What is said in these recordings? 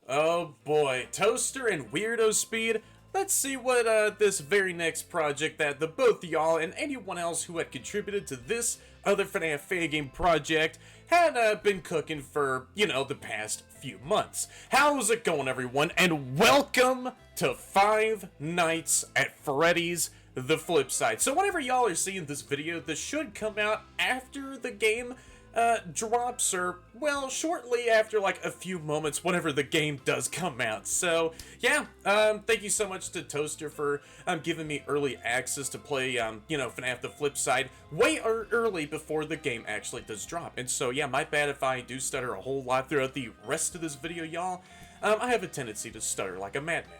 Oh boy, Toaster and Weirdo Speed. Let's see what this very next project that the both of y'all and anyone else who had contributed to this other FNAF Fangame project had been cooking for, the past few months. How's it going, everyone? And welcome to Five Nights at Freddy's The Flipside. So whenever y'all are seeing this video, this should come out after the game drops, or, well, shortly after, like, a few moments whenever the game does come out. So, yeah, thank you so much to Toaster for giving me early access to play, FNAF The Flipside way early before the game actually does drop. And so, yeah, my bad if I do stutter a whole lot throughout the rest of this video, y'all. I have a tendency to stutter like a madman.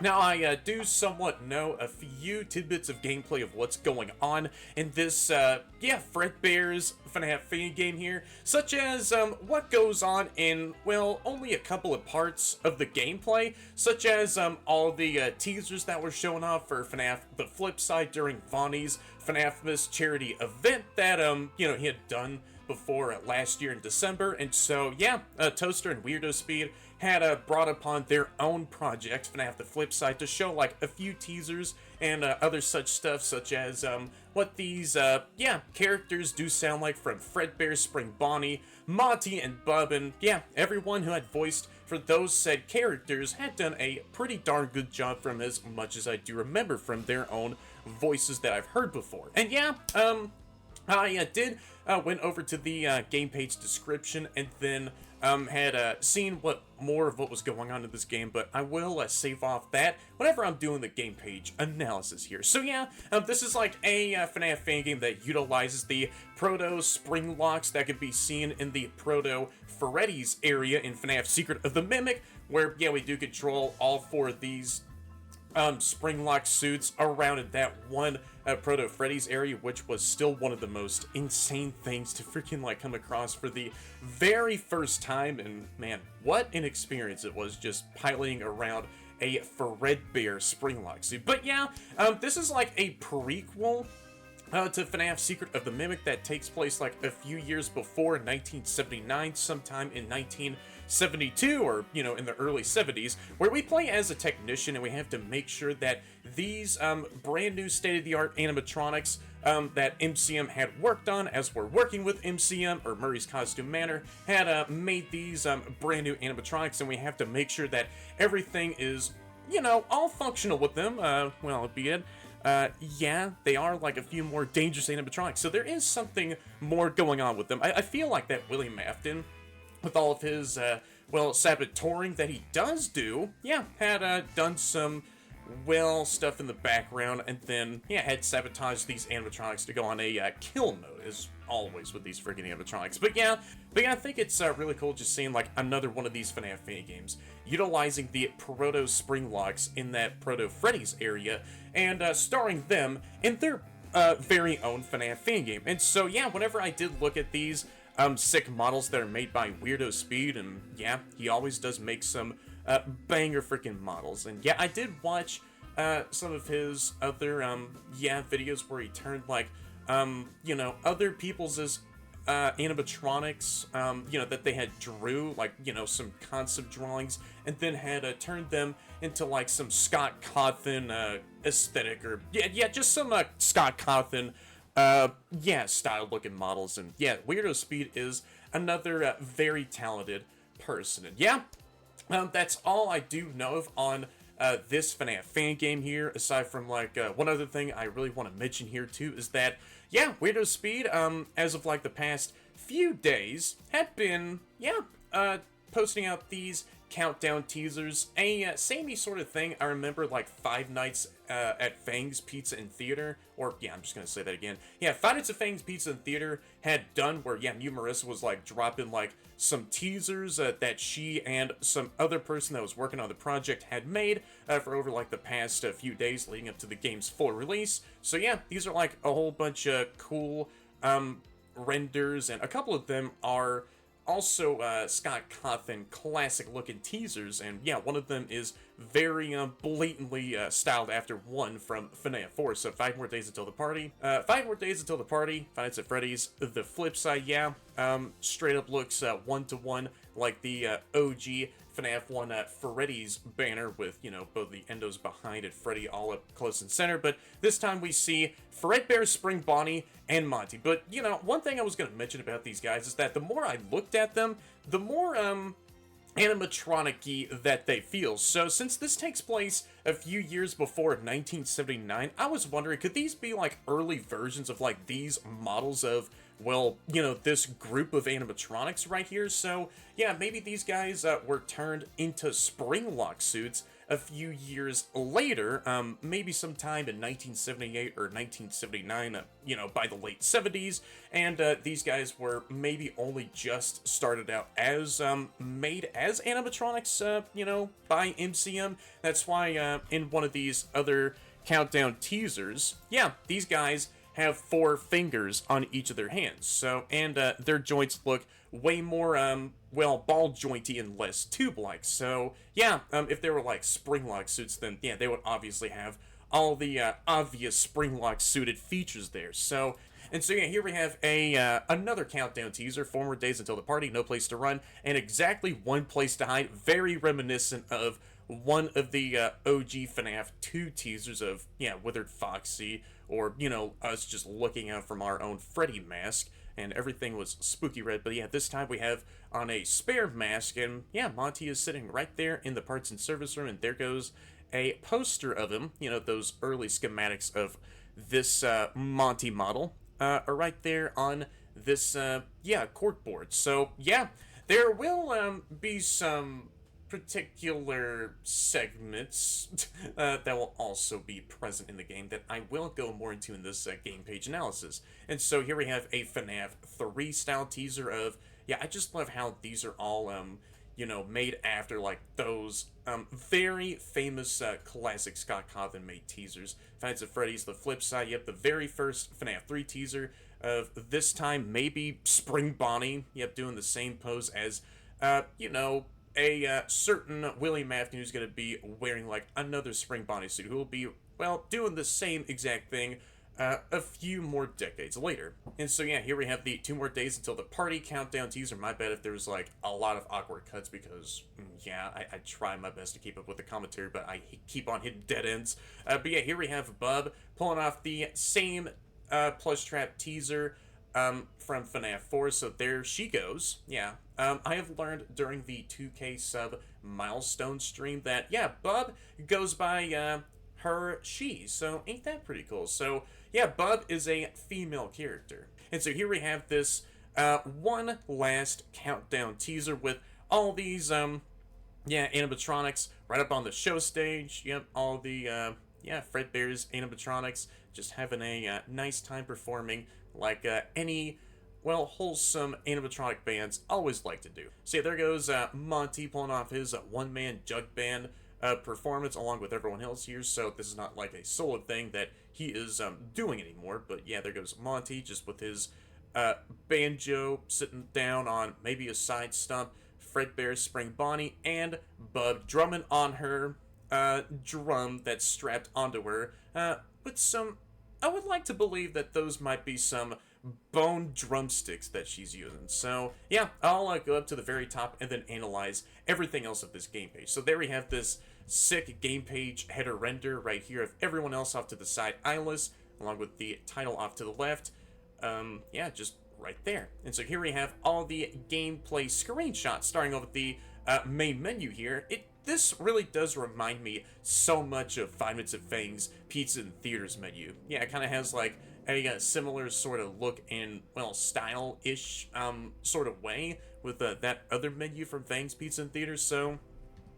Now, I do somewhat know a few tidbits of gameplay of what's going on in this, Fredbear's FNAF Fangame here, such as, what goes on in, well, only a couple of parts of the gameplay, such as, all the, teasers that were showing off for FNAF The Flipside during Vonnie's FNAFmas charity event that, he had done before last year in December. And so, yeah, Toaster and Weirdo Speed had brought upon their own project, FNAF The Flipside, to show like a few teasers and other such stuff, such as what these characters do sound like from Fredbear, Spring Bonnie, Monty, and Bub. And yeah, everyone who had voiced for those said characters had done a pretty darn good job, from as much as I do remember from their own voices that I've heard before. And yeah, I went over to the game page description and then had seen more of what was going on in this game, but I will save off that whenever I'm doing the game page analysis here. So yeah, this is like a FNAF Fangame that utilizes the Proto Spring Locks that could be seen in the Proto Freddy's area in FNAF Secret of the Mimic, where, yeah, we do control all four of these spring lock suits around in that one Proto Freddy's area, which was still one of the most insane things to freaking like come across for the very first time. And man, what an experience it was just piloting around a Fredbear spring lock suit. But yeah, this is like a prequel to FNAF Secret of the Mimic that takes place like a few years before, 1979, sometime in 1972, or, in the early 70s, where we play as a technician and we have to make sure that these brand new state-of-the-art animatronics that MCM had worked on, as we're working with MCM, or Murray's Costume Manor, had made these brand new animatronics, and we have to make sure that everything is, all functional with them, albeit yeah, they are like a few more dangerous animatronics, so there is something more going on with them. I feel like that Willie Mafton, with all of his, saboteuring that he does do, yeah, had done some, stuff in the background, and then, yeah, had sabotaged these animatronics to go on a kill mode, as always with these friggin' animatronics. But yeah, I think it's really cool just seeing like another one of these FNAF Fangames utilizing the Proto Spring Locks in that Proto Freddy's area, and starring them in their very own FNAF Fangame. And so yeah, whenever I did look at these sick models that are made by Weirdo Speed, and yeah, he always does make some banger freaking models. And yeah, I did watch some of his other videos where he turned like other people's animatronics, that they had drew, like, some concept drawings, and then had turned them into, like, some Scott Cawthon aesthetic, or, just some Scott Cawthon, style-looking models. And, yeah, Weirdo Speed is another very talented person. And, yeah, that's all I do know of on this FNAF Fangame here, aside from, like, one other thing I really want to mention here, too, is that, yeah, Weirdo Speed, as of, like, the past few days, had been, posting out these countdown teasers, a samey sort of thing I remember, like, Five Nights at Fang's Pizza and Theater, or, yeah, I'm just gonna say that again. Yeah, Five Nights at Fang's Pizza and Theater had done, where, yeah, Mew Marissa was, like, dropping, like, some teasers that she and some other person that was working on the project had made for over, like, the past few days leading up to the game's full release. So, yeah, these are, like, a whole bunch of cool renders, and a couple of them are also Scott Cawthon classic looking teasers. And yeah, one of them is very blatantly styled after one from FNAF 4. So 5 more days until the party. 5 more days until the party. Five Nights at Freddy's The Flipside, yeah. Straight up looks one-to-one like the OG FNAF 1 Freddy's banner with, you know, both the endos behind and Freddy all up close and center. But this time we see Fredbear, Spring Bonnie, and Monty. But, you know, one thing I was going to mention about these guys is that the more I looked at them, the more, animatronic-y that they feel. So since this takes place a few years before 1979, I was wondering, could these be like early versions of like these models of, well, you know, this group of animatronics right here? So yeah, maybe these guys were turned into spring-lock suits a few years later, maybe sometime in 1978 or 1979, you know, by the late 70s, and these guys were maybe only just started out as made as animatronics, you know, by MCM. That's why in one of these other countdown teasers, yeah, these guys have 4 fingers on each of their hands. So, and their joints look way more, well, ball jointy and less tube-like. So, yeah, if they were like spring-lock suits, then yeah, they would obviously have all the obvious spring-lock suited features there. So, and so yeah, here we have a another countdown teaser, 4 more days until the party, no place to run, and exactly one place to hide, very reminiscent of one of the OG FNAF 2 teasers of, yeah, Withered Foxy, or, you know, us just looking out from our own Freddy mask, and everything was spooky red. But yeah, this time we have on a spare mask, and yeah, Monty is sitting right there in the parts and service room, and there goes a poster of him. You know, those early schematics of this Monty model are right there on this, yeah, corkboard. So yeah, there will be some particular segments that will also be present in the game that I will go more into in this game page analysis. And so here we have a FNAF 3 style teaser of, yeah, I just love how these are all, you know, made after, like, those very famous classic Scott Cawthon made teasers. Five Nights at Freddy's The Flipside, yep, the very first FNAF 3 teaser of this time, maybe Spring Bonnie, yep, doing the same pose as, you know, a certain William Afton who's going to be wearing, like, another Spring Bonnie suit, who will be, well, doing the same exact thing a few more decades later. And so, yeah, here we have the 2 more days until the party countdown teaser. My bad if there's, like, a lot of awkward cuts because, yeah, I try my best to keep up with the commentary, but I keep on hitting dead ends. But, yeah, here we have Bub pulling off the same plush trap teaser from FNAF 4, so there she goes. Yeah, I have learned during the 2K sub milestone stream that, yeah, Bub goes by her, she, so ain't that pretty cool? So, yeah, Bub is a female character. And so here we have this one last countdown teaser with all these, yeah, animatronics right up on the show stage. Yep, all the, yeah, Fredbear's animatronics just having a nice time performing like any, well, wholesome animatronic bands always like to do. So yeah, there goes Monty pulling off his one-man jug band performance along with everyone else here, so this is not like a solo thing that he is doing anymore, but yeah, there goes Monty just with his banjo sitting down on maybe a side stump, Fredbear, Spring Bonnie, and Bub drumming on her drum that's strapped onto her with some, I would like to believe that those might be some bone drumsticks that she's using. So yeah, I'll go up to the very top and then analyze everything else of this game page. So there we have this sick game page header render right here of everyone else off to the side eyeless, along with the title off to the left. Yeah, just right there. And so here we have all the gameplay screenshots, starting off with the main menu here. This really does remind me so much of Five Nights at Fangames Pizza in Theaters menu. Yeah, it kind of has like a similar sort of look and, well, style-ish sort of way with that other menu from Fangs Pizza in Theaters. So,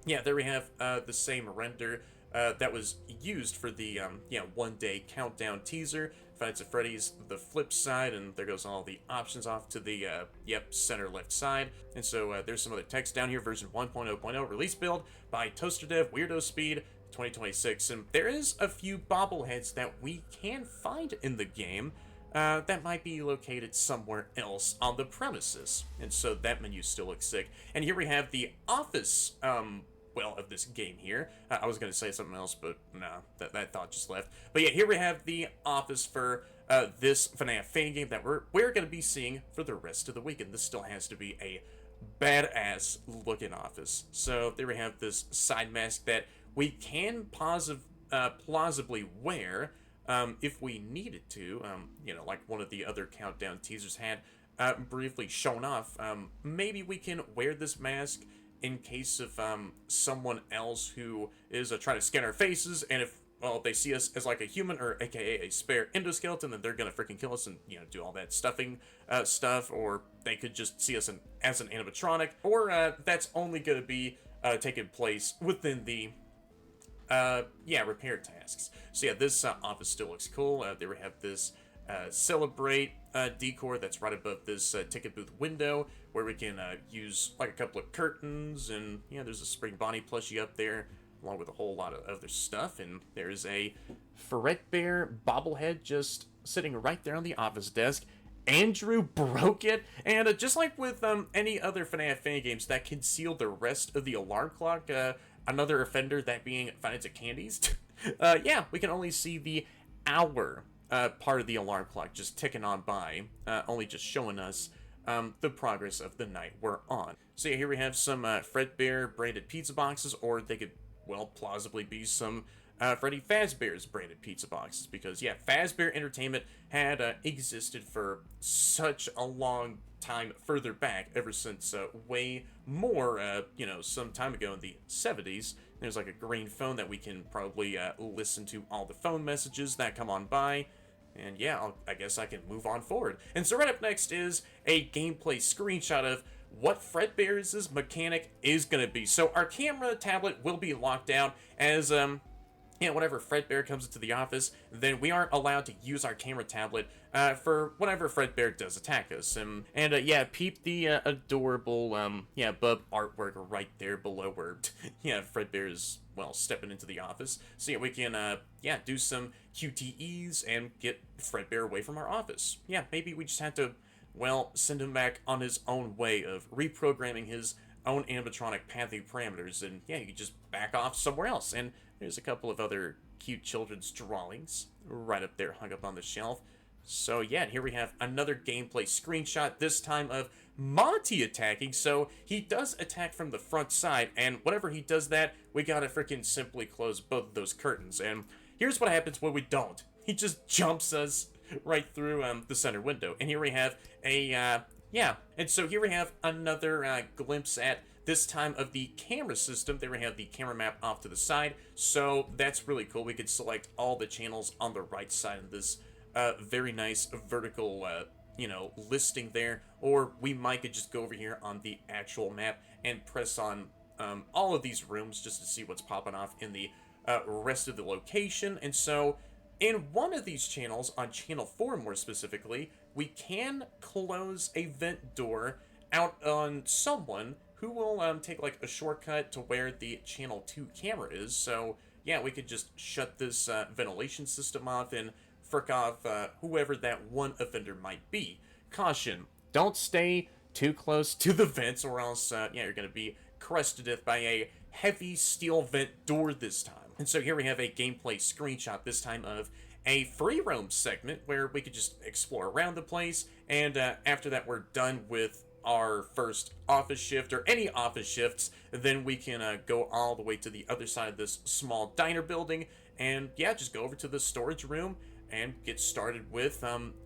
yeah, there we have the same render that was used for the, yeah, one-day countdown teaser. Five Nights at Freddy's The Flipside, and there goes all the options off to the, yep, center left side. And so there's some other text down here, version 1.0.0, release build by Toster Dev, Weirdo Speed, 2026. And there is a few bobbleheads that we can find in the game that might be located somewhere else on the premises. And so that menu still looks sick. And here we have the office, well, of this game here. I was going to say something else, but no, that thought just left. But yeah, here we have the office for this FNAF Fangame that we're going to be seeing for the rest of the week, and this still has to be a badass looking office. So there we have this side mask that we can plausibly wear if we needed to, you know, like one of the other countdown teasers had briefly shown off. Maybe we can wear this mask in case of someone else who is trying to scan our faces, and if, well, they see us as like a human, or aka a spare endoskeleton, then they're gonna freaking kill us and, you know, do all that stuffing stuff. Or they could just see us as an animatronic, or that's only gonna be taking place within the repair tasks. So yeah, this office still looks cool. There we have this celebrate decor that's right above this ticket booth window, where we can use like a couple of curtains, and yeah, there's a Spring Bonnie plushie up there, along with a whole lot of other stuff. And there's a Fredbear bobblehead just sitting right there on the office desk. Andrew broke it, and just like with any other FNAF Fangames that conceal the rest of the alarm clock, another offender, that being Finance Candies, yeah, we can only see the hour part of the alarm clock just ticking on by, only just showing us the progress of the night we're on. So yeah, here we have some Fredbear branded pizza boxes, or they could, well, plausibly be some Freddy Fazbear's branded pizza boxes, because yeah, Fazbear Entertainment had existed for such a long time further back, ever since way more, you know, some time ago in the 70s. There's like a green phone that we can probably listen to all the phone messages that come on by. And yeah, I guess I can move on forward. And so right up next is a gameplay screenshot of what Fredbear's mechanic is going to be. So our camera tablet will be locked down, as you know, whenever Fredbear comes into the office, then we aren't allowed to use our camera tablet for whenever Fredbear does attack us. And yeah, peep the adorable, bub artwork right there below where, yeah, Fredbear is, well, stepping into the office. So yeah, we can, do some QTEs and get Fredbear away from our office. Yeah, maybe we just have to, well, send him back on his own way of reprogramming his own animatronic pathing parameters, and yeah, you can just back off somewhere else. And there's a couple of other cute children's drawings right up there hung up on the shelf. So yeah, and here we have another gameplay screenshot, this time of Monty attacking. So he does attack from the front side, and whenever he does that, we gotta freaking simply close both of those curtains. And here's what happens when we don't. He just jumps us right through the center window. And here we have a, and so here we have another glimpse at, this time, of the camera system. There we have the camera map off to the side, so that's really cool. We could select all the channels on the right side of this very nice vertical, listing there, or we might could just go over here on the actual map and press on all of these rooms just to see what's popping off in the rest of the location. And so in one of these channels, on channel 4 more specifically, we can close a vent door out on someone who will take like a shortcut to where the channel 2 camera is. So yeah, we could just shut this ventilation system off and frick off whoever that one offender might be. Caution, don't stay too close to the vents, or else you're gonna be crushed to death by a heavy steel vent door this time. And so here we have a gameplay screenshot, this time of a free roam segment where we could just explore around the place, and after that we're done with our first office shift, or any office shifts, then we can go all the way to the other side of this small diner building, and yeah, just go over to the storage room and get started with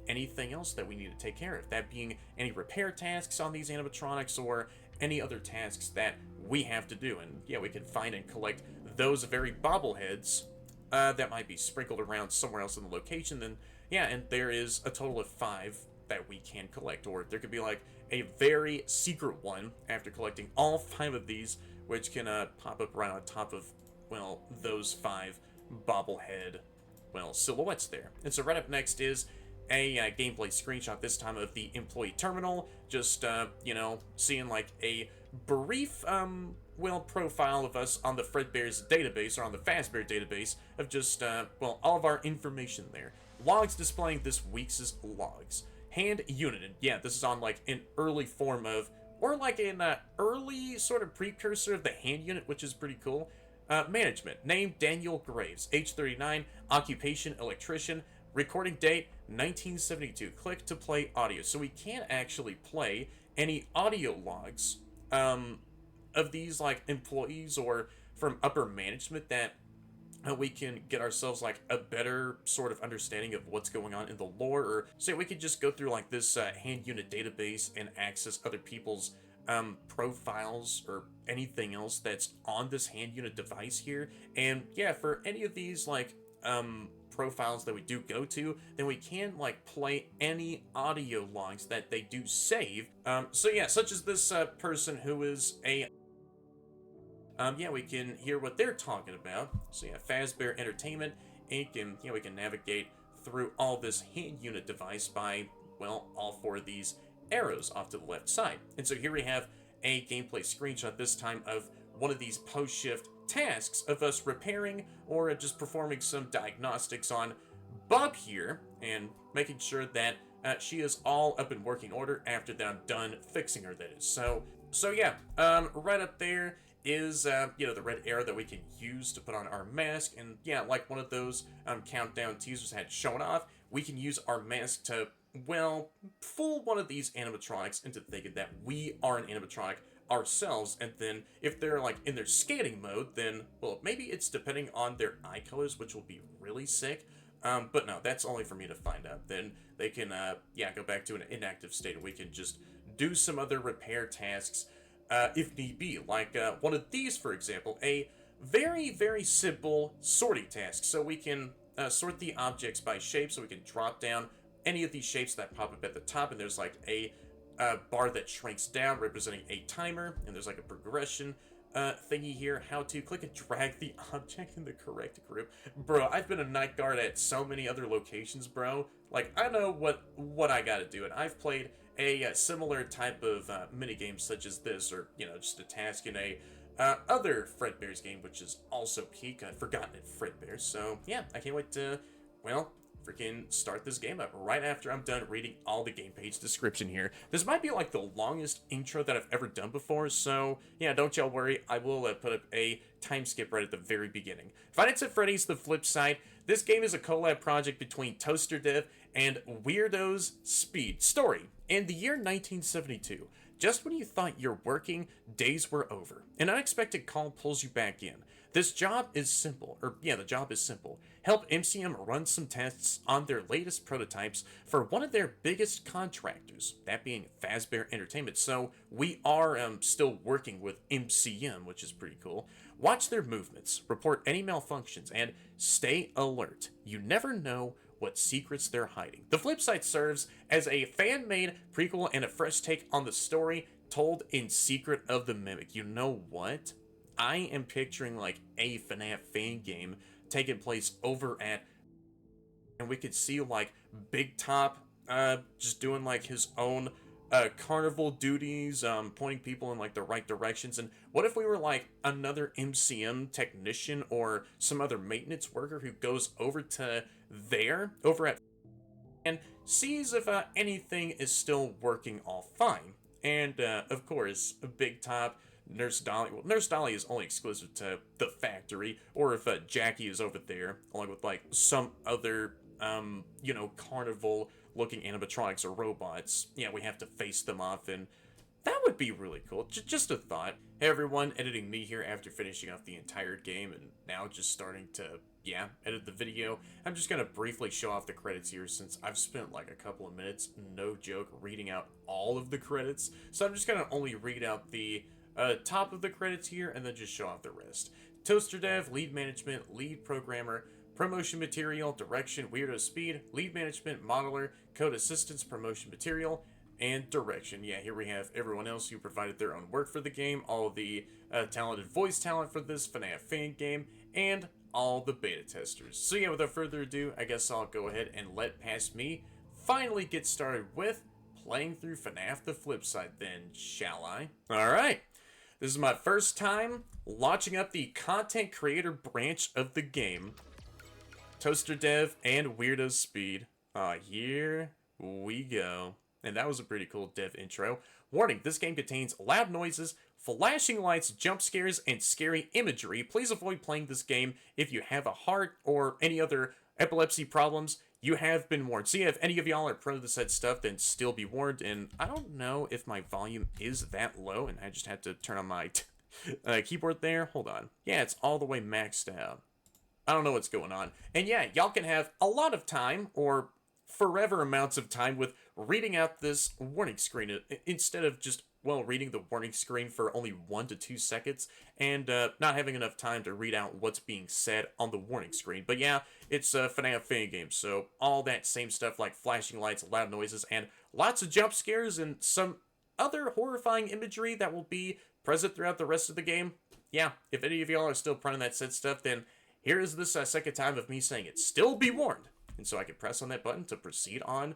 anything else that we need to take care of, that being any repair tasks on these animatronics, or any other tasks that we have to do. And yeah, we can find and collect those very bobbleheads that might be sprinkled around somewhere else in the location. Then yeah, and there is a total of 5 that we can collect, or there could be like a very secret one after collecting all 5 of these, which can pop up right on top of, well, those 5 bobblehead, well, silhouettes there. And so right up next is a gameplay screenshot, this time of the employee terminal, just seeing like a brief profile of us on the Fredbear's database, or on the Fazbear database, of just all of our information there. Logs displaying this week's logs. Hand unit, and yeah, this is on like an early form of or like an early sort of precursor of the hand unit, which is pretty cool. Management. Name Daniel Graves. Age 39. Occupation electrician. Recording date 1972. Click to play audio. So we can't actually play any audio logs of these like employees or from upper management that we can get ourselves like a better sort of understanding of what's going on in the lore, or say we could just go through like this hand unit database and access other people's profiles or anything else that's on this hand unit device here. And yeah, for any of these like profiles that we do go to, then we can like play any audio logs that they do save. So yeah, such as this person who is a yeah, we can hear what they're talking about. So yeah, Fazbear Entertainment Inc. And yeah, we can navigate through all this hand unit device by, well, all four of these arrows off to the left side. And so here we have a gameplay screenshot, this time of one of these post-shift tasks of us repairing or just performing some diagnostics on Bub here and making sure that she is all up in working order after that I'm done fixing her, that is. So yeah, right up there is, you know, the red arrow that we can use to put on our mask. And yeah, like one of those countdown teasers had shown off, we can use our mask to, well, fool one of these animatronics into thinking that we are an animatronic ourselves. And then if they're like in their scanning mode, then, well, maybe it's depending on their eye colors, which will be really sick. But no, that's only for me to find out. Then they can, yeah, go back to an inactive state, and we can just do some other repair tasks if need be. Like one of these, for example, a very, very simple sorting task. So we can sort the objects by shape, so we can drop down any of these shapes that pop up at the top, and there's like a bar that shrinks down representing a timer, and there's like a progression thingy here, how to click and drag the object in the correct group. Bro, I've been a night guard at so many other locations, bro. Like, I know what I gotta do, and I've played a similar type of minigame such as this, or, you know, just a task in a other Fredbear's game, which is also peak. I've forgotten it, Fredbear. So, yeah, I can't wait to, well, freaking start this game up right after I'm done reading all the game page description here. This might be like the longest intro that I've ever done before, so yeah, don't y'all worry. I will put up a time skip right at the very beginning. Five Nights at Freddy's The Flipside. This game is a collab project between Toster Dev and Weirdo's Speed. Story. In the year 1972, just when you thought your working days were over, an unexpected call pulls you back in. This job is simple, or yeah, the job is simple. Help MCM run some tests on their latest prototypes for one of their biggest contractors, that being Fazbear Entertainment. So we are still working with MCM, which is pretty cool. Watch their movements, report any malfunctions, and stay alert. You never know what secrets they're hiding. The Flipside serves as a fan-made prequel and a fresh take on the story told in secret of the Mimic. You know what? I am picturing like a FNAF Fangame taking place over at, and we could see like Big Top just doing like his own carnival duties, pointing people in like the right directions. And what if we were like another MCM technician or some other maintenance worker who goes over to there, over at, and sees if anything is still working all fine. And of course, Big Top, Nurse Dolly. Well, Nurse Dolly is only exclusive to the factory, or if Jackie is over there, along with like some other, you know, carnival-looking animatronics or robots. Yeah, we have to face them off, and that would be really cool. Just a thought. Hey everyone, editing me here after finishing off the entire game, and now just starting to, yeah, edit the video. I'm just gonna briefly show off the credits here, since I've spent like a couple of minutes, no joke, reading out all of the credits. So I'm just gonna only read out the top of the credits here, and then just show off the rest. Toaster Dev, Lead Management, Lead Programmer, Promotion Material, Direction, Weirdo Speed, Lead Management, Modeler, Code Assistance, Promotion Material, and Direction. Yeah, here we have everyone else who provided their own work for the game, all the talented voice talent for this FNAF Fangame, and all the beta testers. So yeah, without further ado, I guess I'll go ahead and let past me finally get started with playing through FNAF The Flipside then, shall I? Alright. This is my first time launching up the content creator branch of the game. Toaster Dev and Weirdo Speed. Here we go. And that was a pretty cool dev intro. Warning, this game contains loud noises, flashing lights, jump scares, and scary imagery. Please avoid playing this game if you have a heart or any other epilepsy problems. You have been warned. So yeah, if any of y'all are prone to this said stuff, then still be warned. And I don't know if my volume is that low, and I just had to turn on my keyboard there. Hold on. Yeah, it's all the way maxed out. I don't know what's going on. And yeah, y'all can have a lot of time, or forever amounts of time, with reading out this warning screen instead of just, well, reading the warning screen for only 1 to 2 seconds and not having enough time to read out what's being said on the warning screen. But yeah, it's FNAF Fangames, so all that same stuff like flashing lights, loud noises, and lots of jump scares and some other horrifying imagery that will be present throughout the rest of the game. Yeah, if any of y'all are still prone to that said stuff, then here is this second time of me saying it. Still be warned. And so I can press on that button to proceed on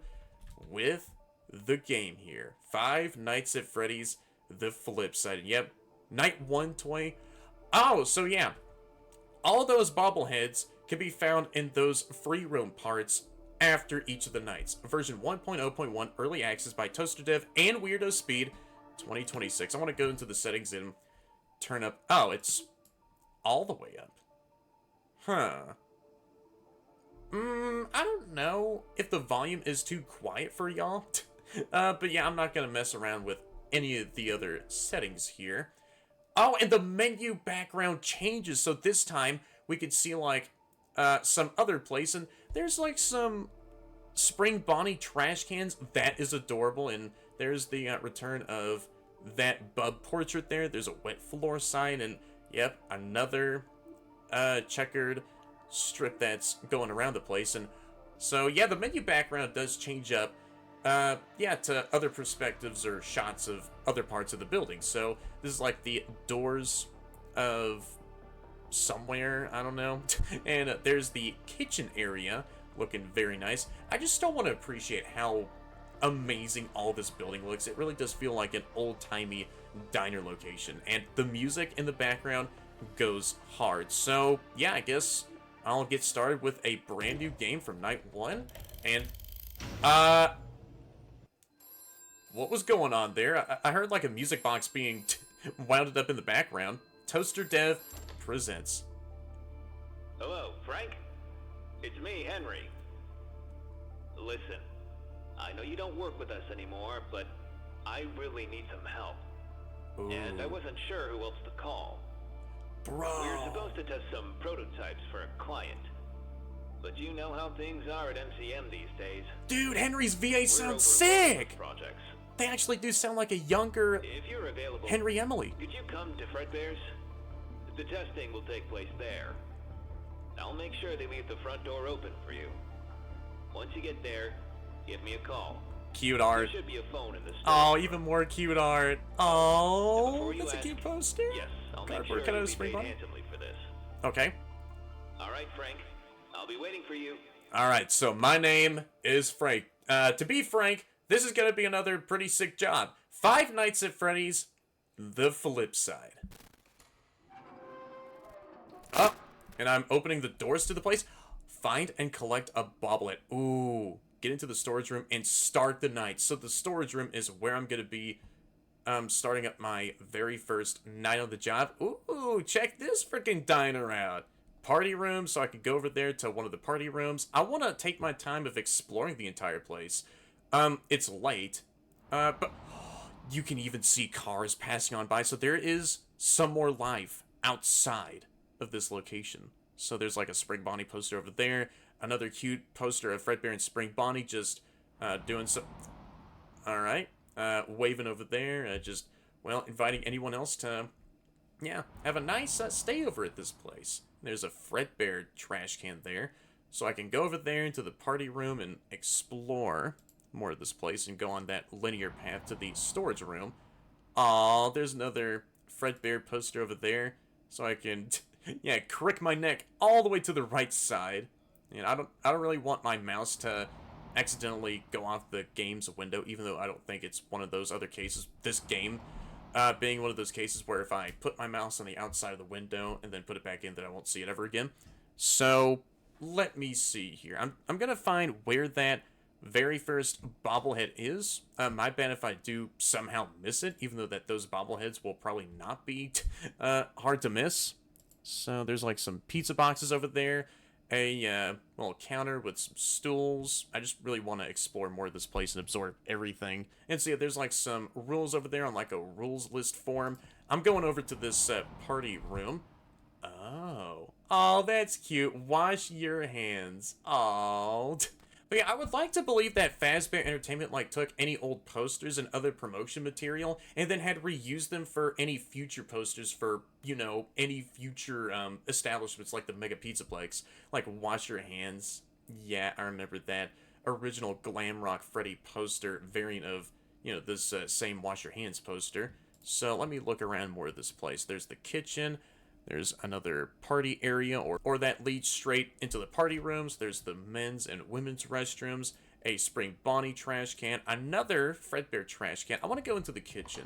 with the game here. Five Nights at Freddy's The Flipside. And yep, Night 1 toy. Oh, so yeah. All those bobbleheads can be found in those free roam parts after each of the nights. Version 1.0.1 Early Access by Toster Dev and Weirdo Speed 2026. I want to go into the settings and turn up... Oh, it's all the way up. Huh. I don't know if the volume is too quiet for y'all. But yeah, I'm not going to mess around with any of the other settings here. Oh, and the menu background changes. So this time, we could see, like, some other place. And there's, like, some Spring Bonnie trash cans. That is adorable. And there's the return of that bub portrait there. There's a wet floor sign. And, yep, another checkered strip that's going around the place. And so yeah, the menu background does change up yeah, to other perspectives or shots of other parts of the building. So this is like the doors of somewhere, I don't know. And there's the kitchen area looking very nice. I just still want to appreciate how amazing all this building looks. It really does feel like an old-timey diner location, and the music in the background goes hard. So yeah, I guess I'll get started with a brand new game from Night 1. And, what was going on there? I heard like a music box being wound up in the background. Toster Dev presents. Hello, Frank? It's me, Henry. Listen, I know you don't work with us anymore, but I really need some help. Ooh. And I wasn't sure who else to call. Bro. We were supposed to test some prototypes for a client. But you know how things are at MCM these days. Dude, Henry's VA We're sounds overloaded sick! with projects. They actually do sound like a younger If you're available, Henry Emily. could you come to Fredbear's? The testing will take place there. I'll make sure they leave the front door open for you. Once you get there, give me a call. Cute art. There should be a phone in the store. Oh, even more cute art. Oh, Before you that's a ask, cute poster. Yes, I'll make Cardboard sure cutout you'll of be Spring paid Bonnie. handsomely for this. Okay. All right, Frank. I'll be waiting for you. All right, so my name is Frank. To be frank, this is going to be another pretty sick job. Five Nights at Freddy's, The Flipside. Oh, and I'm opening the doors to the place. Find and collect a bobblehead. Ooh. Get into the storage room and start the night. So the storage room is where I'm going to be starting up my very first night on the job. Ooh, check this freaking diner out. Party room, so I can go over there to one of the party rooms. I want to take my time of exploring the entire place. It's late, but you can even see cars passing on by, so there is some more life outside of this location. So there's like a Spring Bonnie poster over there, another cute poster of Fredbear and Spring Bonnie just doing some... Alright, waving over there, just, well, inviting anyone else to, yeah, have a nice stay over at this place. There's a Fredbear trash can there, so I can go over there into the party room and explore more of this place and go on that linear path to the storage room. Aw, there's another Fredbear poster over there, so I can, yeah, crick my neck all the way to the right side. And I don't really want my mouse to accidentally go off the game's window, even though I don't think it's one of those other cases. This game being one of those cases where if I put my mouse on the outside of the window and then put it back in, then I won't see it ever again. So let me see here. I'm gonna find where that very first bobblehead is. My bad if I do somehow miss it, even though that those bobbleheads will probably not be hard to miss. So there's like some pizza boxes over there, a little counter with some stools. I just really want to explore more of this place and absorb everything. And see, there's like some rules over there on like a rules list form. I'm going over to this party room. Oh, that's cute. Wash your hands. Oh. But yeah, I would like to believe that Fazbear Entertainment like took any old posters and other promotion material and then had reused them for any future posters for, you know, any future establishments like the Mega Pizzaplex. Like, wash your hands. Yeah, I remember that original Glam Rock Freddy poster variant of, you know, this same wash your hands poster. So let me look around more of this place. There's the kitchen. There's another party area, or that leads straight into the party rooms. There's the men's and women's restrooms, a Spring Bonnie trash can, another Fredbear trash can. I want to go into the kitchen.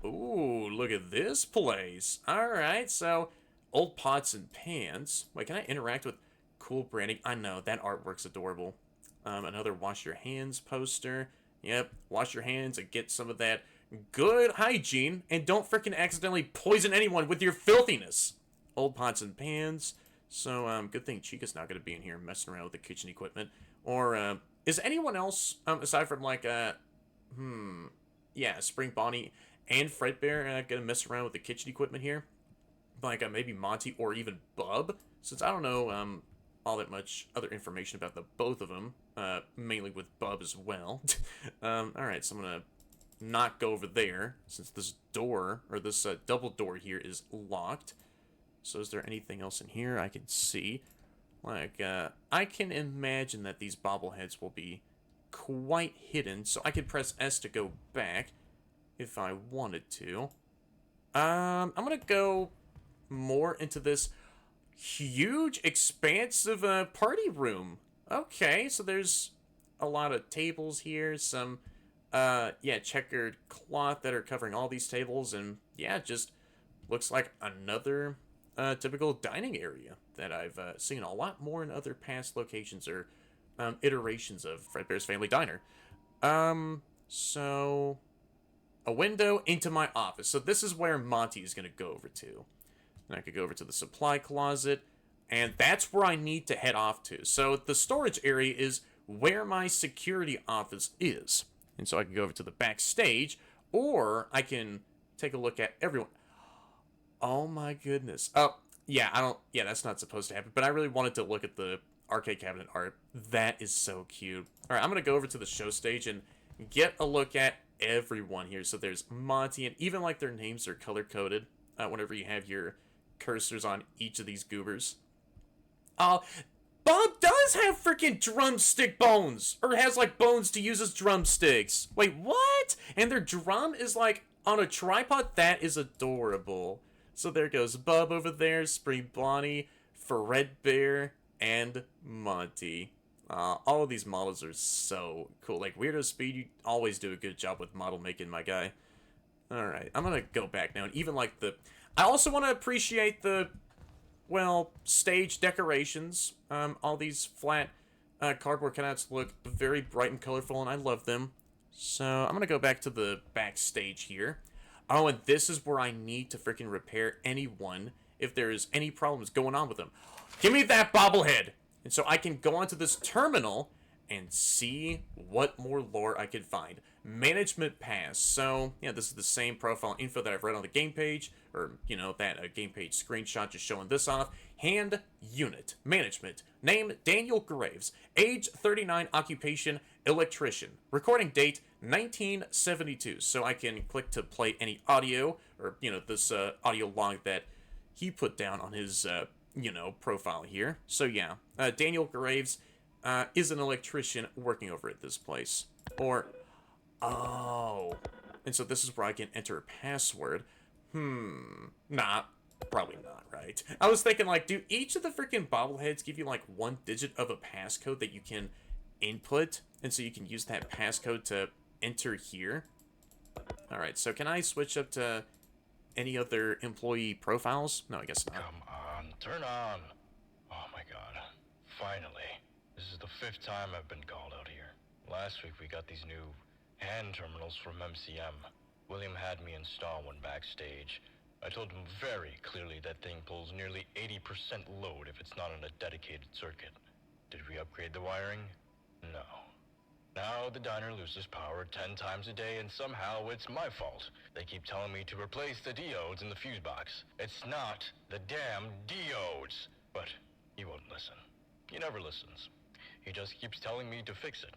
Ooh, look at this place. Alright, so old pots and pans. Wait, can I interact with cool branding? I know, that artwork's adorable. Another wash your hands poster. Yep, wash your hands and get some of that good hygiene, and don't freaking accidentally poison anyone with your filthiness. Old pots and pans. So, good thing Chica's not going to be in here messing around with the kitchen equipment. Or, is anyone else, aside from, like, yeah, Spring Bonnie and Fredbear, going to mess around with the kitchen equipment here? Like, maybe Monty or even Bub? Since I don't know, all that much other information about the both of them, mainly with Bub as well. Alright, so I'm going to not go over there, since this door, or this double door here is locked. So is there anything else in here I can see? Like, I can imagine that these bobbleheads will be quite hidden, so I could press S to go back if I wanted to. I'm gonna go more into this huge, expansive party room. Okay, so there's a lot of tables here, some yeah, checkered cloth that are covering all these tables, and yeah, just looks like another typical dining area that I've seen a lot more in other past locations or iterations of Fredbear's Family Diner. So a window into my office. So this is where Monty is going to go over to. And I could go over to the supply closet, and that's where I need to head off to. So the storage area is where my security office is. And so I can go over to the backstage, or I can take a look at everyone. Oh my goodness. Oh, yeah, yeah, that's not supposed to happen, but I really wanted to look at the arcade cabinet art. That is so cute. All right, I'm going to go over to the show stage and get a look at everyone here. So there's Monty, and even like their names are color-coded whenever you have your cursors on each of these goobers. Bob does have freaking drumstick bones! Or has, like, bones to use as drumsticks. Wait, what? And their drum is, like, on a tripod? That is adorable. So there goes Bub over there, Spring Bonnie, Fredbear, and Monty. All of these models are so cool. Like, Weirdo Speed, you always do a good job with model making, my guy. Alright, I'm gonna go back now, and even, like, I also want to appreciate the, well, stage decorations. All these flat cardboard cutouts look very bright and colorful, and I love them. So I'm going to go back to the backstage here. Oh, and this is where I need to freaking repair anyone if there's any problems going on with them. Give me that bobblehead! And so I can go onto this terminal and see what more lore I can find. Management pass. So, yeah, this is the same profile info that I've read on the game page, or, you know, that game page screenshot just showing this off. Hand unit. Management. Name, Daniel Graves. Age, 39. Occupation, electrician. Recording date, 1972. So I can click to play any audio, or, you know, this audio log that he put down on his, you know, profile here. So, yeah, Daniel Graves is an electrician working over at this place. Or, oh, and so this is where I can enter a password. Nah, probably not, right? I was thinking, like, do each of the freaking bobbleheads give you, like, one digit of a passcode that you can input? And so you can use that passcode to enter here? Alright, so can I switch up to any other employee profiles? No, I guess not. Come on, turn on. Oh my god. Finally. This is the 5th time I've been called out here. Last week we got these new hand terminals from MCM. William had me install one backstage. I told him very clearly that thing pulls nearly 80% load if it's not on a dedicated circuit. Did we upgrade the wiring? No. Now the diner loses power 10 times a day, and somehow it's my fault. They keep telling me to replace the diodes in the fuse box. It's not the damn diodes. But he won't listen. He never listens. He just keeps telling me to fix it.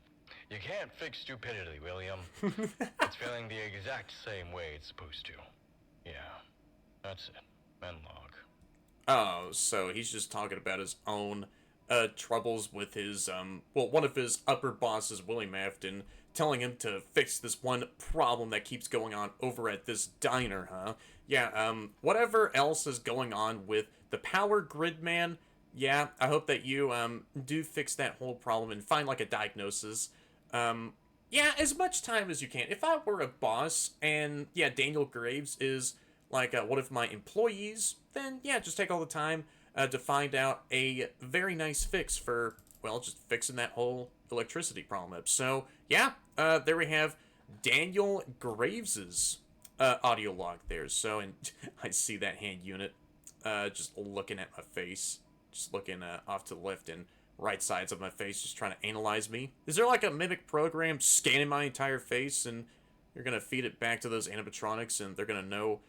You can't fix stupidity, William. It's failing the exact same way it's supposed to. Yeah, that's it. Men log. Oh, so he's just talking about his own troubles with his, one of his upper bosses, William Afton, telling him to fix this one problem that keeps going on over at this diner, huh? Yeah, whatever else is going on with the power grid man, yeah, I hope that you, do fix that whole problem and find, like, a diagnosis. Yeah, as much time as you can. If I were a boss, and, yeah, Daniel Graves is, like, one of my employees, then, yeah, just take all the time to find out a very nice fix for, well, just fixing that whole electricity problem up. So, yeah, there we have Daniel Graves's audio log there. So, and I see that hand unit just looking at my face, just looking off to the left and right sides of my face, just trying to analyze me. Is there like a mimic program scanning my entire face, and you're gonna feed it back to those animatronics, and they're gonna know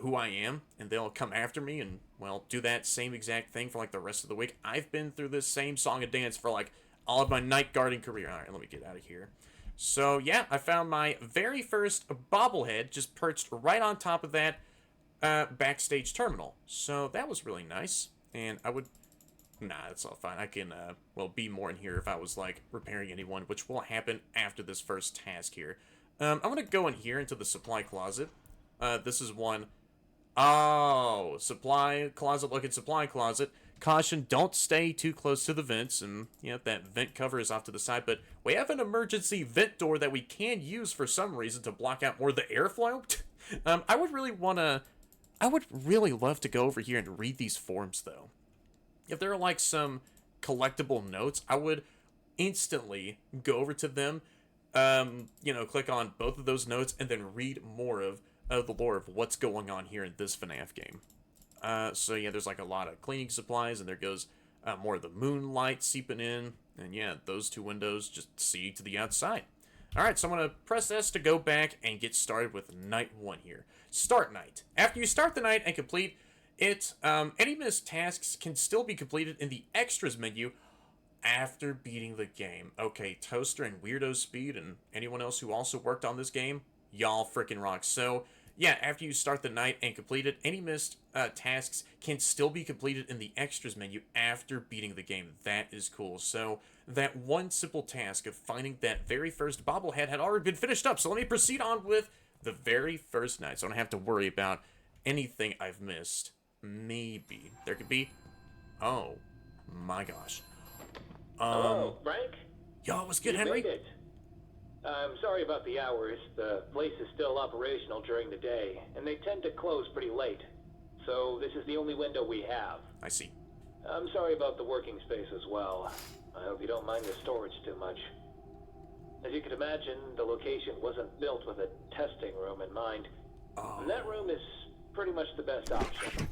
who I am, and they'll come after me and, well, do that same exact thing for, like, the rest of the week? I've been through this same song and dance for, like, all of my night guarding career. Alright, let me get out of here. So, yeah, I found my very first bobblehead just perched right on top of that backstage terminal. So, that was really nice. And I would... Nah, that's all fine. I can, well, be more in here if I was, like, repairing anyone, which will happen after this first task here. I'm gonna go in here into the supply closet. This is one. Oh, supply closet, look at supply closet. Caution, don't stay too close to the vents. And, yeah, that vent cover is off to the side. But we have an emergency vent door that we can use for some reason to block out more of the airflow. I would really love to go over here and read these forms, though. If there are, like, some collectible notes, I would instantly go over to them, click on both of those notes, and then read more of the lore of what's going on here in this FNAF game. So yeah, there's like a lot of cleaning supplies, and there goes more of the moonlight seeping in, and yeah, those two windows just see to the outside. Alright, so I'm going to press S to go back and get started with night 1 here. Start night. After you start the night and complete it, any missed tasks can still be completed in the extras menu after beating the game. Okay, Toster and Weirdo Speed and anyone else who also worked on this game, y'all frickin' rock. So, yeah, after you start the night and complete it, any missed tasks can still be completed in the extras menu after beating the game. That is cool. So, that one simple task of finding that very first bobblehead had already been finished up. So let me proceed on with the very first night, so I don't have to worry about anything I've missed. Maybe. There could be... Oh, my gosh. Hello, Frank? Yo, what's good, You Henry? made it. I'm sorry about the hours. The place is still operational during the day, and they tend to close pretty late. So this is the only window we have. I see. I'm sorry about the working space as well. I hope you don't mind the storage too much. As you can imagine, the location wasn't built with a testing room in mind. Oh. And that room is pretty much the best option.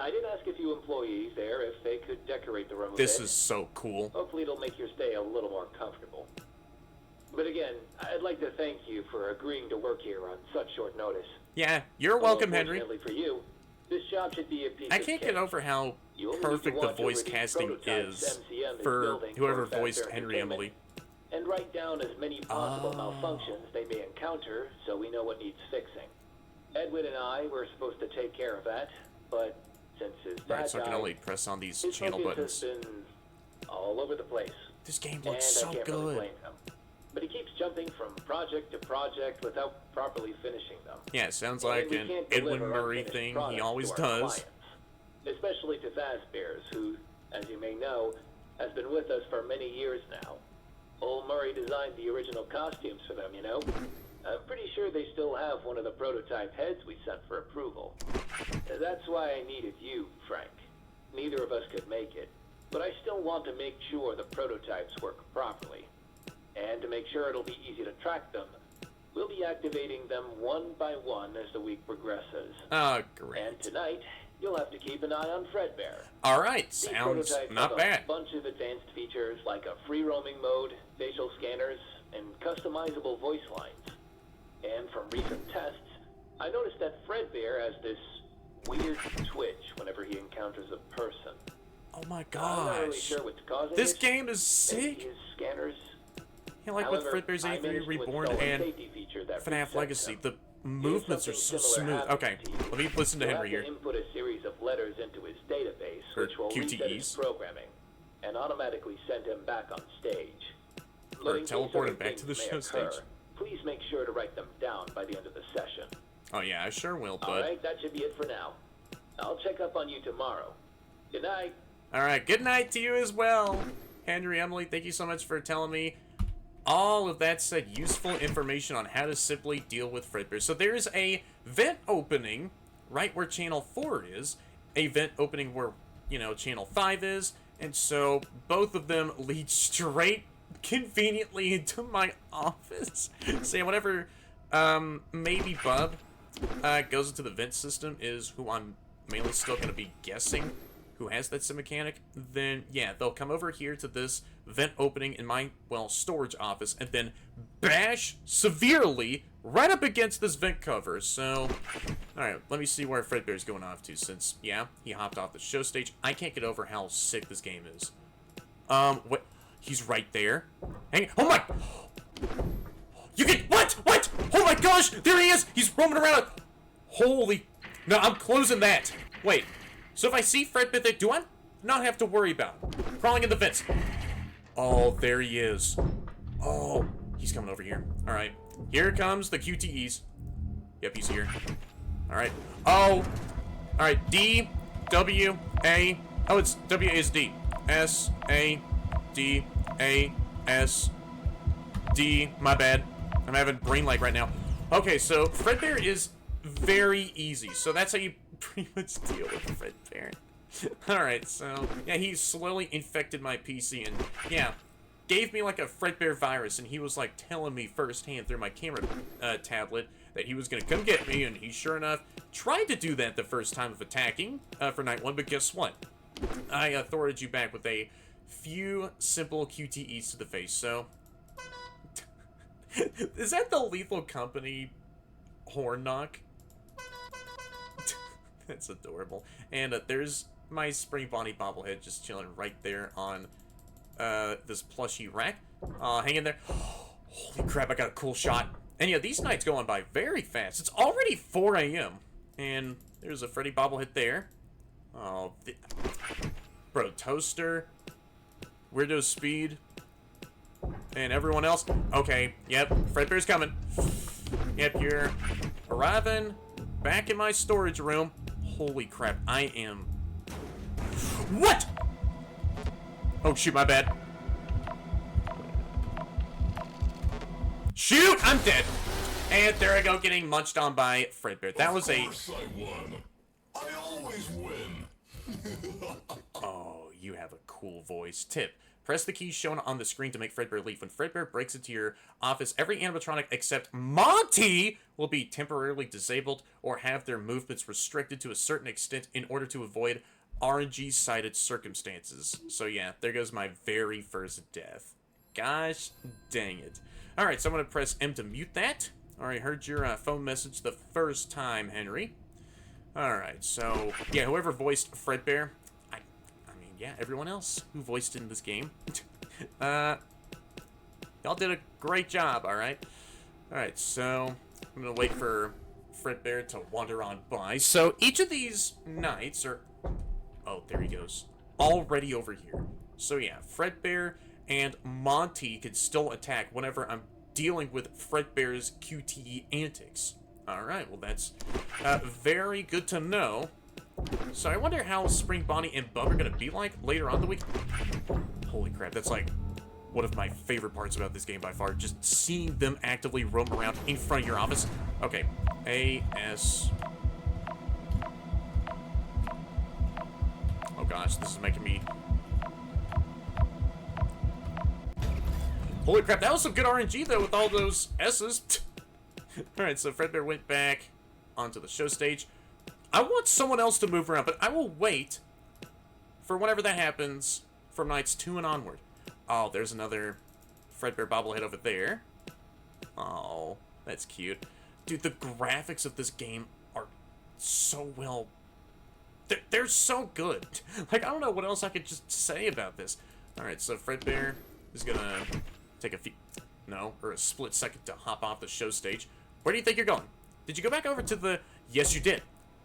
I did ask a few employees there if they could decorate the room a This bit. is so cool. Hopefully it'll make your stay a little more comfortable. But again, I'd like to thank you for agreeing to work here on such short notice. Yeah, you're welcome, Henry. Unfortunately for you, this job should be a piece I of can't cake. get over how You only perfect need the to watch voice over these casting prototypes is MCM is for building whoever for voiced Fazbear Henry Entertainment, Emily. and write down as many possible malfunctions they may encounter so we know what needs fixing. Edwin and I were supposed to take care of that, but since his dad Right, so I can died, only press on these his channel focus buttons. has been all over the place. This game And looks so I can't really good. blame him. But he keeps jumping from project to project without properly finishing them. Yeah, it sounds And like we an can't Edwin deliver Murray unfinished thing he products always to our does. clients. Especially to Fazbears, who, as you may know, has been with us for many years now. Old Murray designed the original costumes for them, you know? I'm pretty sure they still have one of the prototype heads we sent for approval. That's why I needed you, Frank. Neither of us could make it. but I still want to make sure the prototypes work properly. And to make sure it'll be easy to track them, we'll be activating them one by one as the week progresses. Oh, great. And tonight, you'll have to keep an eye on Fredbear. Alright, These sounds prototypes not have bad. a bunch of advanced features like a free roaming mode, facial scanners, and customizable voice lines. And from recent tests, I noticed that Fredbear has this weird twitch whenever he encounters a person. Oh my I'm not really gosh. sure what's causing This it. game is Maybe sick. his scanners. You know, like with However, Fredbear's I A3 managed to Reborn install a and safety feature that FNAF resets Legacy, him. the movements are so something similar smooth. happens Okay, to you, let me listen to you'll Henry have here. to input a series of letters into his database, Or which will reset his QTEs. programming and automatically send him back on stage. Or But in case teleport him other back to the things show may occur, stage. Please make sure to write them down by the end of the session. Oh yeah, I sure will, bud. Alright, that should be it for now. I'll check up on you tomorrow. Good night. Alright, good night to you as well. Henry, Emily, thank you so much for telling me all of that said useful information on how to simply deal with Fredbear. So there's a vent opening right where channel 4 is, a vent opening where, you know, channel 5 is, and so both of them lead straight conveniently into my office. So yeah, whatever maybe Bub goes into the vent system is who I'm mainly still going to be guessing who has that sim mechanic, then yeah, they'll come over here to this vent opening in my, well, storage office, and then bash severely right up against this vent cover. So, alright, let me see where Fredbear's going off to, since, yeah, he hopped off the show stage. I can't get over how sick this game is. What? He's right there. Hang on. Oh my! You can, what? Oh my gosh! There he is! He's roaming around! Holy, no, I'm closing that. Wait. So if I see Fredbear there, do I not have to worry about him? Crawling in the vents. Oh, there he is. Oh, he's coming over here. All right. Here comes the QTEs. Yep, he's here. All right. Oh. All right. D, W, A. Oh, it's W, A, S, D. S, A, D, A, S, D. My bad. I'm having brain lag right now. Okay, so Fredbear is very easy. So that's how you pretty much deal with Fredbear. Alright, so, yeah, he slowly infected my PC and, yeah, gave me like a Fredbear virus, and he was like telling me firsthand through my camera tablet that he was gonna come get me, and he sure enough tried to do that the first time of attacking for night 1, but guess what? I thwarted you back with a few simple QTEs to the face, so... Is that the Lethal Company horn knock? That's adorable. And there's my Spring Bonnie bobblehead just chilling right there on this plushy rack. Hang in there. Holy crap, I got a cool shot. And yeah, these nights go on by very fast. It's already 4 a.m. And there's a Freddy bobblehead there. Oh, bro, Toster, Weirdo Speed, and everyone else. Okay, yep, Fredbear's coming. Yep, you're arriving back in my storage room. Holy crap, I am... What?! Oh, shoot, my bad. Shoot! I'm dead! And there I go, getting munched on by Fredbear. That was a... Of course I won. I always win. Oh, you have a cool voice. Tip. Press the keys shown on the screen to make Fredbear leave. When Fredbear breaks into your office, every animatronic except Monty will be temporarily disabled or have their movements restricted to a certain extent in order to avoid RNG-sided circumstances. So yeah, there goes my very first death. Gosh dang it. Alright, so I'm going to press M to mute that. Alright, heard your phone message the first time, Henry. Alright, so yeah, whoever voiced Fredbear, yeah, everyone else who voiced in this game. Y'all did a great job, alright? Alright, so I'm gonna wait for Fredbear to wander on by. So each of these nights are... Oh, there he goes. Already over here. So yeah, Fredbear and Monty could still attack whenever I'm dealing with Fredbear's QTE antics. Alright, well that's very good to know. So I wonder how Spring Bonnie and Bub are going to be like later on the week. Holy crap, that's like one of my favorite parts about this game by far. Just seeing them actively roam around in front of your office. Okay, A-S... Oh gosh, this is making me Holy crap, that was some good RNG, though, with all those S's. Alright, so Fredbear went back onto the show stage. I want someone else to move around, but I will wait for whenever that happens from nights 2 and onward. Oh, there's another Fredbear bobblehead over there. Oh, that's cute. Dude, the graphics of this game are so well... They're so good. Like, I don't know what else I could just say about this. Alright, so Fredbear is gonna take a split second to hop off the show stage. Where do you think you're going? Did you go back over to the... Yes, you did.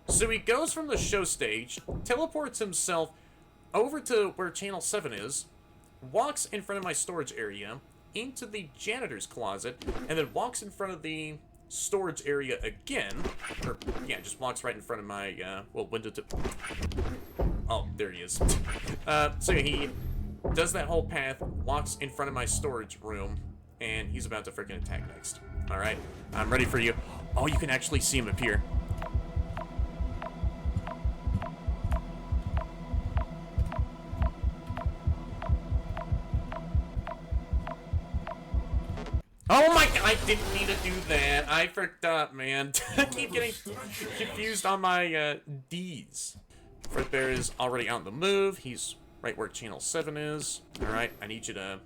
So he goes from the show stage, teleports himself over to where Channel 7 is, walks in front of my storage area, into the janitor's closet, and then walks in front of the storage area again. Or, yeah, just walks right in front of my, window to... Oh, there he is. So he does that whole path, walks in front of my storage room, and he's about to freaking attack next. Alright, I'm ready for you. Oh, you can actually see him appear. Oh my god, I didn't mean to do that. I forgot, man. I keep getting confused on my D's. Fredbear is already out on the move. He's right where Channel 7 is. Alright, I need you to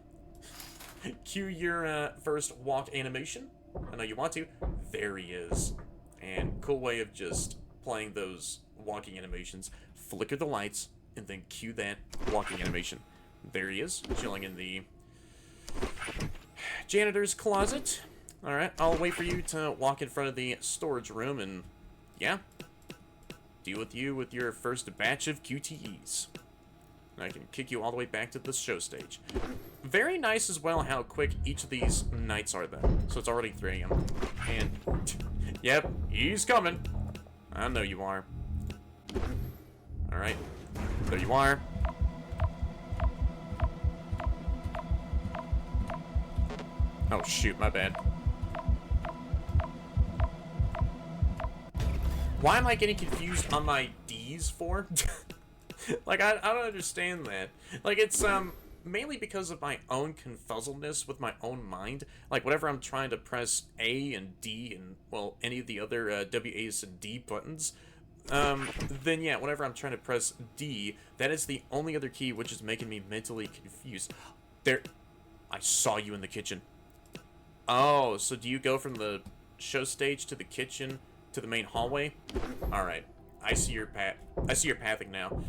cue your first walk animation. I know you want to. There he is. And cool way of just playing those walking animations. Flicker the lights, and then cue that walking animation. There he is, chilling in the janitor's closet. Alright, I'll wait for you to walk in front of the storage room and, yeah, deal with you with your first batch of QTEs. And I can kick you all the way back to the show stage. Very nice as well how quick each of these nights are, though. So it's already 3 AM. And, yep, he's coming. I know you are. Alright, there you are. Oh shoot, my bad. Why am I getting confused on my D's for? Like, I don't understand that. Like, it's, mainly because of my own confuzzledness with my own mind. Like, whenever I'm trying to press A and D and, well, any of the other, W, A's, and D buttons, then yeah, whenever I'm trying to press D, that is the only other key which is making me mentally confused. There, I saw you in the kitchen. Oh, so do you go from the show stage to the kitchen to the main hallway? Alright. I see your pathing now.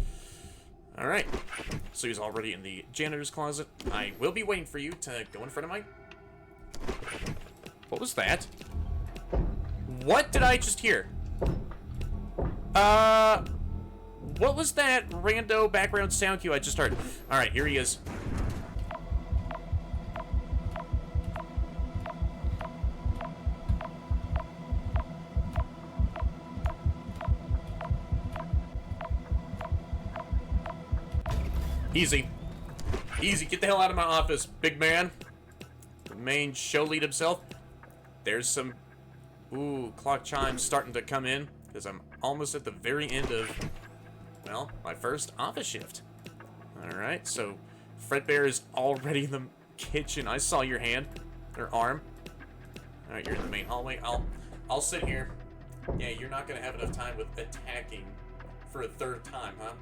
Alright. So he's already in the janitor's closet. I will be waiting for you to go in front of my... What was that? What did I just hear? What was that rando background sound cue I just heard? Alright, here he is. Easy. Easy, get the hell out of my office, big man. The main show lead himself. There's some... Ooh, clock chimes starting to come in, because I'm almost at the very end of, well, my first office shift. Alright, so Fredbear is already in the kitchen. I saw your hand, or arm. Alright, you're in the main hallway. I'll sit here. Yeah, you're not gonna have enough time with attacking for a 3rd time, huh?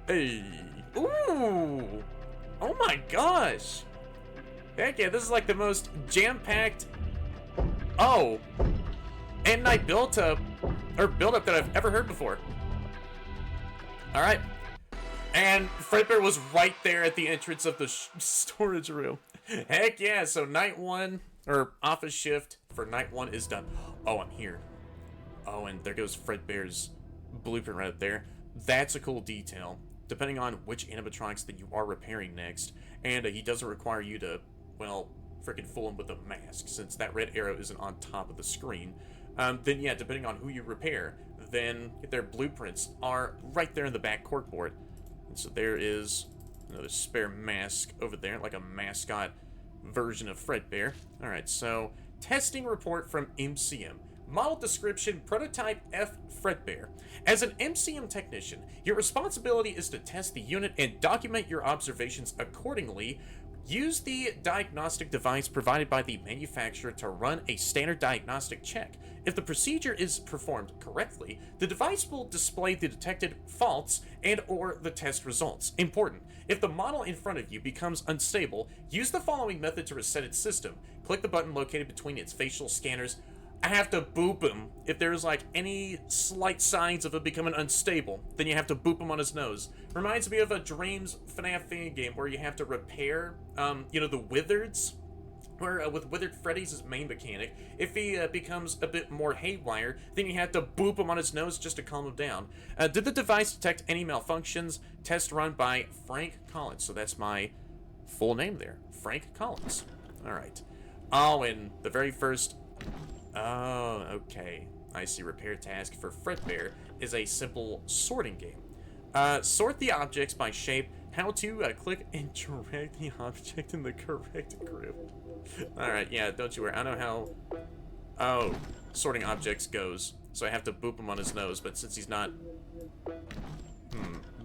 Hey. Ooh. Oh my gosh. Heck yeah, this is like the most jam-packed... Oh. End night build-up that I've ever heard before. Alright. And Fredbear was right there at the entrance of the storage room. Heck yeah, so night 1, or office shift for night 1 is done. Oh, I'm here. Oh, and there goes Fredbear's blueprint right there. That's a cool detail. Depending on which animatronics that you are repairing next, and he doesn't require you to, well, freaking fool him with a mask, since that red arrow isn't on top of the screen, then yeah, depending on who you repair, then their blueprints are right there in the back corkboard. And so there is another spare mask over there, like a mascot version of Fredbear. Alright, so testing report from MCM. Model description, prototype F Fredbear. As an MCM technician, your responsibility is to test the unit and document your observations accordingly Use the diagnostic device provided by the manufacturer to run a standard diagnostic check. If the procedure is performed correctly, the device will display the detected faults and/or the test results. Important: if the model in front of you becomes unstable, use the following method to reset its system. Click the button located between its facial scanners. I have to boop him. If there's like any slight signs of him becoming unstable, then you have to boop him on his nose. Reminds me of a Dreams FNAF Fangame where you have to repair, the withereds. Where with Withered Freddy's his main mechanic, if he becomes a bit more haywire, then you have to boop him on his nose just to calm him down. Did the device detect any malfunctions? Test run by Frank Collins. So that's my full name there, Frank Collins. All right. Oh, and the very first. Oh, okay. I see. Repair task for Fredbear is a simple sorting game. Sort the objects by shape. How to click and drag the object in the correct group. Alright, yeah, don't you worry. I know how sorting objects goes. So I have to boop him on his nose, but since he's not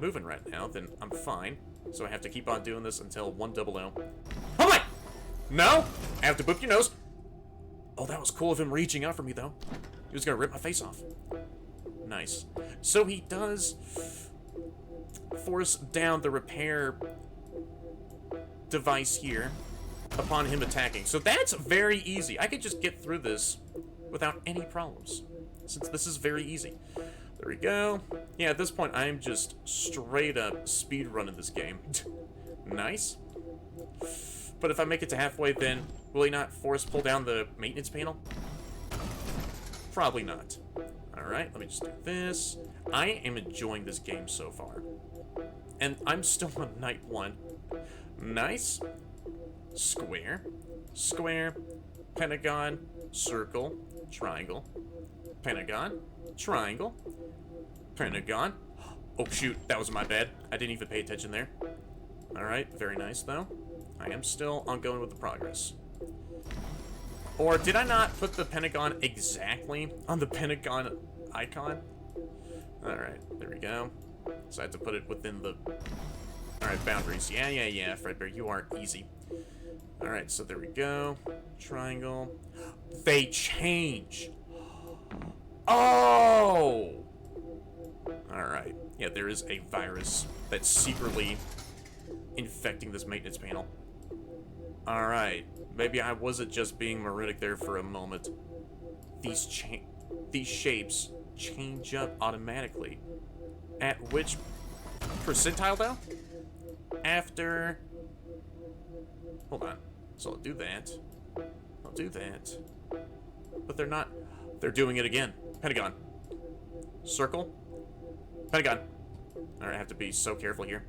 moving right now, then I'm fine. So I have to keep on doing this until 100. Oh my! No! I have to boop your nose. Oh, that was cool of him reaching out for me, though. He was gonna rip my face off. Nice. So he does force down the repair device here upon him attacking. So that's very easy. I could just get through this without any problems, since this is very easy. There we go. Yeah, at this point, I'm just straight up speed running this game. Nice. But if I make it to halfway, then will he not force pull down the maintenance panel? Probably not. Alright, let me just do this. I am enjoying this game so far. And I'm still on night 1. Nice. Square. Square. Pentagon. Circle. Triangle. Pentagon. Triangle. Pentagon. Oh shoot, that was my bad. I didn't even pay attention there. Alright, very nice though. I am still ongoing with the progress. Or did I not put the pentagon exactly on the pentagon icon? Alright, there we go. So I had to put it within the... Alright, boundaries. Yeah, Fredbear, you are easy. Alright, so there we go. Triangle. They change! Oh! Alright. Yeah, there is a virus that's secretly infecting this maintenance panel. Alright. Maybe I wasn't just being moronic there for a moment. These shapes change up automatically. At which percentile, though? After... Hold on. So I'll do that. I'll do that. But they're not... They're doing it again. Pentagon. Circle. Pentagon. Alright, I have to be so careful here.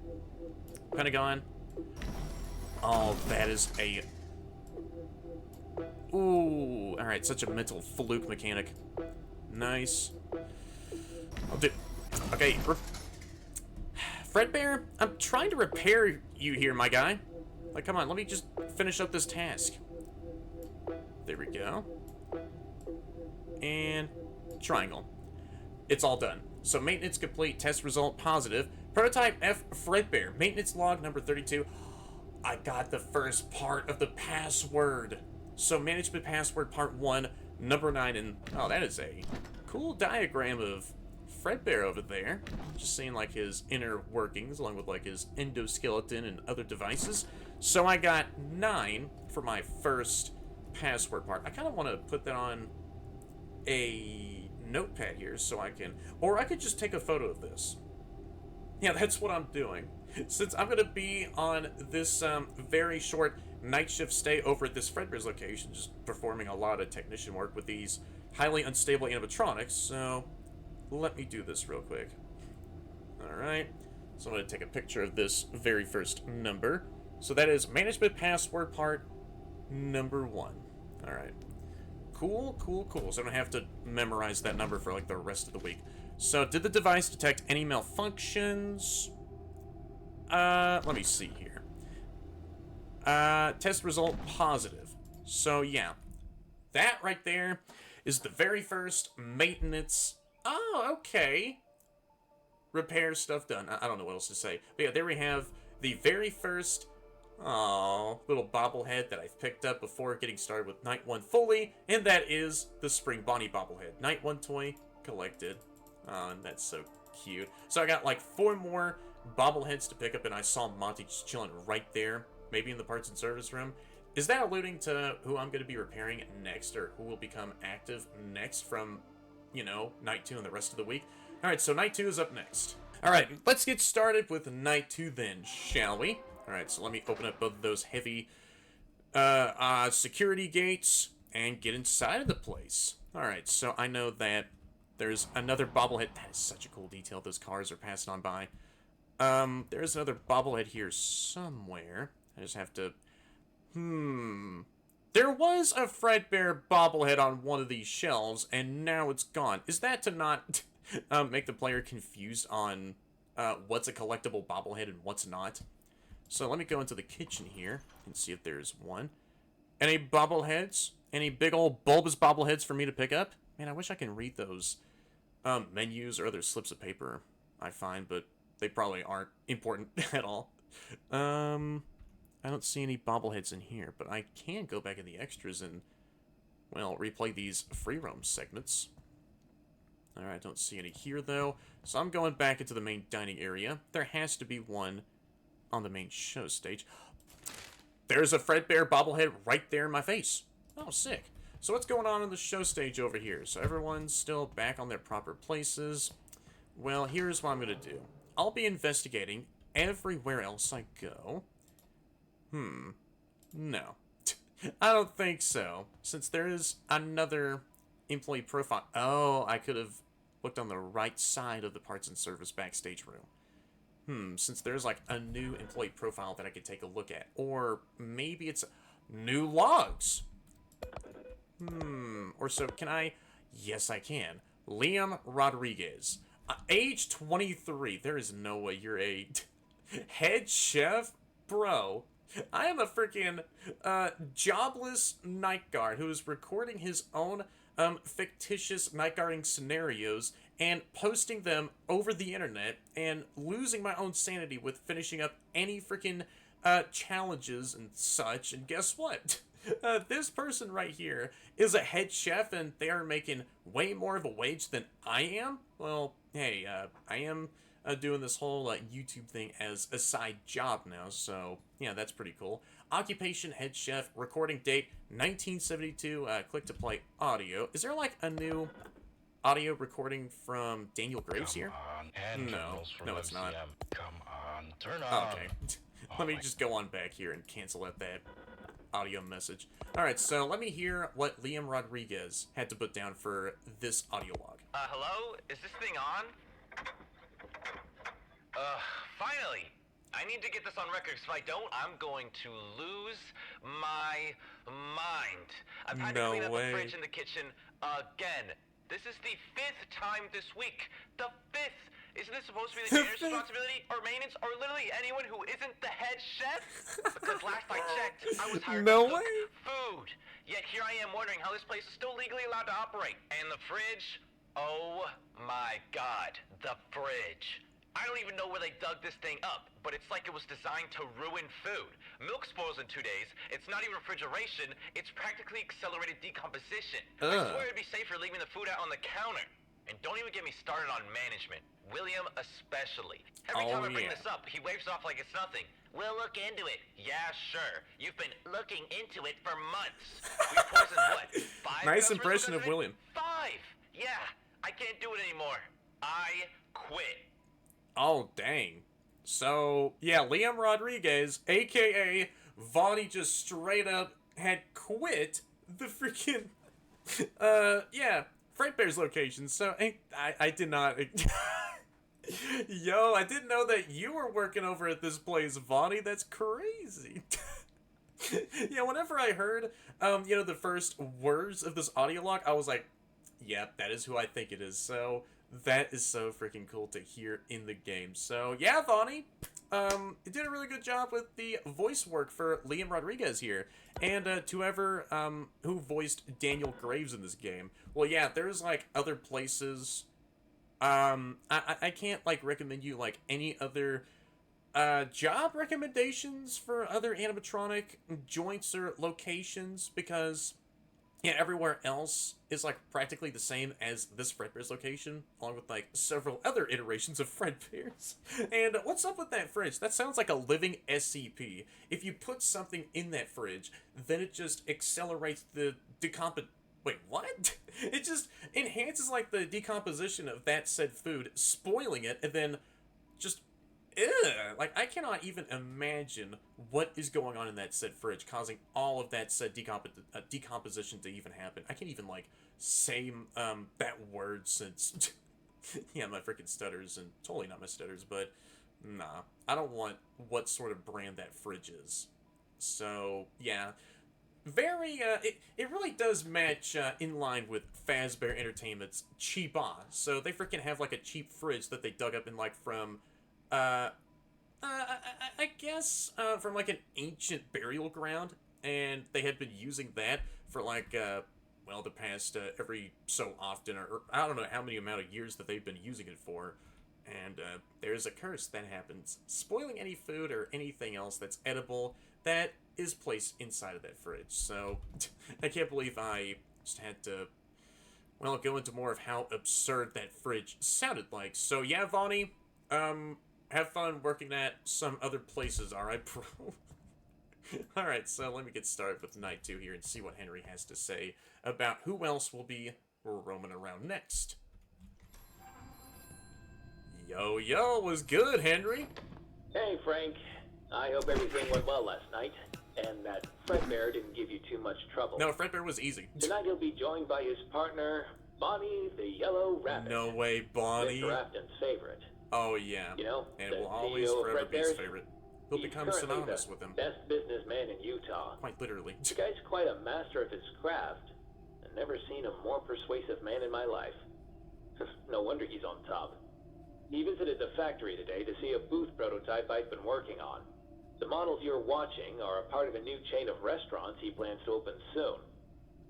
Pentagon. Oh, that is a... Ooh. Alright, such a mental fluke mechanic. Nice. I'll do... Okay. Fredbear, I'm trying to repair you here, my guy. Like, come on, let me just finish up this task. There we go. And triangle. It's all done. So maintenance complete, test result positive. Prototype F Fredbear, maintenance log number 32. I got the first part of the password. So management password part 1, number 9, and oh, that is a cool diagram of Fredbear over there. Just seeing like his inner workings along with like his endoskeleton and other devices. So I got 9 for my first password part. I kind of want to put that on a notepad here so I can, or I could just take a photo of this. Yeah, that's what I'm doing. Since I'm going to be on this very short night shift stay over at this Fredbear's location, just performing a lot of technician work with these highly unstable animatronics, so let me do this real quick. Alright, so I'm going to take a picture of this very first number. So that is management password part number 1. Alright. Cool. So I don't have to memorize that number for like the rest of the week. So did the device detect any malfunctions? Let me see here. Test result positive. So yeah, that right there is the very first maintenance. Oh, okay. Repair stuff done. I don't know what else to say. But yeah, there we have the very first Aww, little bobblehead that I've picked up before getting started with Night 1 fully, and that is the Spring Bonnie bobblehead. Night 1 toy collected. And that's so cute. So I got like 4 more bobbleheads to pick up, and I saw Monty just chilling right there, maybe in the parts and service room. Is that alluding to who I'm going to be repairing next, or who will become active next from, you know, Night 2 and the rest of the week? Alright, so Night 2 is up next. Alright, let's get started with Night 2 then, shall we? Alright, so let me open up both of those heavy security gates and get inside of the place. Alright, so I know that there's another bobblehead. That is such a cool detail. Those cars are passing on by. There's another bobblehead here somewhere. I just have to... There was a Fredbear bobblehead on one of these shelves, and now it's gone. Is that to not make the player confused on what's a collectible bobblehead and what's not? So let me go into the kitchen here and see if there's one. Any bobbleheads? Any big old bulbous bobbleheads for me to pick up? Man, I wish I can read those menus or other slips of paper I find, but they probably aren't important at all. I don't see any bobbleheads in here, but I can go back in the extras and, well, replay these free roam segments. Alright, I don't see any here, though. So I'm going back into the main dining area. There has to be one on the main show stage. There's a Fredbear bobblehead right there in my face. Oh, sick. So what's going on the show stage over here? So everyone's still back on their proper places. Well, here's what I'm going to do. I'll be investigating everywhere else I go. No. I don't think so. Since there is another employee profile. Oh, I could have looked on the right side of the parts and service backstage room. Since there's like a new employee profile that I could take a look at. Or maybe it's new logs. Or so can I? Yes, I can. Liam Rodriguez. Age 23. There is no way you're a head chef? Bro. I am a freaking jobless night guard who is recording his own fictitious night guarding scenarios and posting them over the internet and losing my own sanity with finishing up any freaking challenges and such. And guess what? This person right here is a head chef and they are making way more of a wage than I am. Well, hey, I am doing this whole YouTube thing as a side job now, so yeah, that's pretty cool. Occupation, head chef, recording date, 1972, click to play audio. Is there like a new audio recording from Daniel Graves here? No, it's not. Come on, turn on. Oh, okay. Let me just go on back here and cancel out that audio message. Alright, so let me hear what Liam Rodriguez had to put down for this audio log. Hello? Is this thing on? Finally! I need to get this on record, because if I don't, I'm going to lose my mind. I've had to clean up the fridge in the kitchen again. This is the 5th time this week. The 5th! Isn't this supposed to be the janitor's responsibility, or maintenance, or literally anyone who isn't the head chef? Because last I checked, I was hired to cook food. Yet here I am wondering how this place is still legally allowed to operate. And the fridge? Oh my god, the fridge. I don't even know where they dug this thing up, but it's like it was designed to ruin food. Milk spoils in 2 days. It's not even refrigeration. It's practically accelerated decomposition. I swear it'd be safer leaving the food out on the counter. And don't even get me started on management. William especially. Every time I bring this up, he waves off like it's nothing. We'll look into it. Yeah, sure. You've been looking into it for months. We poisoned what? 5? Nice impression of William. 5! Yeah, I can't do it anymore. I quit. Oh, dang. So, yeah, Liam Rodriguez, a.k.a. Vonnie, just straight up had quit the freaking, yeah, Fredbear's location. So, I did not... Yo, I didn't know that you were working over at this place, Vonnie. That's crazy. Yeah, whenever I heard, you know, the first words of this audio log, I was like, yeah, that is who I think it is. So... that is so freaking cool to hear in the game. So, yeah, Vonnie, you did a really good job with the voice work for Liam Rodriguez here. And to whoever who voiced Daniel Graves in this game. Well, yeah, there's, like, other places. I can't, like, recommend you, like, any other job recommendations for other animatronic joints or locations, because yeah, everywhere else is like practically the same as this Fredbear's location, along with like several other iterations of Fredbear's. And what's up with that fridge? That sounds like a living SCP. If you put something in that fridge, then it just accelerates the Wait, what? It just enhances like the decomposition of that said food, spoiling it, and then just like, I cannot even imagine what is going on in that said fridge, causing all of that said decomposition to even happen. I can't even, like, say, that word since, yeah, my freaking stutters, and totally not my stutters, but, nah. I don't want what sort of brand that fridge is. So, yeah. Very, it really does match, in line with Fazbear Entertainment's cheap So, they freaking have, like, a cheap fridge that they dug up in, like, from... I guess, from, like, an ancient burial ground, and they had been using that for, like, well, the past, every so often, or I don't know how many amount of years that they've been using it for, and, there's a curse that happens, spoiling any food or anything else that's edible that is placed inside of that fridge. So, I can't believe I just had to, well, go into more of how absurd that fridge sounded like. So, yeah, Vonnie, have fun working at some other places, alright, bro? Alright, so let me get started with night 2 here and see what Henry has to say about who else will be roaming around next. Yo, was good, Henry? Hey, Frank. I hope everything went well last night, and that Fredbear didn't give you too much trouble. No, Fredbear was easy. Tonight he'll be joined by his partner, Bonnie the Yellow Rabbit. No way, Bonnie. Mr. Afton's favorite. Oh, yeah. You know, and it will always forever be his favorite. He'll become synonymous with him. Best businessman in Utah. Quite literally. The guy's quite a master of his craft. I've never seen a more persuasive man in my life. No wonder he's on top. He visited the factory today to see a booth prototype I've been working on. The models you're watching are a part of a new chain of restaurants he plans to open soon.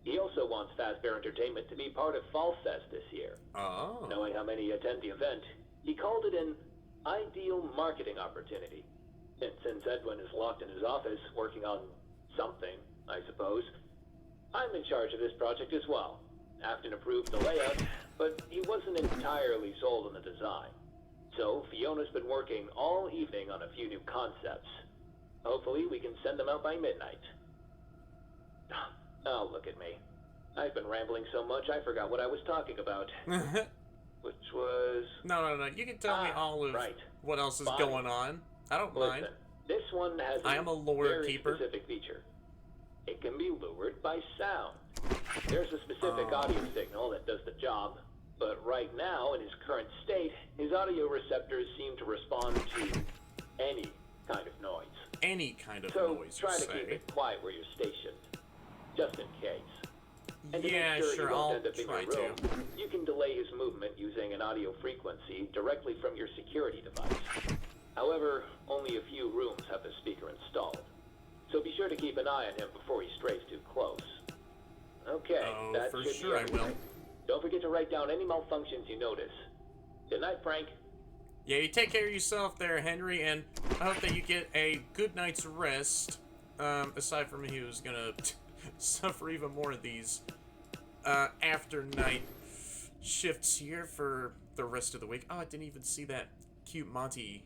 He also wants Fazbear Entertainment to be part of Fall Fest this year. Oh. Knowing how many attend the event, he called it an ideal marketing opportunity. And since Edwin is locked in his office working on something, I suppose, I'm in charge of this project as well. Afton approved the layout, but he wasn't entirely sold on the design. So Fiona's been working all evening on a few new concepts. Hopefully we can send them out by midnight. Oh, look at me. I've been rambling so much I forgot what I was talking about. Which was... No. You can tell me all of what else is going on. I don't mind. This one has I am a lure very keeper. Specific feature. It can be lured by sound. There's a specific audio signal that does the job, but right now, in his current state, his audio receptors seem to respond to any kind of noise. Any kind of so noise, try to keep it quiet where you're stationed, just in case. And to yeah, make sure sure, he won't I'll end up in try your room, to. you can delay his movement using an audio frequency directly from your security device. However, only a few rooms have the speaker installed. So be sure to keep an eye on him before he strays too close. Okay, that for should sure be everything. I will. Don't forget to write down any malfunctions you notice. Good night, Frank. Yeah, you take care of yourself there, Henry, and I hope that you get a good night's rest. Aside from me, who's gonna suffer even more of these after night shifts here for the rest of the week. Oh, I didn't even see that cute Monty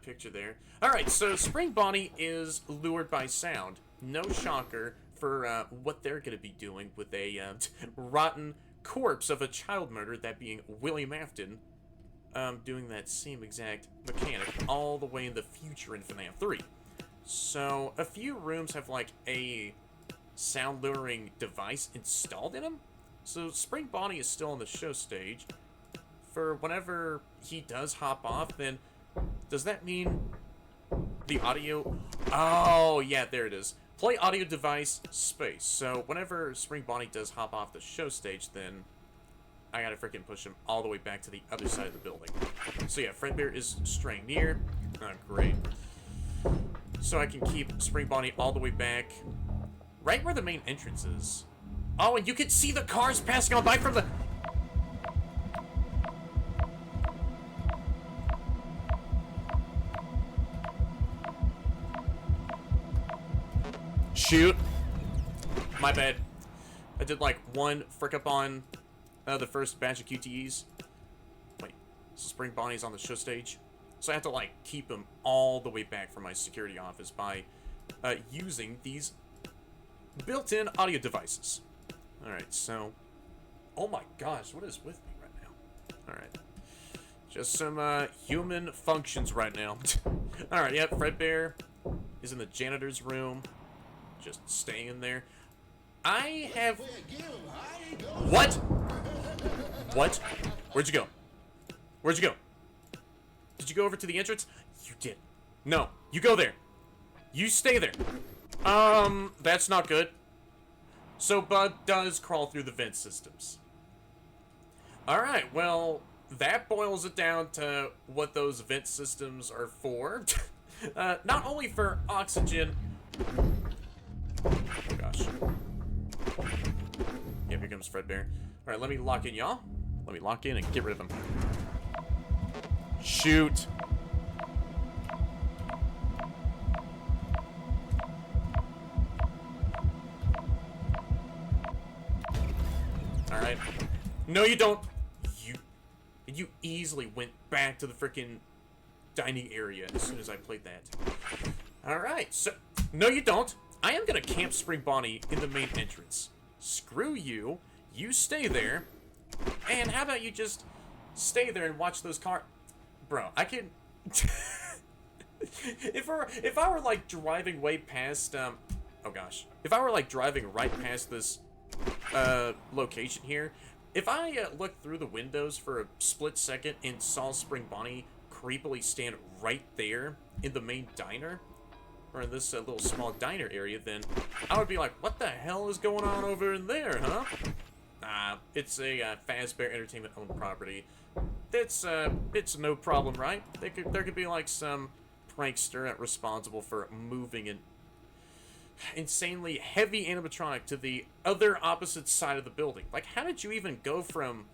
picture there. Alright, so Spring Bonnie is lured by sound. No shocker for what they're going to be doing with a rotten corpse of a child murder, that being William Afton, doing that same exact mechanic all the way in the future in FNAF 3. So, a few rooms have like a sound luring device installed in them. So, Spring Bonnie is still on the show stage. For whenever he does hop off, then does that mean the audio... Oh, yeah, there it is. Play audio device space. So whenever Spring Bonnie does hop off the show stage, then I gotta freaking push him all the way back to the other side of the building. So yeah, Fredbear is straying near. Oh, great. So I can keep Spring Bonnie all the way back right where the main entrance is. Oh, and you can see the cars passing on by from the... Shoot. My bad. I did like one frick up on the first batch of QTEs. Wait, so Spring Bonnie's on the show stage. So I have to like keep him all the way back from my security office by using these built-in audio devices. Alright, so... Oh my gosh, what is with me right now? Alright. Just some human functions right now. Alright, yep, Fredbear is in the janitor's room. Just staying in there. I have... What? What? Where'd you go? Where'd you go? Did you go over to the entrance? You did. No, you go there. You stay there. That's not good. So Bud does crawl through the vent systems. Alright, well, that boils it down to what those vent systems are for. Not only for oxygen... Oh gosh. Yep, here comes Fredbear. Alright, let me lock in, y'all. Let me lock in and get rid of him. Shoot. Alright. No, you don't. You easily went back to the freaking dining area as soon as I played that. Alright, so... No, you don't. I am gonna camp Spring Bonnie in the main entrance. Screw you. You stay there. And how about you just stay there and watch those cars... Bro, I can... If I were, like, driving way past, oh gosh. If I were, like, driving right past this, location here, if I, looked through the windows for a split second and saw Spring Bonnie creepily stand right there in the main diner, or in this, little small diner area, then I would be like, what the hell is going on over in there, huh? Nah, it's a, Fazbear Entertainment owned property. It's no problem, right? There could be like some prankster responsible for moving an insanely heavy animatronic to the other opposite side of the building. Like, how did you even go from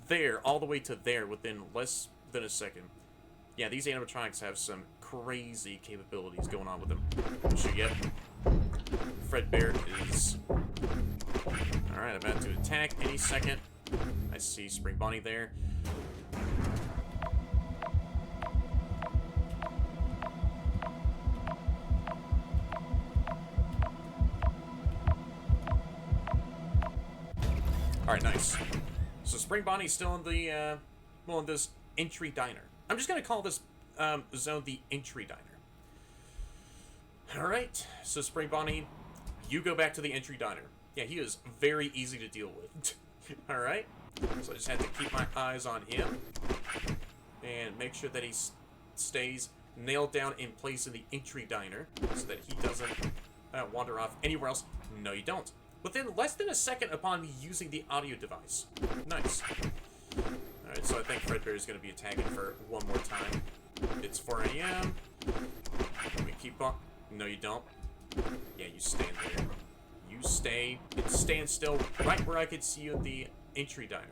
there all the way to there within less than a second? Yeah, these animatronics have some crazy capabilities going on with them. Shoot, yep. Fredbear is... Alright, about to attack any second. I see Spring Bonnie there. Alright, nice. So Spring Bonnie's still in the, well, in this entry diner. I'm just gonna call this, zone the entry diner. Alright, so Spring Bonnie, you go back to the entry diner. Yeah, he is very easy to deal with. Alright, so I just have to keep my eyes on him. And make sure that he stays nailed down in place in the entry diner. So that he doesn't wander off anywhere else. No, you don't. Within less than a second upon me using the audio device. Nice. Alright, so I think Fredbear is going to be attacking for one more time. It's 4 a.m. Let me keep on. No, you don't. Yeah, you stand there. You stay and stand still right where I could see you in the entry diner.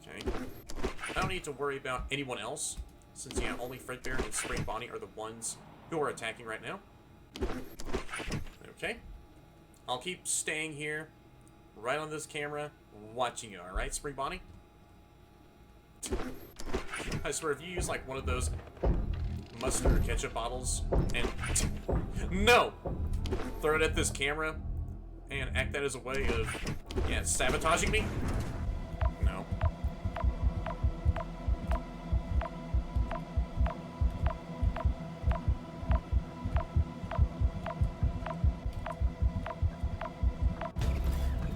Okay. I don't need to worry about anyone else, since, yeah, only Fredbear and Spring Bonnie are the ones who are attacking right now. Okay. I'll keep staying here, right on this camera, watching you, alright, Spring Bonnie? I swear, if you use, like, one of those mustard or ketchup bottles, and... No! Throw it at this camera, and act that as a way of, yeah, sabotaging me? No.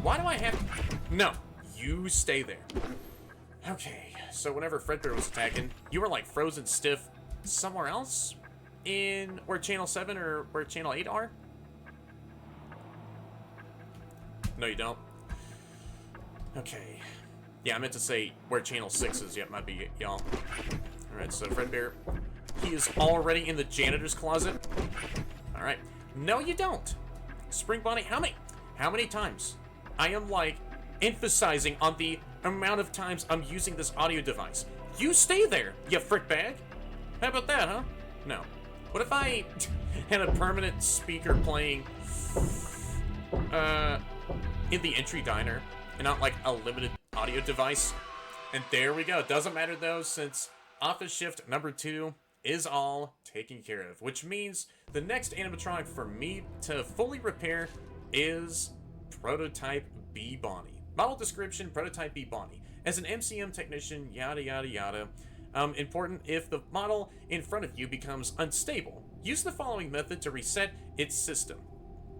Why do I have to... No. You stay there. Okay, so whenever Fredbear was attacking, you were, like, frozen stiff somewhere else? In where Channel 7 or where Channel 8 are? No, you don't. Okay. Yeah, I meant to say where Channel 6 is. Yep, might be y'all. Alright, so Fredbear, he is already in the janitor's closet. Alright. No, you don't. Spring Bonnie, how many times? I am, like, emphasizing on the amount of times I'm using this audio device. You stay there, you frick bag. How about that, huh? No. What if I... and a permanent speaker playing in the entry diner, and not like a limited audio device. And there we go. Doesn't matter though, since office shift number 2 is all taken care of, which means the next animatronic for me to fully repair is Prototype B Bonnie. Model description: Prototype B Bonnie. As an MCM technician, yada yada yada. Important: if the model in front of you becomes unstable, use the following method to reset its system.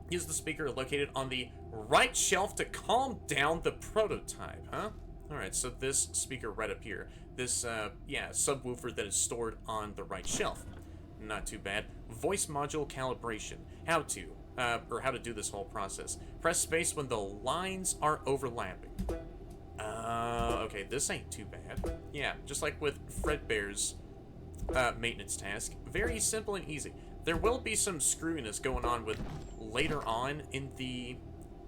Use the speaker located on the right shelf to calm down the prototype, huh? Alright, so this speaker right up here. This, subwoofer that is stored on the right shelf. Not too bad. Voice module calibration. How to do this whole process. Press space when the lines are overlapping. Okay, this ain't too bad. Yeah, just like with Fredbear's maintenance task. Very simple and easy. There will be some screwiness going on with later on in the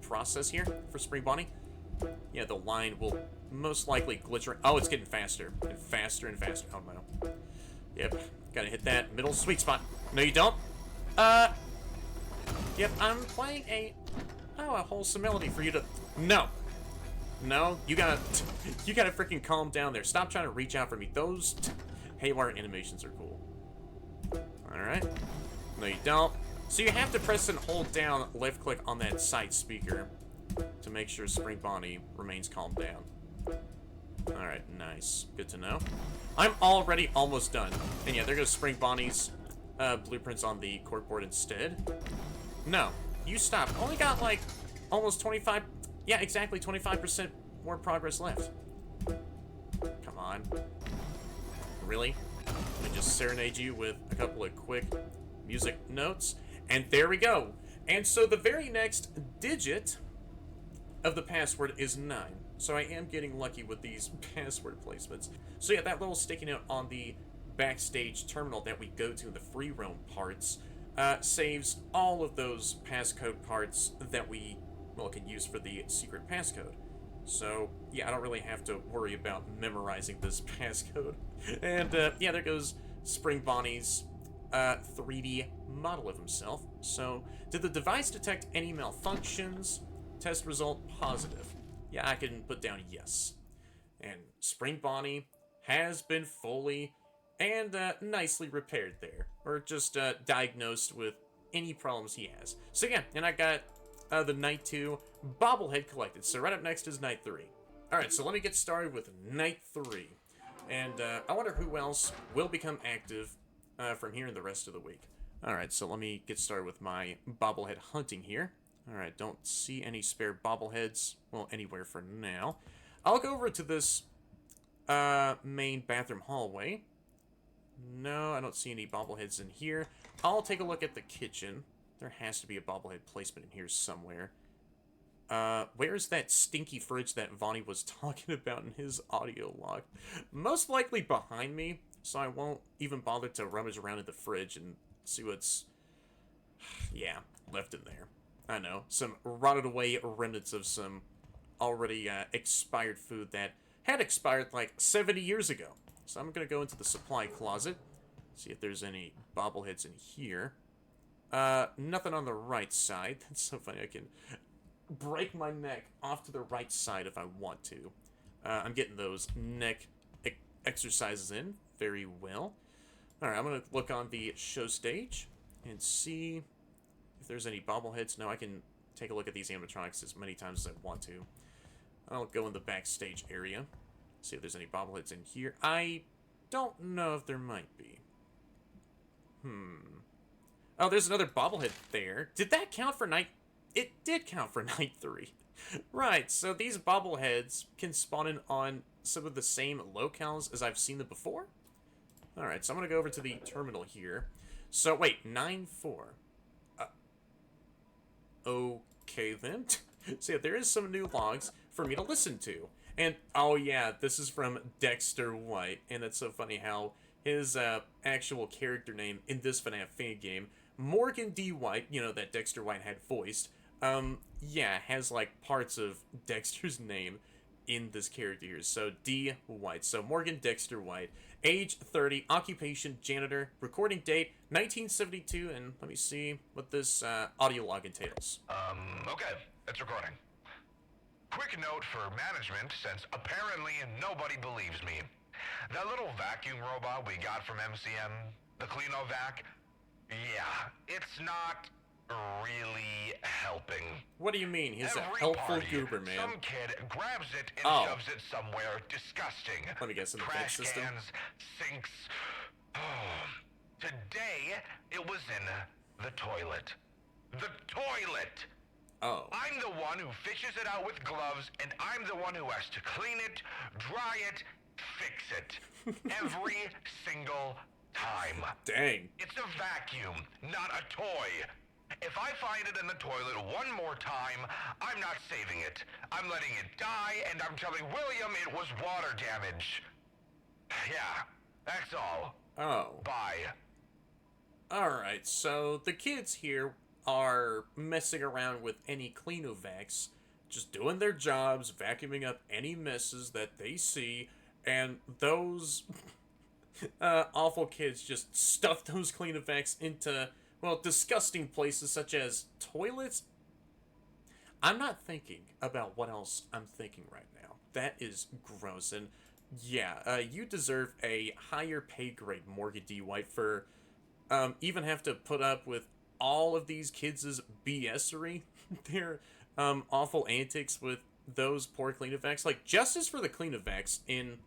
process here for Spring Bonnie. Yeah, the line will most likely glitch. Oh, it's getting faster and faster and faster. Oh no. Yep, gotta hit that middle sweet spot. No, you don't. Yep, I'm playing a wholesome melody for you to. No, you gotta freaking calm down there. Stop trying to reach out for me. Those haywire animations are cool. All right. No, you don't. So you have to press and hold down left click on that side speaker to make sure Spring Bonnie remains calmed down. Alright, nice. Good to know. I'm already almost done. And yeah, there goes Spring Bonnie's blueprints on the corkboard instead. No, you stop. Only got like almost 25... Yeah, exactly 25% more progress left. Come on. Really? Let me just serenade you with a couple of quick music notes. And there we go. And so the very next digit of the password is 9. So I am getting lucky with these password placements. So yeah, that little sticky note on the backstage terminal that we go to in the free roam parts saves all of those passcode parts that we, can use for the secret passcode. So yeah, I don't really have to worry about memorizing this passcode. And yeah, there goes Spring Bonnie's 3D model of himself. So, did the device detect any malfunctions? Test result positive. Yeah, I can put down yes. And Spring Bonnie has been fully and nicely repaired there. Or just diagnosed with any problems he has. So yeah, and I got the Night 2 bobblehead collected. So right up next is Night 3. Alright, so let me get started with Night 3. And I wonder who else will become active from here in the rest of the week. Alright, so let me get started with my bobblehead hunting here. Alright, don't see any spare bobbleheads, anywhere for now. I'll go over to this main bathroom hallway. No, I don't see any bobbleheads in here. I'll take a look at the kitchen. There has to be a bobblehead placement in here somewhere. Where's that stinky fridge that Vonnie was talking about in his audio log? Most likely behind me, so I won't even bother to rummage around in the fridge and see what's, yeah, left in there. I know, some rotted away remnants of some already expired food that had expired like 70 years ago. So I'm gonna go into the supply closet, see if there's any bobbleheads in here. Nothing on the right side. That's so funny. I can break my neck off to the right side if I want to. I'm getting those neck exercises in very well. Alright, I'm gonna look on the show stage and see if there's any bobbleheads. No, I can take a look at these animatronics as many times as I want to. I'll go in the backstage area, see if there's any bobbleheads in here. I don't know if there might be. Oh, there's another bobblehead there. Did that count for night? It did count for Night 3. Right, so these bobbleheads can spawn in on some of the same locales as I've seen them before. Alright, so I'm going to go over to the terminal here. So, wait, 9-4. Okay, then. So, yeah, there is some new logs for me to listen to. And, oh yeah, this is from Dexter White. And it's so funny how his actual character name in this FNAF Fangame, Morgan D. White, you know, that Dexter White had voiced, yeah, has, like, parts of Dexter's name in this character here. So D. White. So Morgan Dexter White. Age 30. Occupation janitor. Recording date 1972. And let me see what this audio log entails. Okay, it's recording. Quick note for management, since apparently nobody believes me. That little vacuum robot we got from MCM, the Cleanovac, yeah, it's not really helping. What do you mean? He's a Every helpful party, goober, man. Some kid grabs it and shoves it somewhere disgusting. Let me guess, in the vent Trash system? cans, sinks. Today, it was in the toilet. The toilet! Oh. I'm the one who fishes it out with gloves, and I'm the one who has to clean it, dry it, fix it. Every single time. Dang. It's a vacuum, not a toy. If I find it in the toilet one more time, I'm not saving it. I'm letting it die, and I'm telling William it was water damage. Yeah, that's all. Oh. Bye. Alright, so the kids here are messing around with any Cleanovacs, just doing their jobs, vacuuming up any messes that they see, and those awful kids just stuff those Cleanovacs into, well, disgusting places such as toilets. I'm not thinking about what else I'm thinking right now. That is gross, and yeah, you deserve a higher pay grade, Morgan D. White, for even have to put up with all of these kids' BS-ery, their awful antics with those poor Cleanovacs. Like, justice for the Cleanovacs in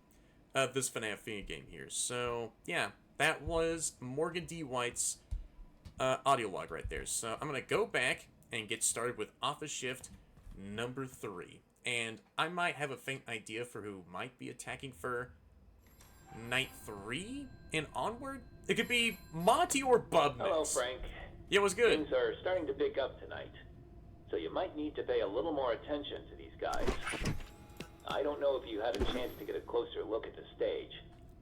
this FNAF Fangame here. So, yeah, that was Morgan D. White's audio log right there. So, I'm going to go back and get started with office shift number 3. And I might have a faint idea for who might be attacking for night 3 and onward. It could be Monty or Bub Mix. Hello, Frank. Yeah, it was good. Things are starting to pick up tonight, so you might need to pay a little more attention to these guys. I don't know if you had a chance to get a closer look at the stage.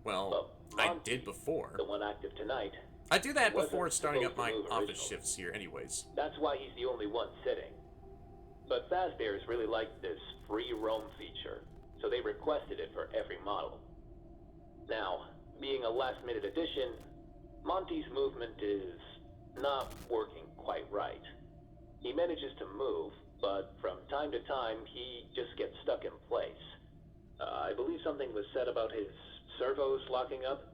Well, I did before. The one active tonight. I do that wasn't before starting up supposed my to move office originally. shifts here anyways. That's why he's the only one sitting. But Fazbear's really liked this free roam feature, so they requested it for every model. Now, being a last-minute addition, Monty's movement is not working quite right. He manages to move, but from time to time, he just gets stuck in place. I believe something was said about his servos locking up,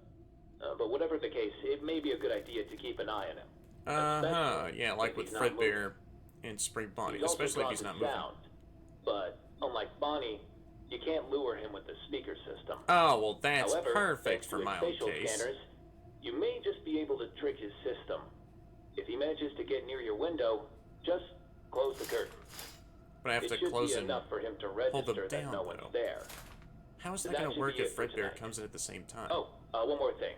but whatever the case, it may be a good idea to keep an eye on him. Especially yeah, like if with he's not moving. Fredbear and Spring Bonnie, He's also especially if drawn he's to not moving. sound, but unlike Bonnie, you can't lure him with the speaker system. Oh, well, that's However, perfect thanks for to my his own facial case. scanners, you may just be able to trick his system. If he manages to get near your window, just close the curtain. But I have It to should close be and enough for him to hold them register that down, no one's though. there. How is So that that going to should work be if it for Fredbear tonight. comes in at the same time? Oh, one more thing.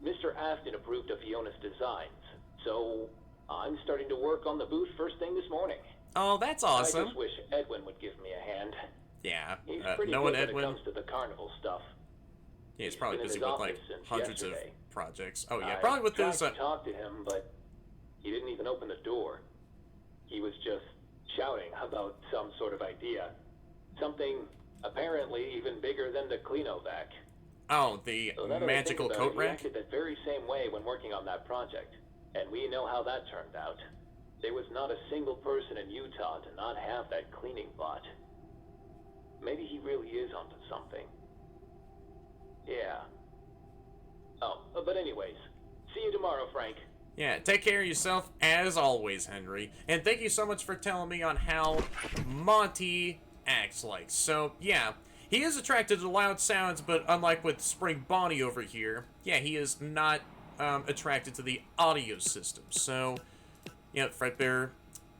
Mr. Afton approved of Fiona's designs, so I'm starting to work on the booth first thing this morning. Oh, that's I awesome. just wish Edwin would give me a hand. Yeah, He's pretty knowing good when Edwin, it comes to the carnival stuff. yeah, he's probably been in busy his with like office since hundreds yesterday. of projects. Oh yeah, I probably with tried those. to talk to him, but he didn't even open the door. He was just shouting about some sort of idea. Something apparently even bigger than the Cleanovac. Oh, the So now that I magical think about coat it, he rack. acted that very same way when working on that project. And we know how that turned out. There was not a single person in Utah to not have that cleaning bot. Maybe he really is onto something. Yeah. Oh, but anyways, see you tomorrow, Frank. Yeah, take care of yourself as always, Henry. And thank you so much for telling me on how Monty acts like. So, yeah, he is attracted to loud sounds, but unlike with Spring Bonnie over here, yeah, he is not attracted to the audio system. So, yeah, Fredbear,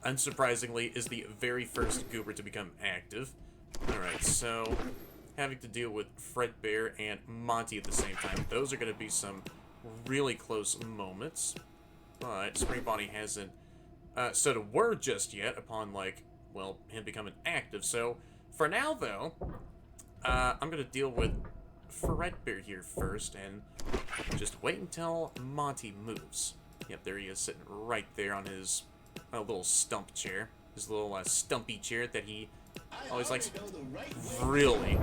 unsurprisingly, is the very first goober to become active. Alright, so having to deal with Fredbear and Monty at the same time, those are going to be some really close moments. But Spring Bonnie hasn't said a word just yet upon, like, well, him becoming active. So, for now, though, I'm going to deal with Fredbear here first and just wait until Monty moves. Yep, there he is, sitting right there on his little stump chair. His little stumpy chair that he Oh, he's like, really?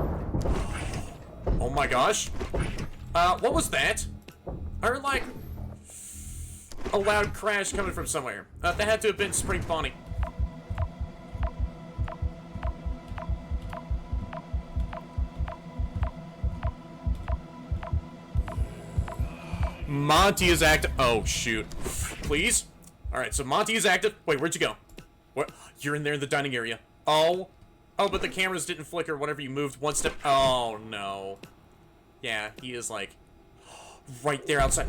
Oh my gosh. What was that? I heard like a loud crash coming from somewhere. That had to have been Spring Bonnie. Monty is active. Oh, shoot. Please? Alright, so Monty is active. Wait, where'd you go? What? You're in there in the dining area. Oh. Oh, but the cameras didn't flicker whenever you moved one step. Oh, no. Yeah, he is like right there outside.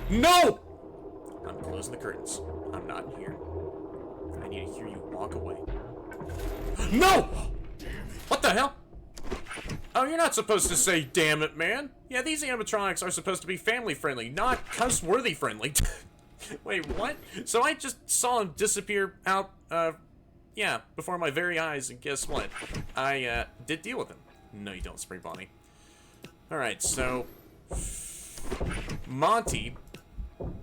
No! I'm closing the curtains. I'm not in here. I need to hear you walk away. No! What the hell? Oh, you're not supposed to say damn it, man. Yeah, these animatronics are supposed to be family friendly, not cuss-worthy friendly. Wait, what? So I just saw him disappear out, yeah, before my very eyes, and guess what? I, did deal with him. No, you don't, Spring Bonnie. Alright, so Monty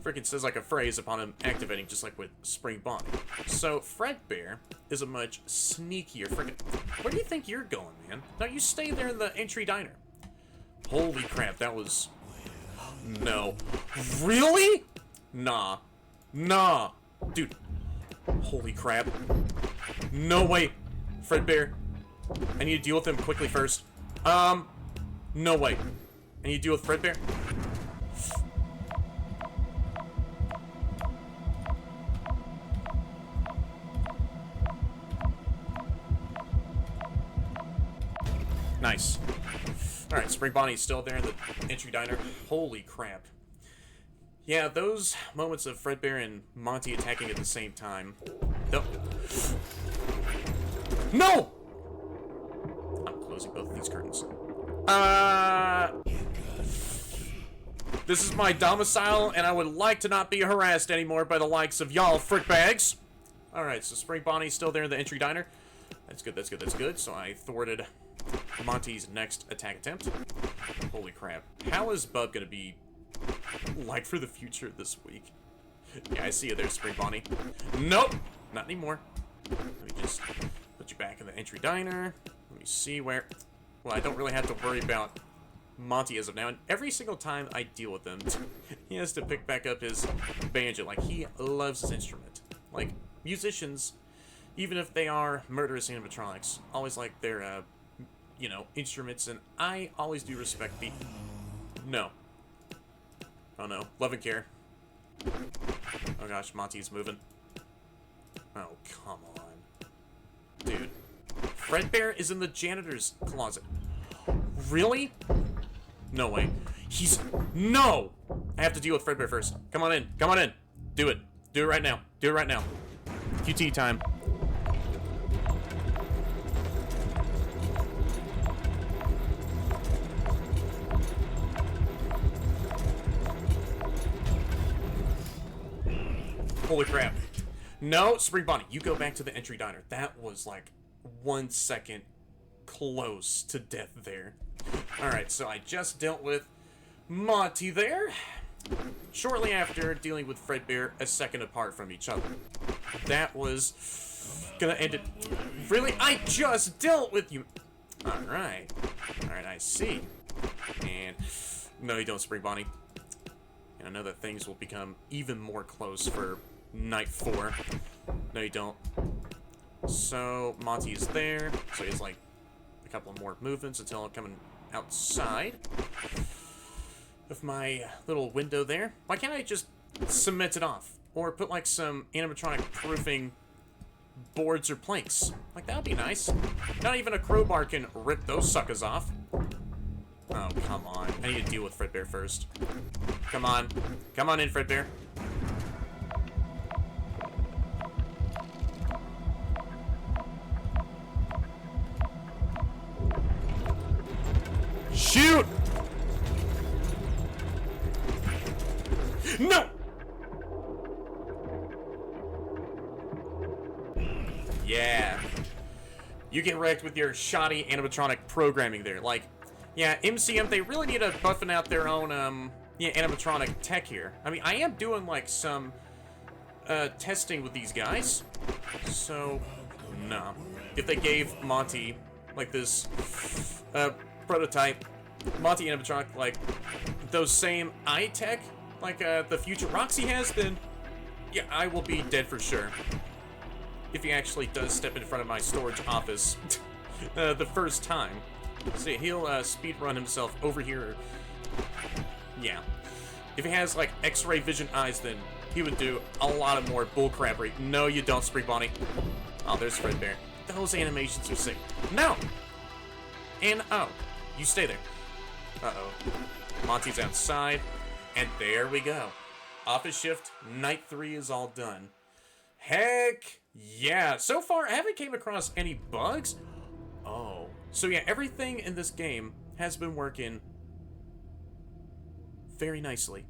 freaking says like a phrase upon him activating, just like with Spring Bonnie. So Fredbear is a much sneakier freaking... Where do you think you're going, man? No, you stay there in the entry diner. Holy crap, that was... No. Really? Nah. Nah. Dude. Holy crap. No way. Fredbear. I need to deal with him quickly first. No way. I need to deal with Fredbear. Nice. Alright, Spring Bonnie's still there in the entry diner. Holy crap. Yeah, those moments of Fredbear and Monty attacking at the same time. No! I'm closing both of these curtains. This is my domicile, and I would like to not be harassed anymore by the likes of y'all frickbags. Alright, so Spring Bonnie's still there in the entry diner. That's good, that's good, that's good. So I thwarted Monty's next attack attempt. Holy crap. How is Bub gonna be like for the future this week? Yeah, I see you there, Spring Bonnie. Nope! Not anymore. Let me just put you back in the entry diner. Let me see where... Well, I don't really have to worry about Monty as of now. And every single time I deal with him, he has to pick back up his banjo. Like, he loves his instrument. Like, musicians, even if they are murderous animatronics, always like their, you know, instruments. And I always do respect the... No. Oh no. Love and care. Oh gosh, Monty's moving. Oh, come on. Dude. Fredbear is in the janitor's closet. Really? No way. He's... No! I have to deal with Fredbear first. Come on in. Come on in. Do it. Do it right now. Do it right now. QT time. Holy crap. No, Spring Bonnie, you go back to the entry diner. That was like 1 second close to death there. Alright, so I just dealt with Monty there. Shortly after dealing with Fredbear a second apart from each other. That was gonna end it. Really? I just dealt with you. Alright. Alright, I see. And no, you don't, Spring Bonnie. And I know that things will become even more close for night 4. No, you don't. So, Monty is there. So he has, like, a couple more movements until I'm coming outside of my little window there. Why can't I just cement it off? Or put, like, some animatronic proofing boards or planks? Like, that would be nice. Not even a crowbar can rip those suckers off. Oh, come on. I need to deal with Fredbear first. Come on. Come on in, Fredbear. Shoot! No! Yeah. You get wrecked with your shoddy animatronic programming there. Like, yeah, MCM, they really need to buffing out their own, yeah, animatronic tech here. I mean, I am doing, like, some, testing with these guys. So, no. if they gave Monty, like, this, prototype, Monty animatronic, like, those same eye tech, like, the future Roxy has, then, yeah, I will be dead for sure. If he actually does step in front of my storage office the first time. So he'll speedrun himself over here. Yeah. If he has, like, X-ray vision eyes, then he would do a lot of more bullcrappery. No, you don't, Spring Bonnie. Oh, there's Fredbear. Those animations are sick. No! And, oh, you stay there. Uh-oh. Monty's outside. And there we go. Office shift, night 3 is all done. Heck yeah. So far, I haven't came across any bugs. Oh. So yeah, everything in this game has been working very nicely.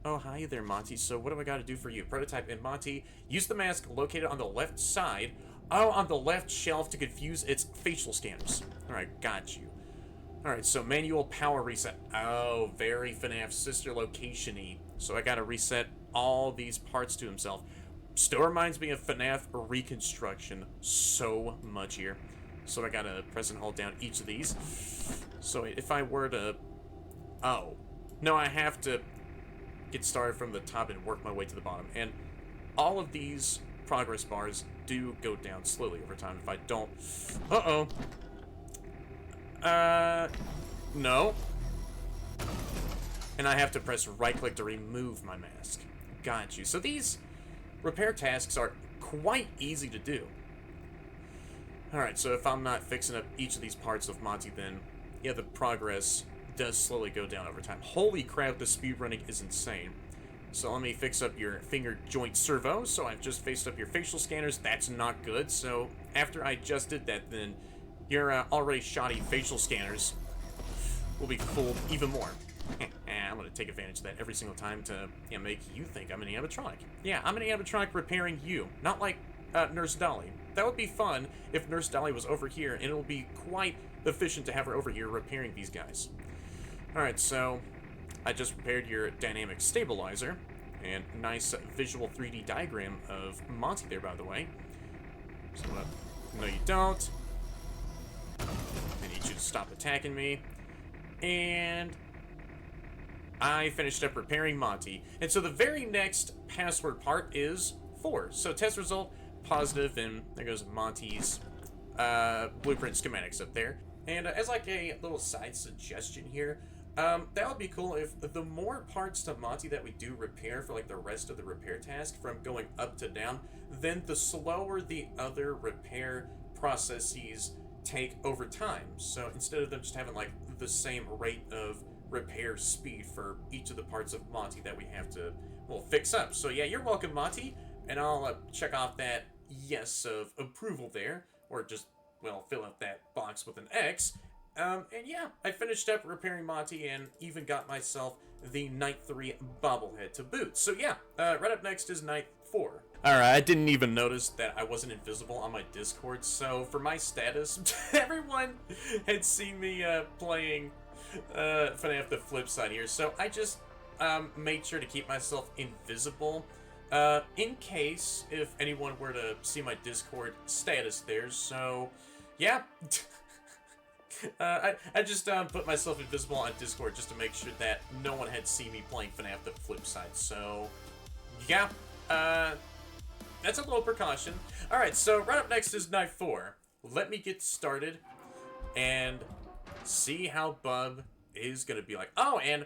Oh, hi there, Monty. So what do I got to do for you? Prototype and Monty. Use the mask located on the left side. Oh, on the left shelf to confuse its facial scanners. Alright, got you. Alright, so manual power reset. Oh, very FNAF sister location-y. So I gotta reset all these parts to himself. Still reminds me of FNAF Reconstruction so much here. So I gotta press and hold down each of these. So if I were to... Oh. No, I have to get started from the top and work my way to the bottom. And all of these progress bars do go down slowly over time if I don't... Uh-oh. No. And I have to press right-click to remove my mask. Got you. So these repair tasks are quite easy to do. Alright, so if I'm not fixing up each of these parts of Monty, then, yeah, the progress does slowly go down over time. Holy crap, the speedrunning is insane. So let me fix up your finger joint servo. So I've just faced up your facial scanners. That's not good. So after I just did that, then your already shoddy facial scanners will be fooled even more. I'm going to take advantage of that every single time to make you think I'm an animatronic. Yeah, I'm an animatronic repairing you, not like Nurse Dolly. That would be fun if Nurse Dolly was over here, and it'll be quite efficient to have her over here repairing these guys. Alright, so I just repaired your dynamic stabilizer, and nice visual 3D diagram of Monty there, by the way. So no, you don't. I need you to stop attacking me. And I finished up repairing Monty. And so the very next password part is 4. So test result, positive, and there goes Monty's blueprint schematics up there. And as like a little side suggestion here, that would be cool if the more parts to Monty that we do repair for like the rest of the repair task from going up to down, then the slower the other repair processes take over time. So instead of them just having like the same rate of repair speed for each of the parts of Monty that we have to, well, fix up. So yeah, you're welcome, Monty, and I'll check off that yes of approval there, or just, well, fill out that box with an X. And yeah, I finished up repairing Monty and even got myself the Night 3 bobblehead to boot. So yeah, right up next is Night 4. Alright, I didn't even notice that I wasn't invisible on my Discord, so for my status, everyone had seen me playing FNAF The Flipside here, so I just made sure to keep myself invisible in case if anyone were to see my Discord status there. So yeah. I just put myself invisible on Discord just to make sure that no one had seen me playing FNAF The Flipside. So yeah, that's a little precaution. Alright, so right up next is Night 4. Let me get started and see how Bub is gonna be like. Oh, and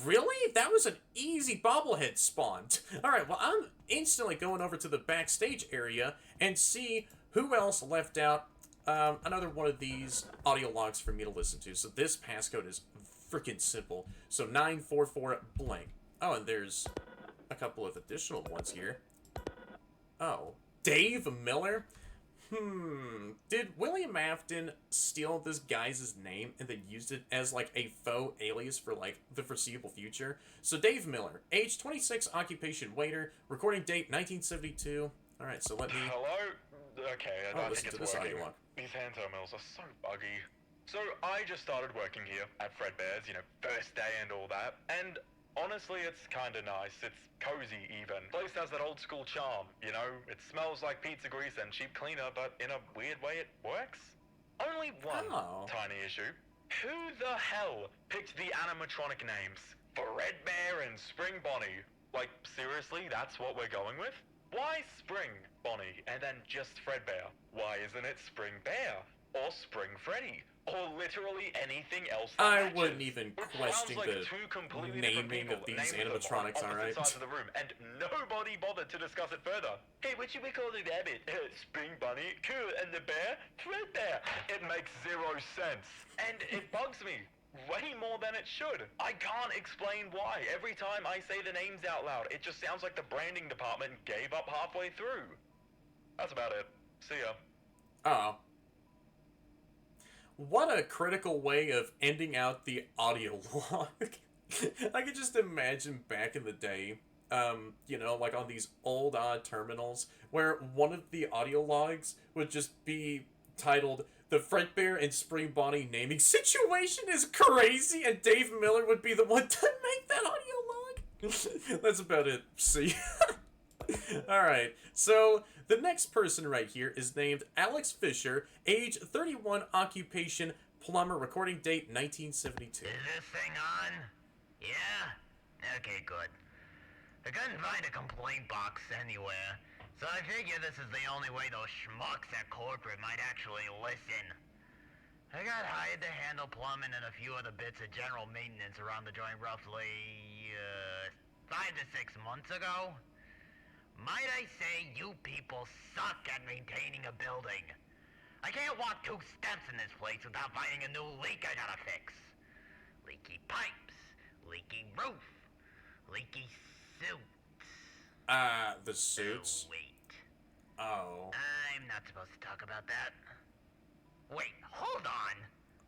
really? That was an easy bobblehead spawned. Alright, well, I'm instantly going over to the backstage area and see who else left out another one of these audio logs for me to listen to. So this passcode is freaking simple. So 944 blank. Oh, and there's a couple of additional ones here. Oh, Dave Miller? Did William Afton steal this guy's name and then used it as like a faux alias for like the foreseeable future? So Dave Miller, age 26, occupation waiter, recording date 1972. Alright, so let me... Hello? Okay, I think it's working. Log. These hand terminals are so buggy. So I just started working here at Fredbear's, you know, first day and all that, and Honestly, it's kinda nice. It's cozy, even. The place has that old school charm, you know? It smells like pizza grease and cheap cleaner, but in a weird way it works. Only one tiny issue. Who the hell picked the animatronic names? Fredbear and Spring Bonnie. Like, seriously, that's what we're going with? Why Spring Bonnie and then just Fredbear? Why isn't it Spring Bear? Or Spring Freddy? Or literally anything else that I matches? wouldn't even question Like the naming of these animatronics, alright? Sides of the room, and nobody bothered to discuss it further. Hey, what should we call the rabbit? Spring Bunny? Cool. And the bear? Fredbear. It makes zero sense. And it bugs me. Way more than it should. I can't explain why. Every time I say the names out loud, it just sounds like the branding department gave up halfway through. That's about it. See ya. Oh. What a critical way of ending out the audio log. I could just imagine back in the day, you know, like on these old terminals, where one of the audio logs would just be titled, "The Fredbear and Spring Bonnie naming situation is crazy," and Dave Miller would be the one to make that audio log. That's about it. See? Alright, so the next person right here is named Alex Fisher, age 31, occupation plumber, recording date 1972. Is this thing on? Yeah? Okay, good. I couldn't find a complaint box anywhere, so I figure this is the only way those schmucks at corporate might actually listen. I got hired to handle plumbing and a few other bits of general maintenance around the joint roughly, 5 to 6 months ago. Might I say you people suck at maintaining a building. I can't walk 2 steps in this place without finding a new leak I gotta fix. Leaky pipes, leaky roof, leaky suits. The suits? Wait. Oh. I'm not supposed to talk about that. Wait, hold on.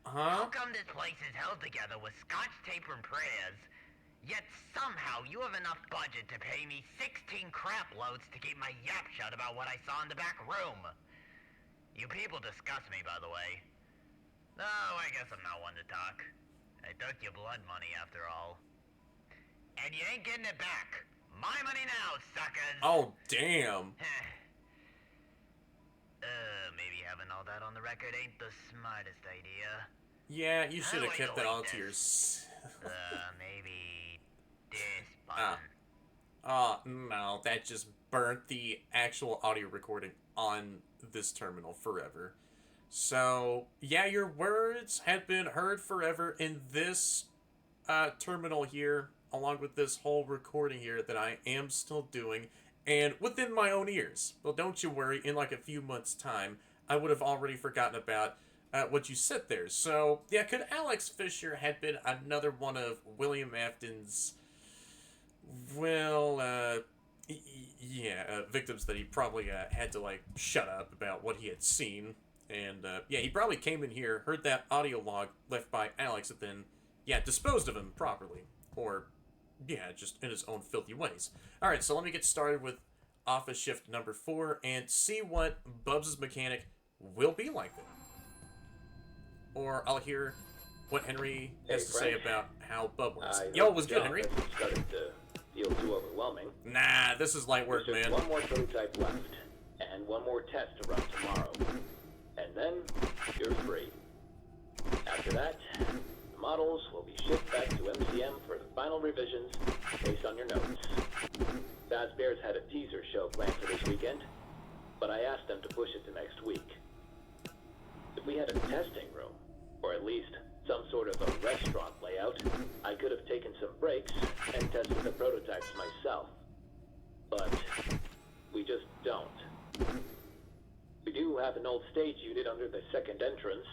Huh? How come this place is held together with scotch tape and prayers, yet somehow you have enough budget to pay me 16 crap loads to keep my yap shut about what I saw in the back room? You people disgust me, by the way. Oh, I guess I'm not one to talk. I took your blood money, after all. And you ain't getting it back. My money now, suckers! Oh, damn. Maybe having all that on the record ain't the smartest idea. Yeah, you should have How do I kept that all delete to this? yourself. Maybe this button. Oh, no, that just burnt the actual audio recording on this terminal forever. So, yeah, your words have been heard forever in this terminal here, along with this whole recording here that I am still doing, and within my own ears. Well, don't you worry, in like a few months' time, I would have already forgotten about what you said there. So, yeah, could Alex Fisher have been another one of William Afton's, well, victims that he probably had to, like, shut up about what he had seen. And, yeah, he probably came in here, heard that audio log left by Alex, and then, yeah, disposed of him properly. Or, yeah, just in his own filthy ways. Alright, so let me get started with office shift number 4 and see what Bubs' mechanic will be like then. Or I'll hear what Henry has to say about how Bub works. Yo, was good, Henry? Started to feel too overwhelming. Nah, this is light work, There's man. one more prototype left, and one more test to run tomorrow. And then, you're free. After that, the models will be shipped back to MCM for the final revisions based on your notes. Fazbear's had a teaser show planned for this weekend, but I asked them to push it to next week. If we had a testing room, or at least some sort of a restaurant layout, I could have taken some breaks and tested the prototypes myself. But we just don't. We do have an old stage unit under the second entrance.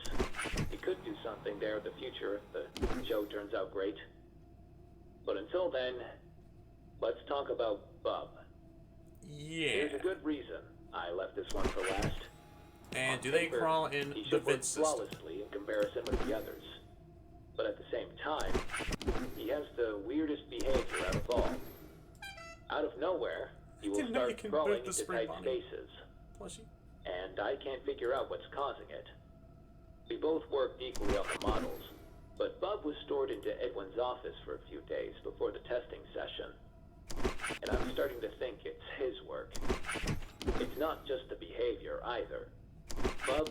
We could do something there in the future if the show turns out great. But until then, let's talk about Bub. Yeah. There's a good reason I left this one for last. And On do they paper, crawl in he the should work vent system? flawlessly in comparison with the others. But at the same time, he has the weirdest behavior out of all. Out of nowhere, he will Didn't know you start can crawling boot the into spring tight bunny. spaces. Plushie. And I can't figure out what's causing it. We both work equally on the models, but Bub was stored into Edwin's office for a few days before the testing session. And I'm starting to think it's his work. It's not just the behavior, either. Bub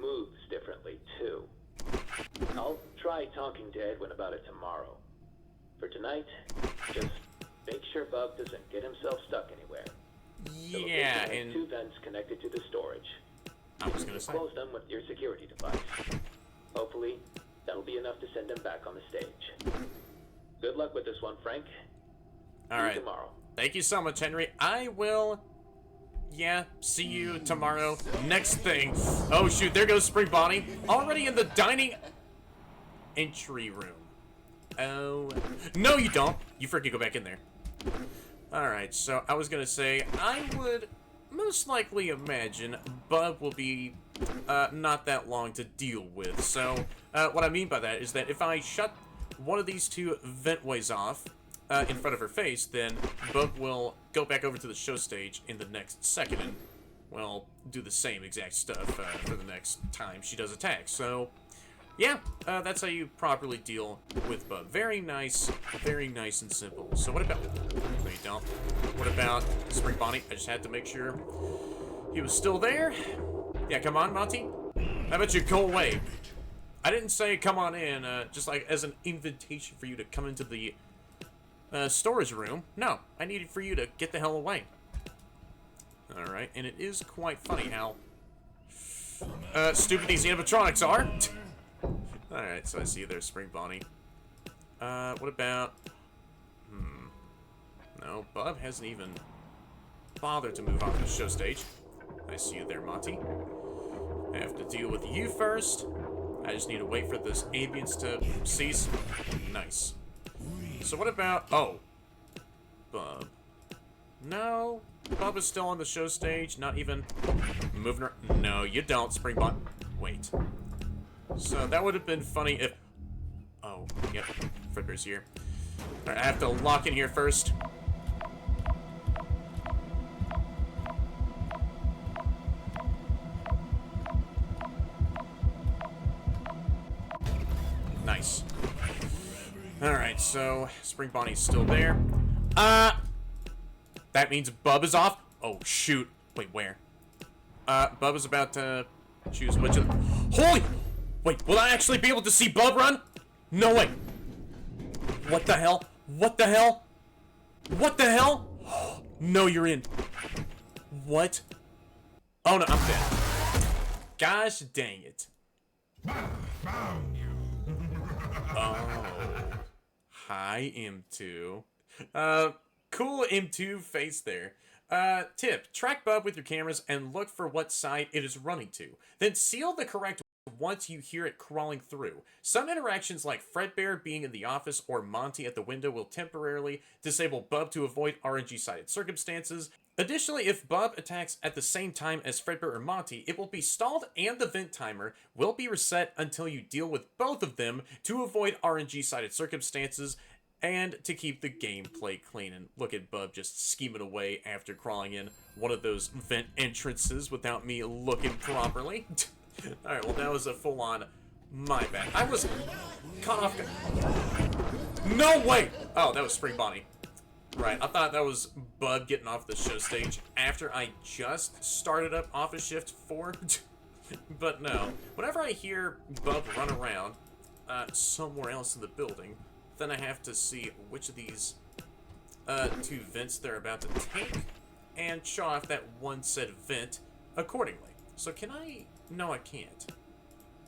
moves differently, too. I'll try talking to Edwin about it tomorrow. For tonight, just make sure Bub doesn't get himself stuck anywhere. Yeah, and 2 vents connected to the storage. I was gonna say. Close them with your security device. Hopefully, that'll be enough to send him back on the stage. Good luck with this one, Frank. All See you right. tomorrow. Thank you so much, Henry. I will, yeah, see you tomorrow. Next thing. Oh, shoot, there goes Spring Bonnie. Already in the dining entry room. Oh, no, you don't. You freaking go back in there. All right, so I was going to say, I would most likely imagine Bub will be not that long to deal with. So what I mean by that is that if I shut one of these 2 ventways off, in front of her face, then Bub will go back over to the show stage in the next second and, well, do the same exact stuff for the next time she does attack. So, yeah, that's how you properly deal with Bub. Very nice and simple. So what about... No, you don't. What about Spring Bonnie? I just had to make sure he was still there. Yeah, come on, Monty. How about you go away? I didn't say come on in, just like as an invitation for you to come into the... storage room. No, I needed for you to get the hell away. Alright, and it is quite funny how stupid these animatronics are. Alright, so I see you there, Spring Bonnie. What about... No, Bub hasn't even bothered to move off the show stage. I see you there, Monty. I have to deal with you first. I just need to wait for this ambience to cease. Nice. So what about... Oh. Bub. No. Bub is still on the show stage, not even moving around. No, you don't, Springbot. Wait. So that would have been funny if... Oh, yep. Fredbear's here. Alright, I have to lock in here first. Nice. Alright, so Spring Bonnie's still there. That means Bub is off. Oh, shoot. Wait, where? Bub is about to choose which of... Holy... Wait, will I actually be able to see Bub run? No way. What the hell? What the hell? What the hell? No, you're in. What? Oh, no, I'm dead. Gosh dang it. Found you. Oh. Hi, M2. Cool M2 face there. Tip, track Bub with your cameras and look for what side it is running to. Then seal the correct once you hear it crawling through. Some interactions like Fredbear being in the office or Monty at the window will temporarily disable Bub to avoid RNG-sided circumstances. Additionally, if Bub attacks at the same time as Fredbear or Monty, it will be stalled and the vent timer will be reset until you deal with both of them to avoid RNG-sided circumstances and to keep the gameplay clean. And look at Bub just scheming away after crawling in one of those vent entrances without me looking properly. Alright, well that was a full-on my bad. I was caught off guard. No way! Oh, that was Spring Bonnie. Right, I thought that was Bub getting off the show stage after I just started up Office Shift 4. But no. Whenever I hear Bub run around somewhere else in the building, then I have to see which of these 2 vents they're about to take and show off that one said vent accordingly. So can I... No, I can't.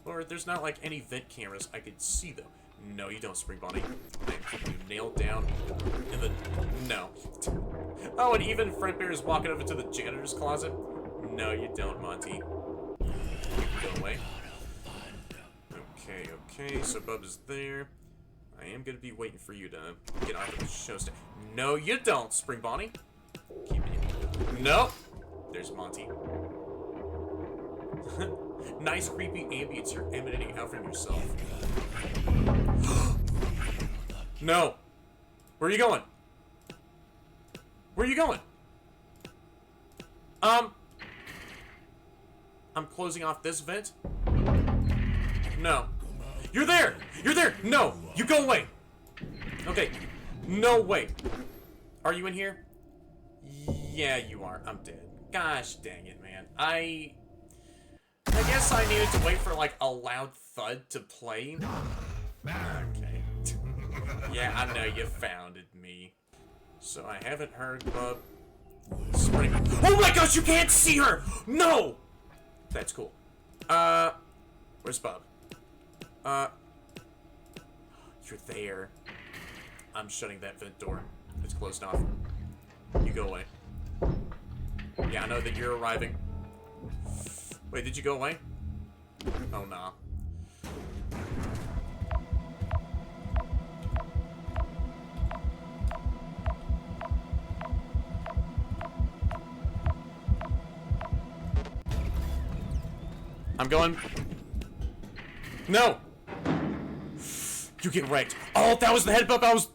Or there's not like any vent cameras I could see though. No, you don't, Spring Bonnie. I am keeping you nailed down in the... No. Oh, and even Fredbear is walking over to the janitor's closet. No, you don't, Monty. Go away. Okay, so Bub is there. I am going to be waiting for you to get off of the show stage. No, you don't, Spring Bonnie. Keep it. Nope. There's Monty. Nice creepy ambience you're emanating out from yourself. No. Where are you going? Where are you going? I'm closing off this vent? No. You're there! You're there! No! You go away! Okay. No way. Are you in here? Yeah, you are. I'm dead. Gosh dang it, man. I guess I needed to wait for, like, a loud thud to play. Okay. Yeah, I know you founded me. So I haven't heard Bub spring. Oh my gosh, you can't see her! No! That's cool. Where's Bub? You're there. I'm shutting that vent door. It's closed off. You go away. Yeah, I know that you're arriving. Wait, did you go away? Oh, nah. I'm going. No! You get wrecked. Oh, that was the head bump I was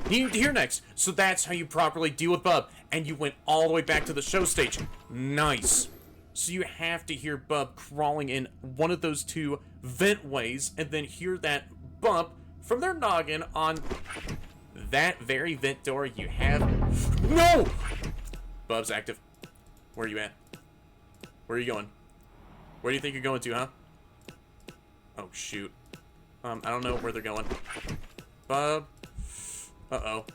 needing to hear next. So that's how you properly deal with Bub. And you went all the way back to the show stage. Nice. So you have to hear Bub crawling in one of those two vent ways and then hear that bump from their noggin on that very vent door you have. No! Bub's active. Where are you at? Where are you going? Where do you think you're going to, huh? Oh, shoot. I don't know where they're going. Bub. Uh-oh.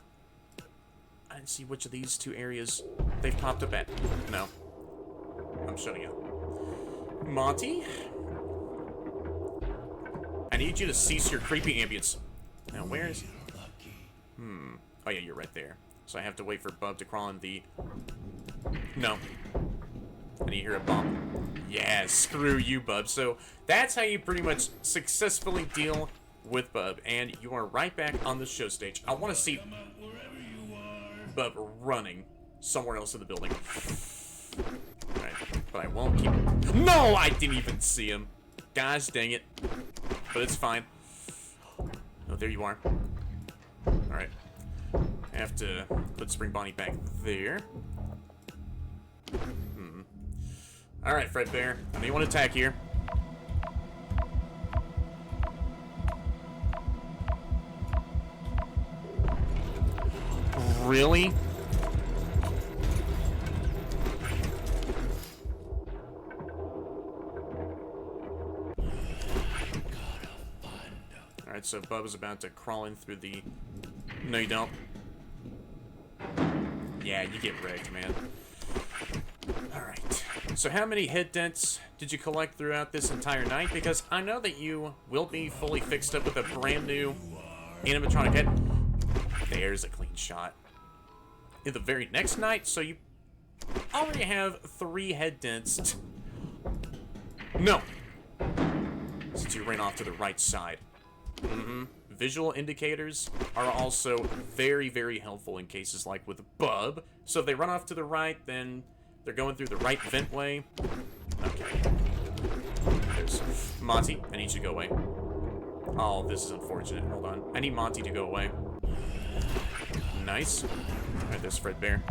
I didn't see which of these two areas they've popped up at. No. I'm shutting up. Monty? I need you to cease your creepy ambience. Now, where is... Oh, yeah, you're right there. So I have to wait for Bub to crawl in the... No. I need to hear a bump. Yeah, screw you, Bub. So that's how you pretty much successfully deal with Bub. And you are right back on the show stage. I want to see Bub running somewhere else in the building. Alright, but I won't keep... No, I didn't even see him. Gosh dang it. But it's fine. Oh, there you are. Alright. I have to put Spring Bonnie back there. Alright, Fredbear. Anyone attack here? Really? Alright, so Bub is about to crawl in through the... No, you don't. Yeah, you get wrecked, man. Alright. So how many head dents did you collect throughout this entire night? Because I know that you will be fully fixed up with a brand new animatronic head. There's a clean shot. In the very next night, so you already have 3 head dents. No! Since you ran off to the right side. Visual indicators are also very, very helpful in cases like with Bub. So if they run off to the right, then they're going through the right vent way. Okay. There's Monty. I need you to go away. Oh, this is unfortunate. Hold on. I need Monty to go away. Nice. Alright, there's Fredbear.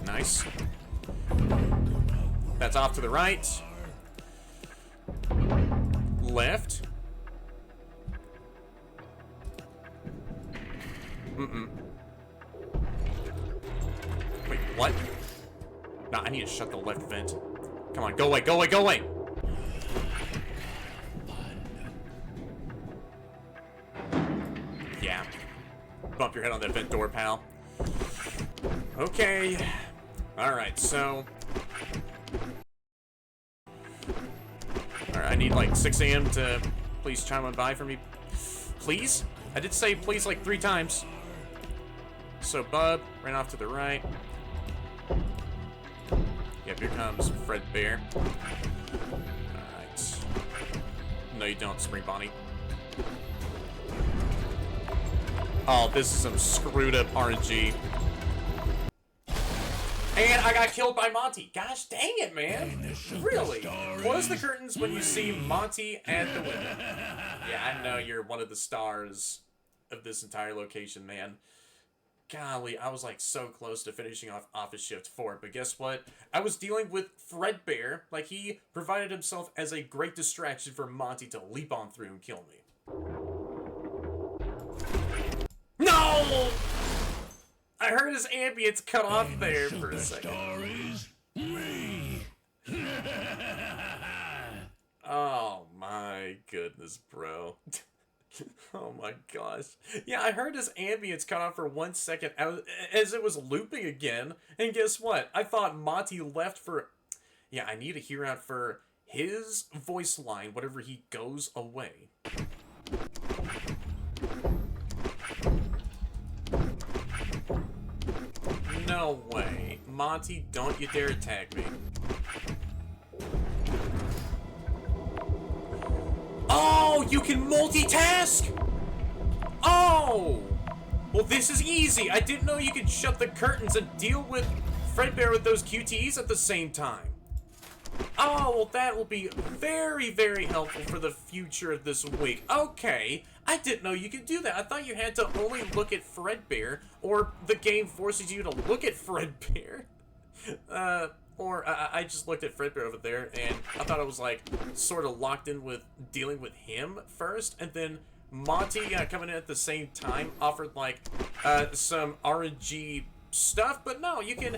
Nice. That's off to the right. Left. Wait, what? No, I need to shut the left vent. Come on, go away, go away, go away! Yeah. Bump your head on that vent door, pal. Okay. Alright, so... Alright, I need like 6 a.m. to please chime on by for me. Please? I did say please like 3 times. So Bub ran off to the right. Yep, here comes Fredbear. Alright. No, you don't, Spring Bonnie. Oh, this is some screwed up RNG. And I got killed by Monty. Gosh dang it, man. Really? Close the curtains when you see Monty at the window. Yeah, I know you're one of the stars of this entire location, man. golly, I was like so close to finishing off Office Shift 4, but guess what? I was dealing with Fredbear, like he provided himself as a great distraction for Monty to leap on through and kill me. No! I heard his ambience cut off there for a second. Me. Oh my goodness, bro. Oh my gosh. Yeah, I heard his ambience cut off for 1 second as it was looping again. And guess what? I thought Monty left for... Yeah, I need to hear out for his voice line whenever he goes away. No way. Monty, don't you dare attack me. Oh, you can multitask? Oh! Well, this is easy. I didn't know you could shut the curtains and deal with Fredbear with those QTEs at the same time. Oh, well, that will be very, very helpful for the future of this week. Okay, I didn't know you could do that. I thought you had to only look at Fredbear, or the game forces you to look at Fredbear. I just looked at Fredbear over there, and I thought I was, like, sort of locked in with dealing with him first, and then Monty coming in at the same time offered, like, some RNG stuff, but no, you can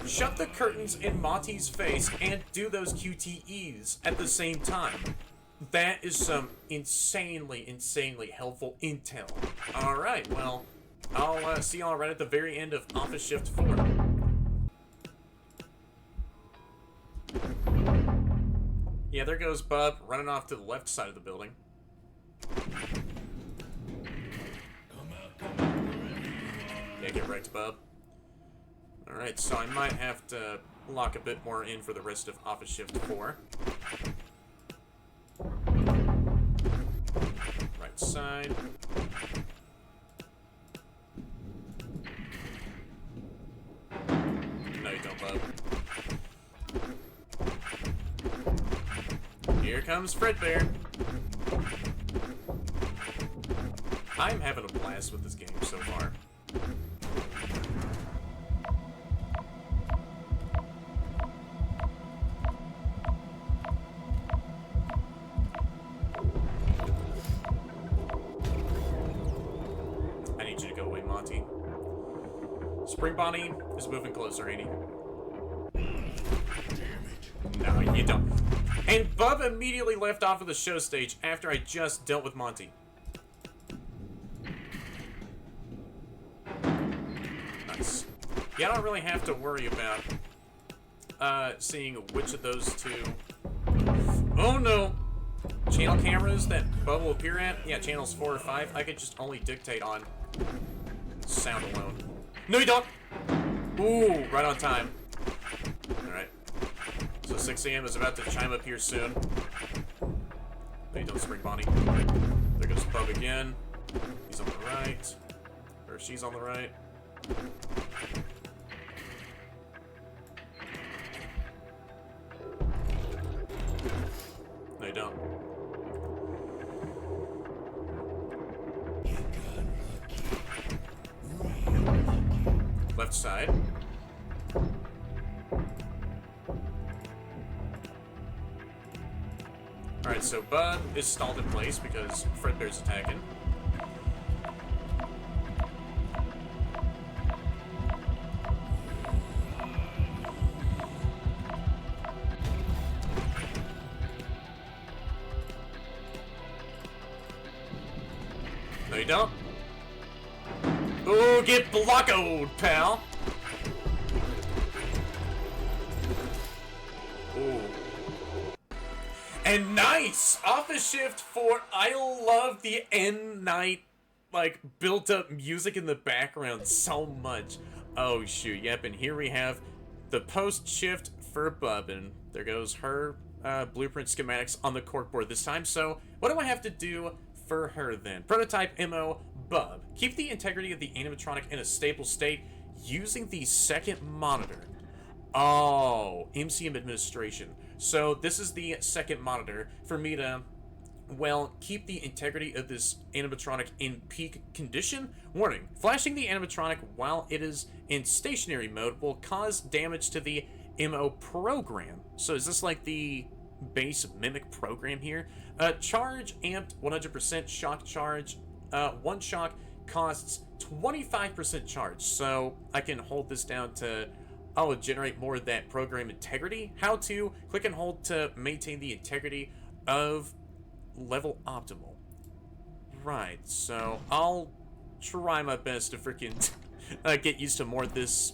shut the curtains in Monty's face and do those QTEs at the same time. That is some insanely, insanely helpful intel. Alright, well, I'll see y'all right at the very end of Office Shift 4. Yeah, there goes Bub, running off to the left side of the building. Yeah, get wrecked, Bub. Alright, so I might have to lock a bit more in for the rest of Office Shift 4. Right side. No, you don't, Bub. Here comes Fredbear. I'm having a blast with this game so far. I need you to go away, Monty. Spring Bonnie is moving closer, ain't he? No, you don't. And Bub immediately left off of the show stage after I just dealt with Monty. Nice. Yeah, I don't really have to worry about seeing which of those two... Oh no! Channel cameras that Bub will appear at? Yeah, channels 4 or 5. I could just only dictate on sound alone. No, you don't! Ooh, right on time. Alright. So 6 a.m. is about to chime up here soon. No, you don't, Spring Bonnie. There goes Bub again. He's on the right. Or she's on the right. No, you don't. Left side. Alright, so Bud is stalled in place because Fredbear's attacking. No, you don't. Ooh, get blockoed, pal! Ooh. And nice! Office Shift 4, I love the end night, like, built-up music in the background so much. Oh, shoot, yep, and here we have the post-shift for Bub, and there goes her blueprint schematics on the corkboard this time. So, what do I have to do for her then? Prototype MO Bub. Keep the integrity of the animatronic in a stable state using the second monitor. Oh, MCM administration. So this is the second monitor for me to well, keep the integrity of this animatronic in peak condition. Warning, flashing the animatronic while it is in stationary mode will cause damage to the MO program. So is this like the base mimic program here? Charge amped 100% shock charge. One shock costs 25% charge. So I can hold this down to, oh, generate more of that program integrity. How to? Click and hold to maintain the integrity of level optimal. Right, so I'll try my best to freaking get used to more of this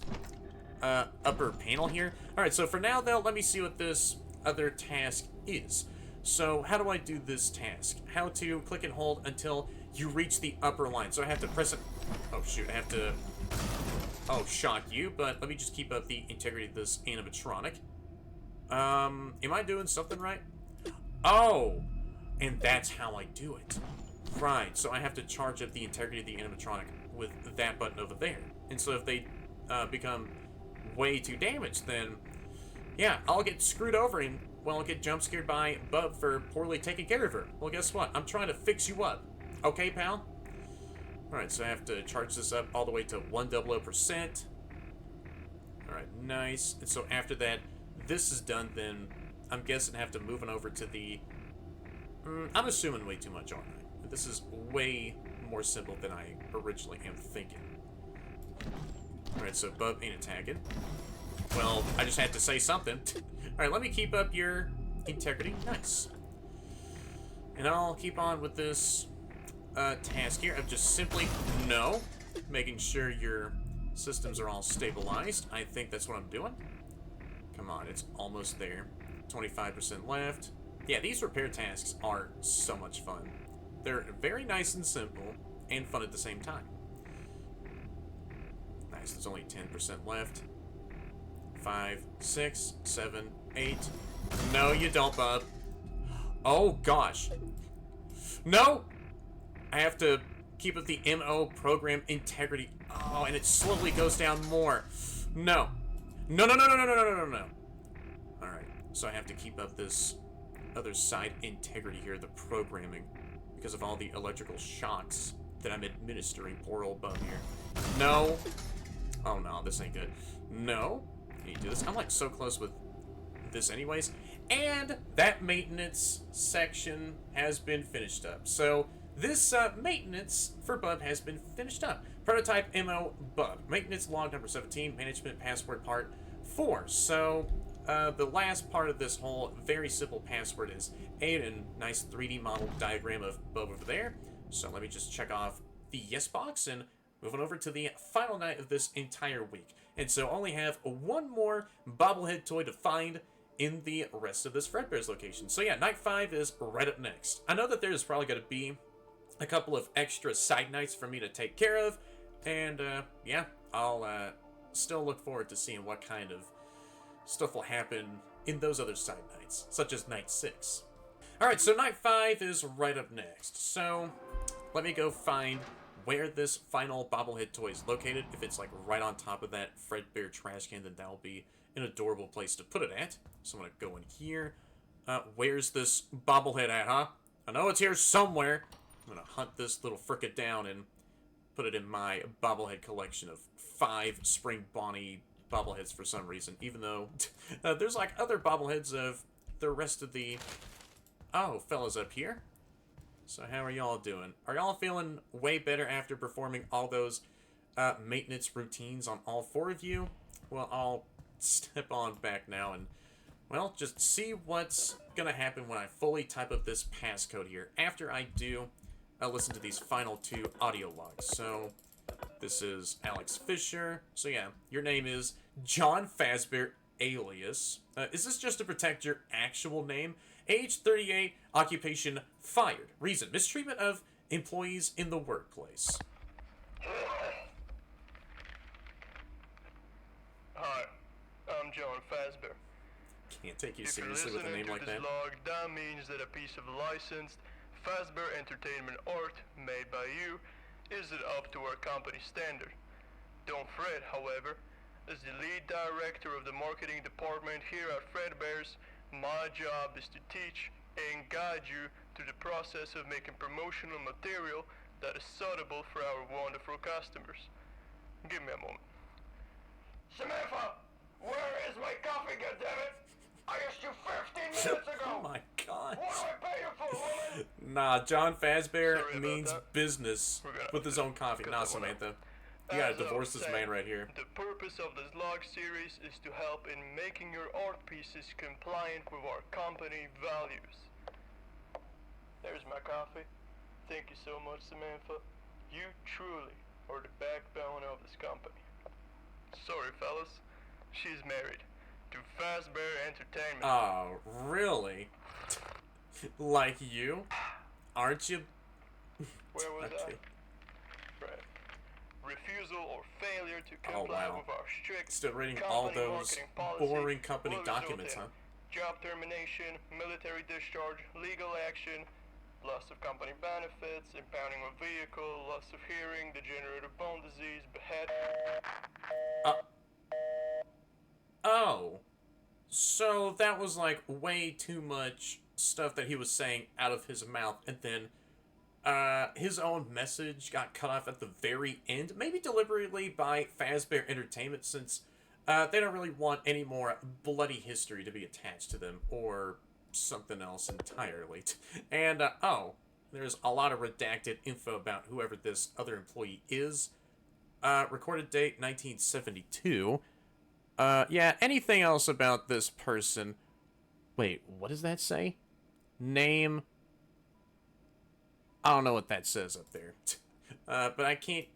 upper panel here. Alright, so for now, though, let me see what this other task is. So how do I do this task? How to click and hold until you reach the upper line. So I have to press it. Oh, shoot, I have to... Oh, shock you, but let me just keep up the integrity of this animatronic. Am I doing something right? Oh! And that's how I do it. Right, so I have to charge up the integrity of the animatronic with that button over there. And so if they become way too damaged, then, yeah, I'll get screwed over and, well, I'll get jump scared by Bub for poorly taking care of her. Well, guess what? I'm trying to fix you up. Okay, pal? Alright, so I have to charge this up all the way to 100%. Alright, nice. And so after that, this is done, then I'm guessing I have to move on over to the... I'm assuming way too much, aren't I? This is way more simple than I originally am thinking. Alright, so Bub ain't attacking. Well, I just had to say something. Alright, let me keep up your integrity. Nice. And I'll keep on with this task here of just simply making sure your systems are all stabilized. I think that's what I'm doing. Come on, it's almost there. 25% left. Yeah, these repair tasks are so much fun. They're very nice and simple, and fun at the same time. Nice, there's only 10% left. 5, 6, 7, 8. No, you don't, Bub. Oh, gosh. No! I have to keep up the MO program integrity. Oh, and it slowly goes down more. No. No, no, no, no, no, no, no, no, no. Alright, so I have to keep up this other side integrity here, the programming, because of all the electrical shocks that I'm administering. Poor old Bub here. No. Oh no, this ain't good. No. Can you do this? I'm like so close with this anyways. And that maintenance section has been finished up. So this maintenance for Bub has been finished up. Prototype MO Bub. Maintenance log number 17. Management password part 4. So the last part of this whole very simple password is a nice 3D model diagram of Bub over there. So let me just check off the yes box and move on over to the final night of this entire week. And so only have one more bobblehead toy to find in the rest of this Fredbear's location. So yeah, night 5 is right up next. I know that there's probably going to be a couple of extra side nights for me to take care of. And yeah, I'll still look forward to seeing what kind of stuff will happen in those other side nights, such as night 6. Alright, so night 5 is right up next. So let me go find where this final bobblehead toy is located. If it's like right on top of that Fredbear trash can, then that'll be an adorable place to put it at. So I'm gonna go in here. Where's this bobblehead at, huh? I know it's here somewhere. I'm gonna hunt this little fricka down and put it in my bobblehead collection of 5 Spring Bonnie bobbleheads for some reason, even though there's like other bobbleheads of the rest of the fellas up here. So how are y'all doing? Are y'all feeling way better after performing all those maintenance routines on all 4 of you? Well, I'll step on back now and, well, just see what's gonna happen when I fully type up this passcode here after I do listen to these final 2 audio logs. So this is Alex Fisher. So yeah, your name is John Fazbear alias. Is this just to protect your actual name? Age 38, occupation fired. Reason, mistreatment of employees in the workplace. Hi, I'm John Fazbear. Can't take you seriously with a name like that. If you're listening to this log, that means that a piece of licensed Fazbear Entertainment art made by you isn't up to our company standard. Don't fret, however. As the lead director of the marketing department here at Fredbear's, my job is to teach and guide you through the process of making promotional material that is suitable for our wonderful customers. Give me a moment. Samantha, where is my coffee, goddammit? I asked you 15 minutes ago! Oh my god. What do I pay you for, woman? Nah, John Fazbear Sorry about means that. business with his own coffee. Nah, Samantha. You gotta As I divorce was this saying, man right here. The purpose of this log series is to help in making your art pieces compliant with our company values. There's my coffee. Thank you so much, Samantha. You truly are the backbone of this company. Sorry, fellas. She's married to Fazbear Entertainment. Oh, really? Like you? Aren't you? Where was Okay. I? Right. Refusal or failure to Oh, comply wow. with our strict Still reading company all those marketing policy boring company will result documents, in huh? Job termination, military discharge, legal action, loss of company benefits, impounding of vehicle, loss of hearing, degenerative bone disease, beheading. Oh. So that was like way too much stuff that he was saying out of his mouth, and then his own message got cut off at the very end, maybe deliberately by Fazbear Entertainment, since they don't really want any more bloody history to be attached to them, or something else entirely. And, oh, there's a lot of redacted info about whoever this other employee is. Recorded date, 1972. Yeah, anything else about this person? Wait, what does that say? Name. I don't know what that says up there. But I can't...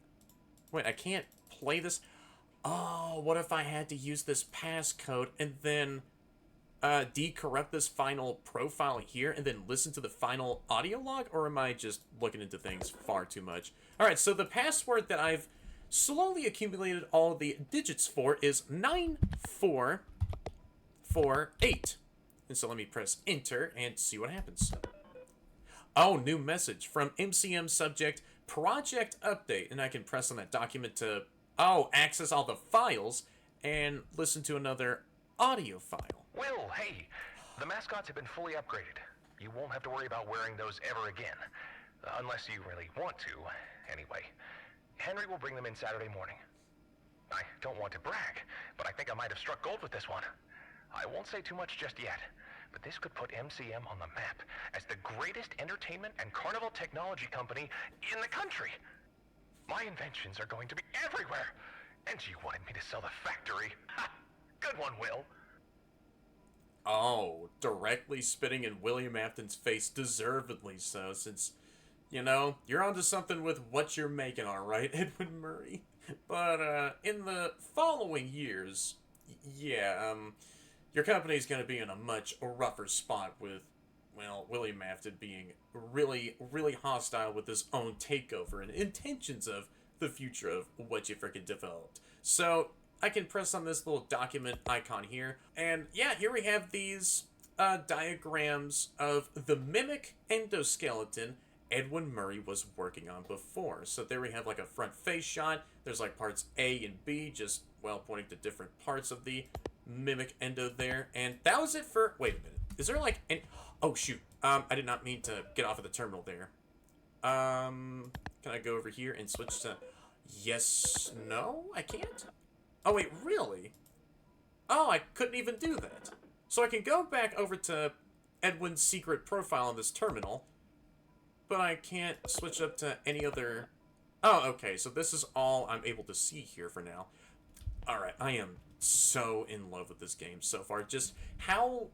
Wait, I can't play this? Oh, what if I had to use this passcode and then decorrupt this final profile here and then listen to the final audio log? Or am I just looking into things far too much? Alright, so the password that I've slowly accumulated all the digits for is 9448. And so let me press enter and see what happens. Oh, new message from MCM subject project update. And I can press on that document to, access all the files and listen to another audio file. Will, hey, the mascots have been fully upgraded. You won't have to worry about wearing those ever again. Unless you really want to, anyway. Henry will bring them in Saturday morning. I don't want to brag, but I think I might have struck gold with this one. I won't say too much just yet, but this could put MCM on the map as the greatest entertainment and carnival technology company in the country. My inventions are going to be everywhere, and you wanted me to sell the factory. Ha! Good one, Will. Oh, directly spitting in William Afton's face, deservedly so, since, you know, you're onto something with what you're making, alright, Edwin Murray? But, in the following years, yeah, your company's gonna be in a much rougher spot with, well, William Afton being really, really hostile with his own takeover and intentions of the future of what you freaking developed. So, I can press on this little document icon here, and yeah, here we have these diagrams of the mimic endoskeleton Edwin Murray was working on before. So there we have like a front face shot. There's like parts A and B, just, well, pointing to different parts of the mimic endo there. And that was it for... Wait a minute. Is there like... Oh, shoot. I did not mean to get off of the terminal there. Can I go over here and switch to... Yes, no, I can't? Oh, wait, really? Oh, I couldn't even do that. So I can go back over to Edwin's secret profile on this terminal, but I can't switch up to any other... Oh, okay, so this is all I'm able to see here for now. Alright, I am so in love with this game so far. Just how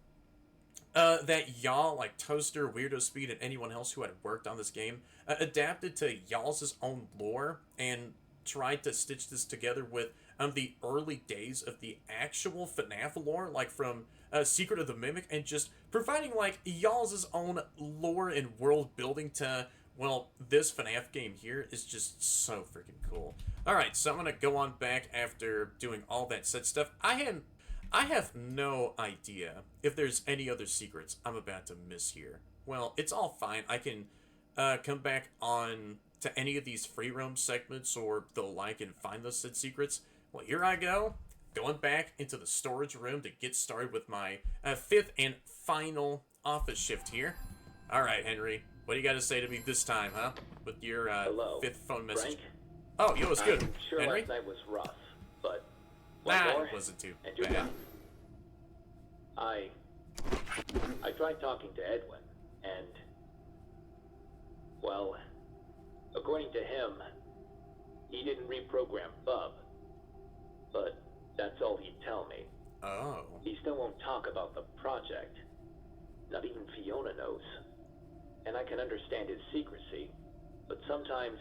that y'all, like Toaster, Weirdo Speed, and anyone else who had worked on this game, adapted to y'all's own lore and tried to stitch this together with the early days of the actual FNAF lore, like from Secret of the Mimic, and just providing like y'all's own lore and world building to, well, this FNAF game here is just so freaking cool. Alright, so I'm gonna go on back after doing all that set stuff. I have no idea if there's any other secrets I'm about to miss here. Well, it's all fine. I can come back on to any of these free roam segments or the like and find those said secrets. Well, here I go, going back into the storage room to get started with my fifth and final office shift here. Alright, Henry. What do you got to say to me this time, huh? With your Hello, 5th phone message. Frank? Oh, yo, it's good. I'm sure Henry? last night was rough, but one Nah, more, it wasn't too and you're bad. done. I tried talking to Edwin, and, well, according to him, he didn't reprogram Bub, but that's all he'd tell me. Oh. He still won't talk about the project. Not even Fiona knows. And I can understand his secrecy, but sometimes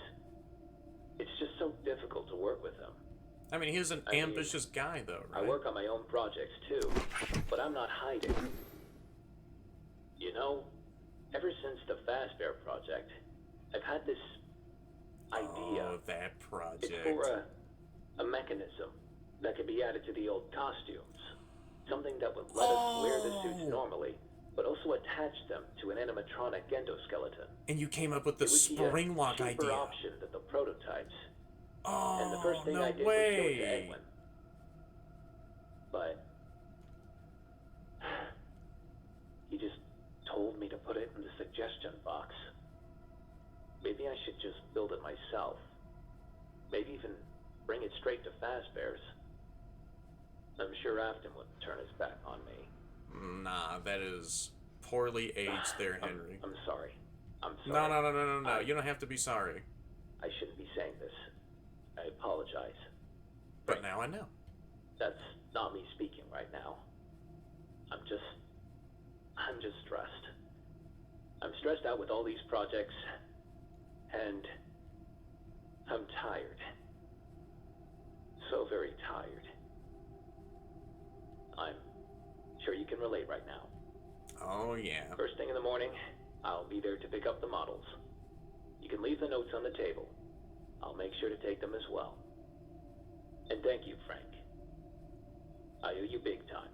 it's just so difficult to work with him. I mean, he's an ambitious guy, though, right? I work on my own projects too, but I'm not hiding. You know, ever since the Fazbear project, I've had this idea. Oh, that project. It's for a mechanism that could be added to the old costumes. Something that would let us wear the suits normally, but also attach them to an animatronic endoskeleton. And you came up with the It would be spring lock a cheaper idea. option than the prototypes. Oh, And the first thing no I did way. was show it to Edwin. But he just told me to put it in the suggestion box. Maybe I should just build it myself. Maybe even bring it straight to Fazbear's. I'm sure Afton wouldn't turn his back on me. Nah, that is poorly aged there, Henry. I'm sorry. I'm No, sorry. no, no, no, no, no. You don't have to be sorry. I shouldn't be saying this. I apologize. But now I know. That's not me speaking right now. I'm just stressed. I'm stressed out with all these projects, and I'm tired. So very tired. I'm sure you can relate right now. Oh, yeah. First thing in the morning, I'll be there to pick up the models. You can leave the notes on the table. I'll make sure to take them as well. And thank you, Frank. I owe you big time.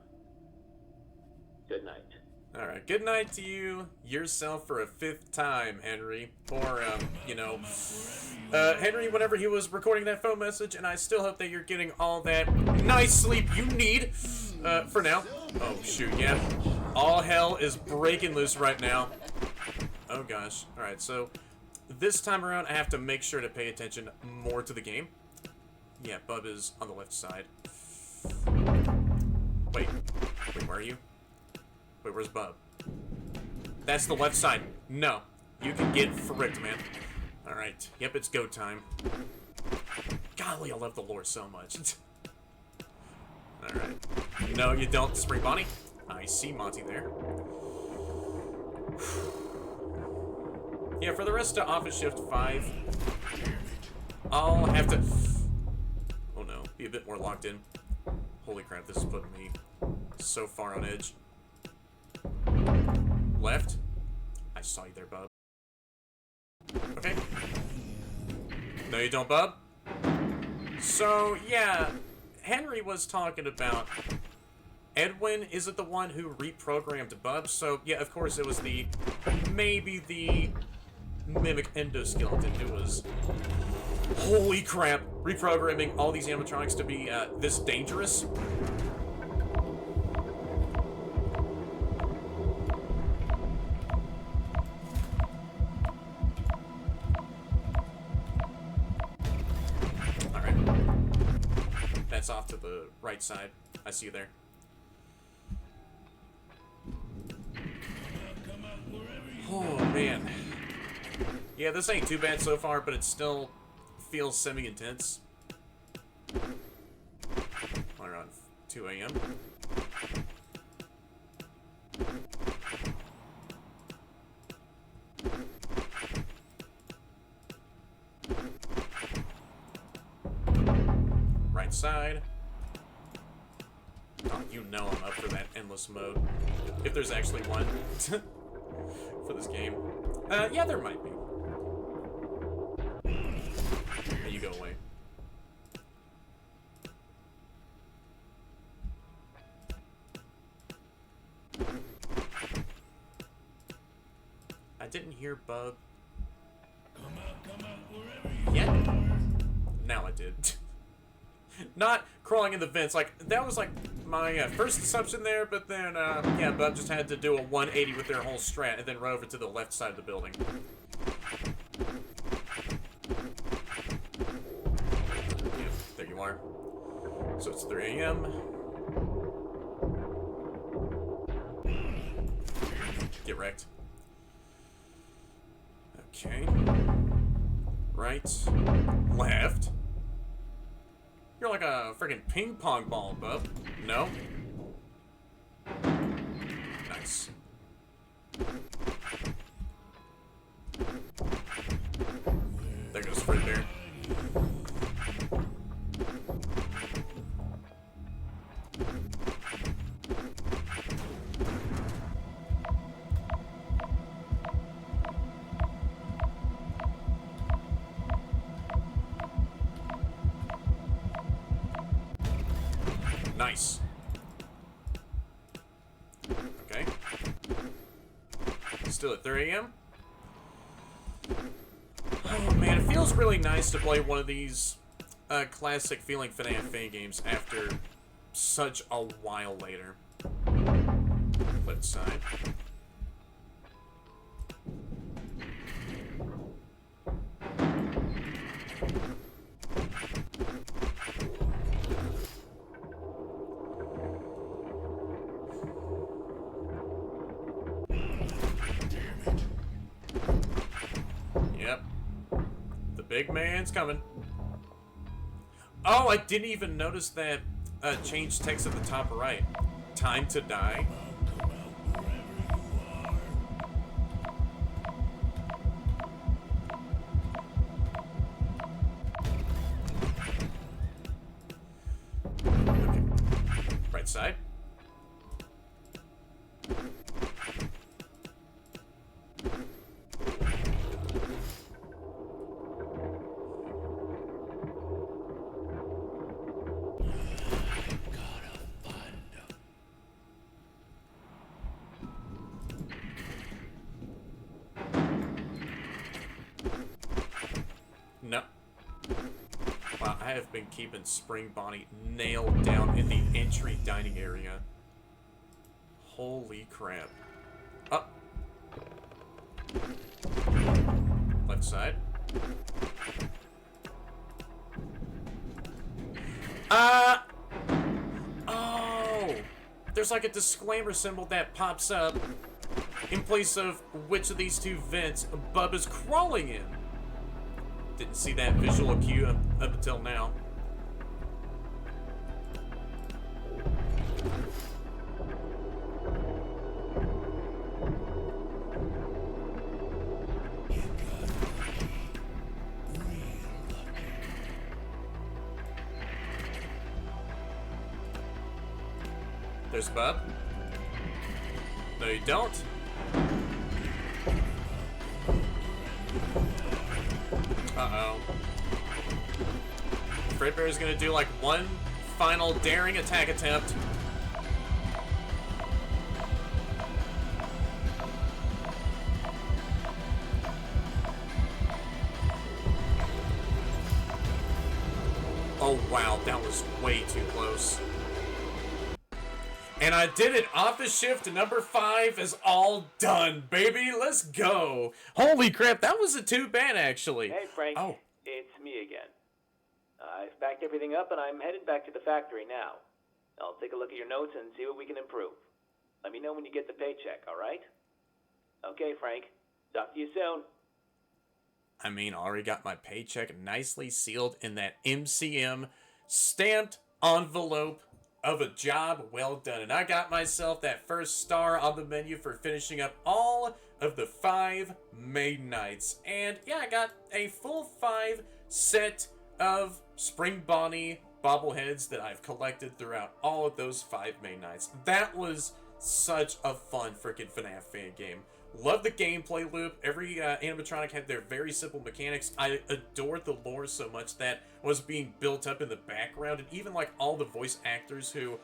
Good night. Alright, good night to you, yourself for a 5th time, Henry. Or, you know, Henry, whenever he was recording that phone message, and I still hope that you're getting all that nice sleep you need, for now. Oh, shoot, yeah. All hell is breaking loose right now. Oh, gosh. Alright, so, this time around, I have to make sure to pay attention more to the game. Yeah, Bub is on the left side. Wait, where are you? Wait, where's Bub? That's the left side. No. You can get fricked, man. Alright. Yep, it's go time. Golly, I love the lore so much. Alright. No, you don't, Spring Bonnie. I see Monty there. Yeah, for the rest of Office Shift 5, I'll have to... Oh no, be a bit more locked in. Holy crap, this is putting me so far on edge. Left. I saw you there, Bub. Okay. No, you don't, Bub. So, yeah, Henry was talking about Edwin isn't the one who reprogrammed Bub, so, yeah, of course, it was maybe the mimic endoskeleton who was, holy crap, reprogramming all these animatronics to be, this dangerous. Off to the right side. I see you there. Oh, man. Yeah, this ain't too bad so far, but it still feels semi-intense. Around 2 a.m. Right side. Oh, you know I'm up for that endless mode. If there's actually one for this game. Yeah, there might be. Hey, you go away. I didn't hear Bub. Yeah. Now I did. Not crawling in the vents. Like, that was like my first assumption there, but then, yeah, Bub just had to do a 180 with their whole strat and then run over to the left side of the building. Yeah, there you are. So it's 3 a.m. Get wrecked. Okay. Right. Left. You're like a freaking ping pong ball, bub. No? Nice. There goes Fredbear. Nice. Okay. Still at 3 a.m. Oh man, it feels really nice to play one of these classic feeling FNAF Fangames after such a while later. Left side. Yep. The big man's coming. Oh, I didn't even notice that change text at the top right. Time to die. Okay. Right side. No. Wow, I have been keeping Spring Bonnie nailed down in the entry dining area. Holy crap. Up. Left side. Oh! There's like a disclaimer symbol that pops up in place of which of these two vents Bub is crawling in. Didn't see that visual cue up until now. There's Bub. No, you don't. Uh-oh. Fredbear is gonna do like one final daring attack attempt. Oh wow, that was way too close. And I did it. Office shift number 5 is all done, baby. Let's go. Holy crap, that wasn't too bad, actually. Hey, Frank. Oh. It's me again. I've backed everything up, and I'm headed back to the factory now. I'll take a look at your notes and see what we can improve. Let me know when you get the paycheck, all right? Okay, Frank. Talk to you soon. I mean, already got my paycheck nicely sealed in that MCM stamped envelope of a job well done. And I got myself that first star on the menu for finishing up all of the 5 May nights. And yeah, I got a full 5 set of Spring Bonnie bobbleheads that I've collected throughout all of those 5 May nights. That was such a fun freaking FNAF fan game. Love the gameplay loop. Every animatronic had their very simple mechanics. I adored the lore so much that was being built up in the background, and even like all the voice actors who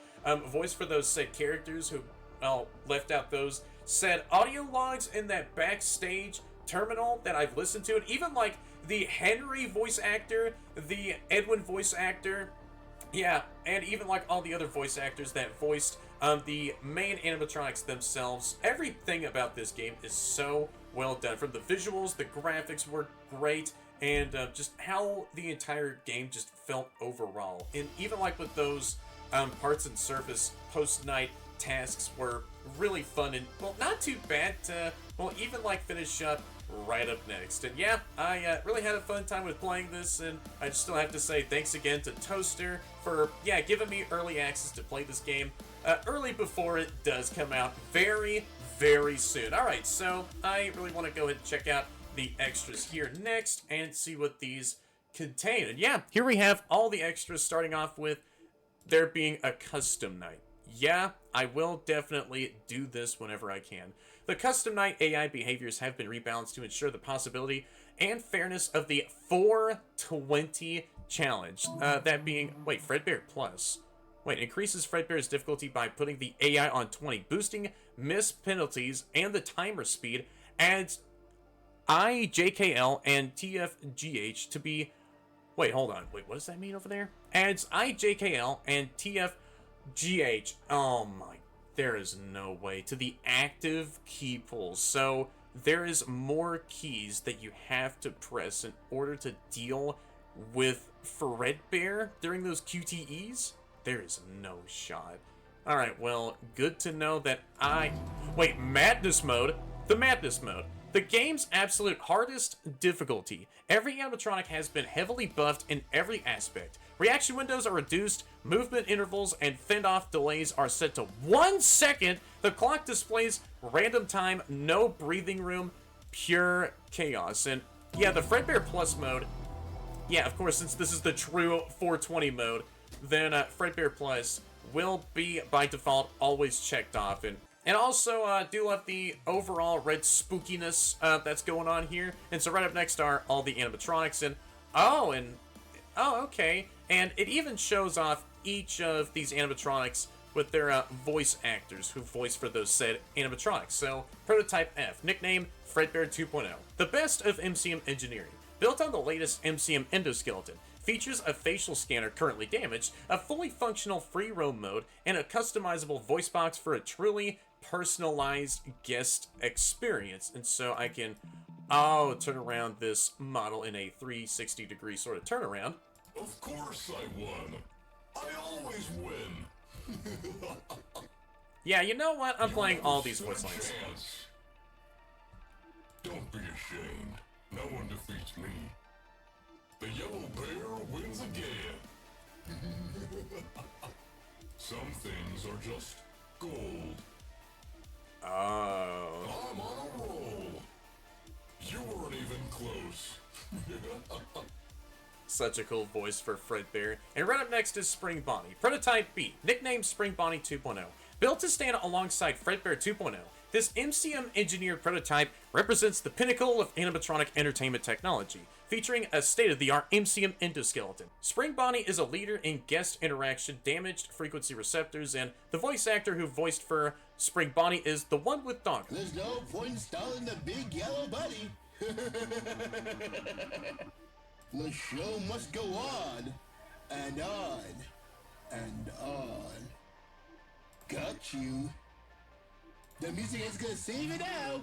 voiced for those said characters who, well, left out those said audio logs in that backstage terminal that I've listened to, and even like the Henry voice actor, the Edwin voice actor, Yeah, and even like all the other voice actors that voiced the main animatronics themselves, everything about this game is so well done. From the visuals, the graphics were great, and just how the entire game just felt overall. And even like with those parts and surface post-night tasks were really fun and, well, not too bad to, well, even like finish up right up next. And yeah, I really had a fun time with playing this, and I just still have to say thanks again to Toster for, yeah, giving me early access to play this game early before it does come out very, very soon. Alright, so I really want to go ahead and check out the extras here next and see what these contain. And yeah, here we have all the extras, starting off with there being a custom night. Yeah, I will definitely do this whenever I can. The custom night AI behaviors have been rebalanced to ensure the possibility and fairness of the 420 challenge. That being, wait, Fredbear Plus. Wait, increases Fredbear's difficulty by putting the AI on 20, boosting miss penalties and the timer speed, adds IJKL and TFGH to be... Wait, hold on. Wait, what does that mean over there? Adds IJKL and TFGH. Oh my... There is no way. To the active key pulls. So, there is more keys that you have to press in order to deal with Fredbear during those QTEs? There is no shot. Alright, well, good to know that Wait, Madness Mode? The Madness Mode. The game's absolute hardest difficulty. Every animatronic has been heavily buffed in every aspect. Reaction windows are reduced, movement intervals and fend-off delays are set to 1 second. The clock displays random time, no breathing room, pure chaos. And yeah, the Fredbear Plus mode, yeah, of course, since this is the true 420 mode, then Fredbear Plus will be, by default, always checked off. And also, do love the overall red spookiness that's going on here. And so right up next are all the animatronics, and oh, okay. And it even shows off each of these animatronics with their voice actors who voice for those said animatronics. So, Prototype F, nickname Fredbear 2.0. The best of MCM engineering. Built on the latest MCM endoskeleton. Features a facial scanner currently damaged, a fully functional free roam mode, and a customizable voice box for a truly personalized guest experience. And so I can, turn around this model in a 360-degree sort of turnaround. Of course I won. I always win. Yeah, you know what? I'm playing all these voice lines. Don't be ashamed. No one defeats me. The yellow bear wins again. Some things are just gold. Oh. I'm on a roll. You weren't even close. Such a cool voice for Fredbear. And right up next is Spring Bonnie. Prototype B, nicknamed Spring Bonnie 2.0. Built to stand alongside Fredbear 2.0, this MCM engineered prototype represents the pinnacle of animatronic entertainment technology, featuring a state-of-the-art MCM endoskeleton. Spring Bonnie is a leader in guest interaction, damaged frequency receptors, and the voice actor who voiced for Spring Bonnie is the one with dog. There's no point installing the big yellow buddy. The show must go on, and on, and on. Got you. The music is gonna save it now.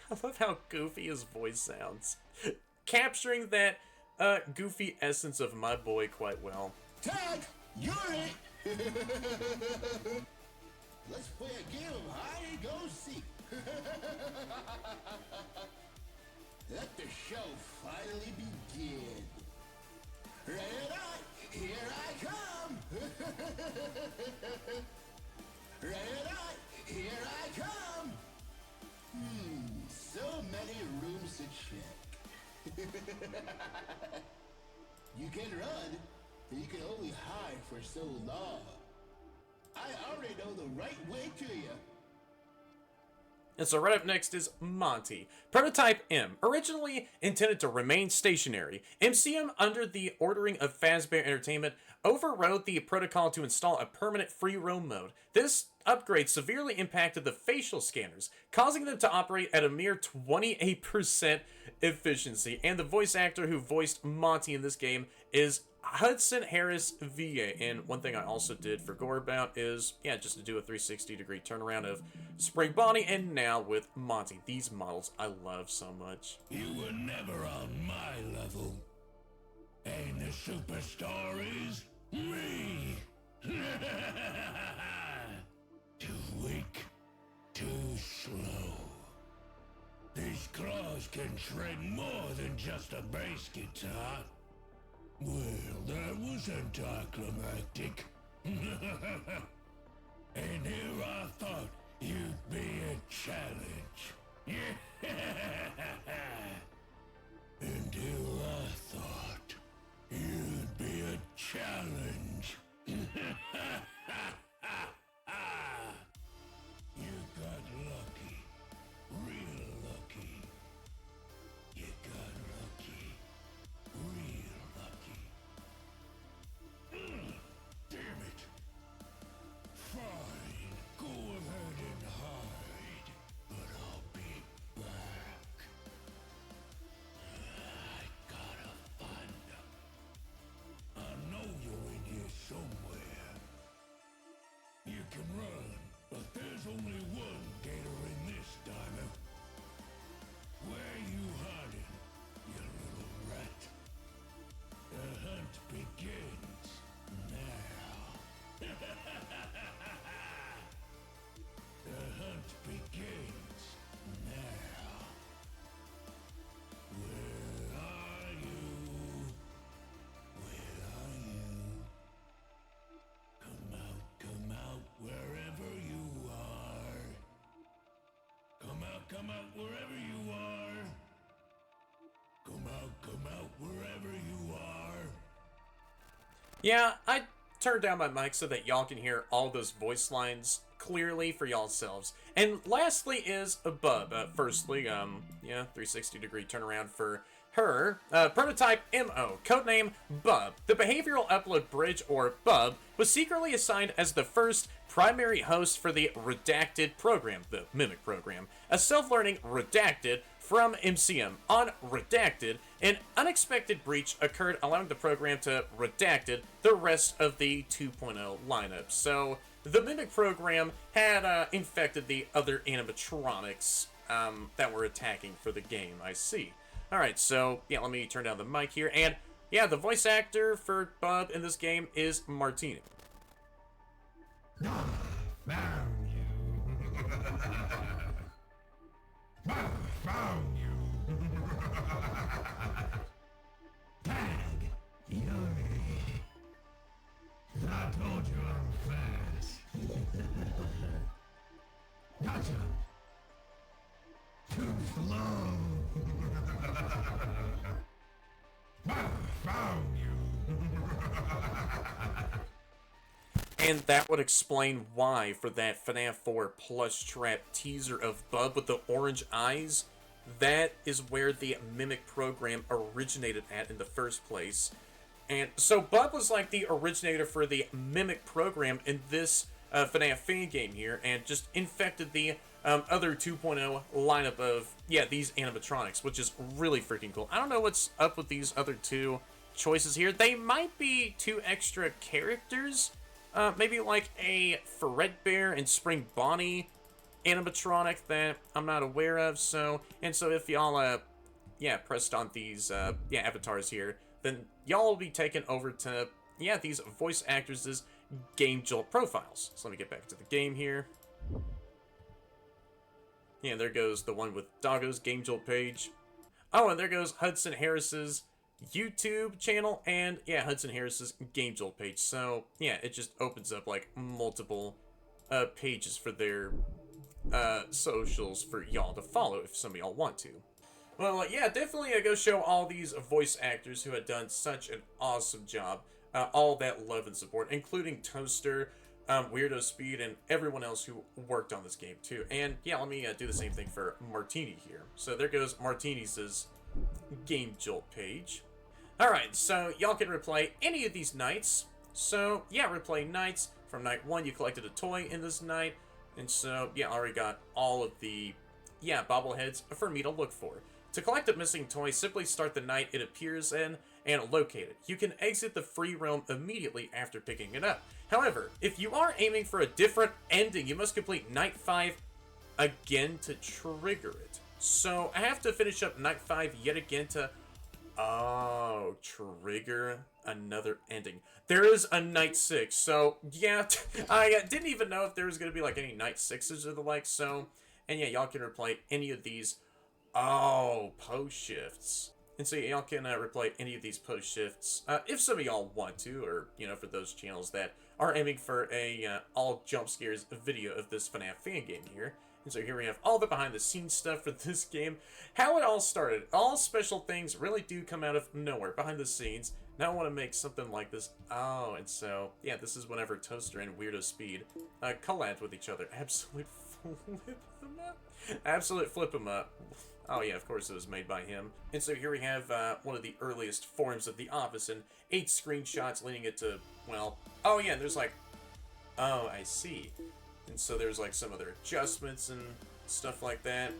I love how goofy his voice sounds. Capturing that goofy essence of my boy quite well. Tag, you're it. Let's play a game of hide and go seek. Let the show finally begin. Ready or not, here I come. Ready or not, here I come. So many rooms to check. You can run, but you can only hide for so long. I already know the right way to you. And so right up next is Monty. Prototype M, originally intended to remain stationary, MCM, under the ordering of Fazbear Entertainment, overrode the protocol to install a permanent free roam mode. This upgrade severely impacted the facial scanners, causing them to operate at a mere 28% efficiency. And the voice actor who voiced Monty in this game is Hudson Harris VA. And one thing I also did for Gore About is, yeah, just to do a 360-degree turnaround of Spring Bonnie, and now with Monty. These models I love so much. You were never on my level. And the superstar is me. Too weak, too slow. These claws can shred more than just a bass guitar. Well, that was anticlimactic. And here I thought you'd be a challenge. And here I thought you'd be a challenge. You got lucky. Real lucky. You got lucky. Real lucky. Damn it. Fine. Go ahead and hide. But I'll be back. I gotta find them. I know you're in here somewhere. You can run, but there's only one gator in this diner. Where you hiding, you little rat? The hunt begins now. The hunt begins now. Where are you? Where are you? Come out, wherever you are. Come out, wherever you are. Come out, wherever you are. Yeah, I turned down my mic so that y'all can hear all those voice lines clearly for y'all selves. And lastly is a Bub. Firstly, yeah, 360-degree turnaround for her. Prototype MO, codename Bub. The behavioral upload bridge, or Bub, was secretly assigned as the first primary host for the Redacted program, the Mimic program, a self-learning Redacted from MCM. On Redacted, an unexpected breach occurred, allowing the program to Redacted the rest of the 2.0 lineup. So, the Mimic program had infected the other animatronics that were attacking for the game, I see. Alright, so, yeah, let me turn down the mic here, and, yeah, the voice actor for Bub in this game is Martini. Found you. Found you. Tag. Yummy. I told you I'm fast. Gotcha. Too slow. Found you. And that would explain why, for that FNAF 4 plush trap teaser of Bub with the orange eyes, that is where the Mimic program originated at in the first place. And so Bub was like the originator for the Mimic program in this FNAF Fangame here, and just infected the other 2.0 lineup of, yeah, these animatronics, which is really freaking cool. I don't know what's up with these other two choices here. They might be two extra characters. Maybe like a Fredbear and Spring Bonnie animatronic that I'm not aware of. So if y'all, yeah, pressed on these, yeah, avatars here, then y'all will be taken over to, yeah, these voice actors' Game Jolt profiles. So let me get back to the game here. Yeah, there goes the one with Doggo's Game Jolt page. Oh, and there goes Hudson Harris's YouTube channel, and yeah, Hudson Harris's Game Jolt page. So yeah, it just opens up like multiple pages for their socials for y'all to follow if some of y'all want to. Well, yeah, definitely go show all these voice actors who had done such an awesome job, all that love and support, including Toster, Weirdo Speed, and everyone else who worked on this game too. And yeah, let me do the same thing for Martini here. So there goes Martini's Game Jolt page. Alright, so y'all can replay any of these nights. So yeah, replay nights. From night 1, you collected a toy in this night. And so yeah, I already got all of the, yeah, bobbleheads for me to look for. To collect a missing toy, simply start the night it appears in, and locate it. You can exit the free realm immediately after picking it up. However, if you are aiming for a different ending, you must complete Night 5 again to trigger it. So I have to finish up Night 5 yet again to... Oh, trigger another ending. There is a Night 6, so yeah, I didn't even know if there was going to be like any Night 6s or the like, so... And yeah, y'all can replay any of these... Oh, post shifts. And so y'all can replay any of these post shifts if some of y'all want to, or, you know, for those channels that are aiming for a all jump scares video of this FNAF fan game here. And so here we have all the behind the scenes stuff for this game. How it all started. All special things really do come out of nowhere, behind the scenes. Now I want to make something like this. Oh, and so, yeah, this is whenever Toster and Weirdo Speed collab with each other. Absolute flip them up. Absolute flip them up. Oh yeah, of course it was made by him. And so here we have one of the earliest forms of the office and 8 screenshots leading it to, well, oh yeah, there's like, oh, I see. And so there's like some other adjustments and stuff like that.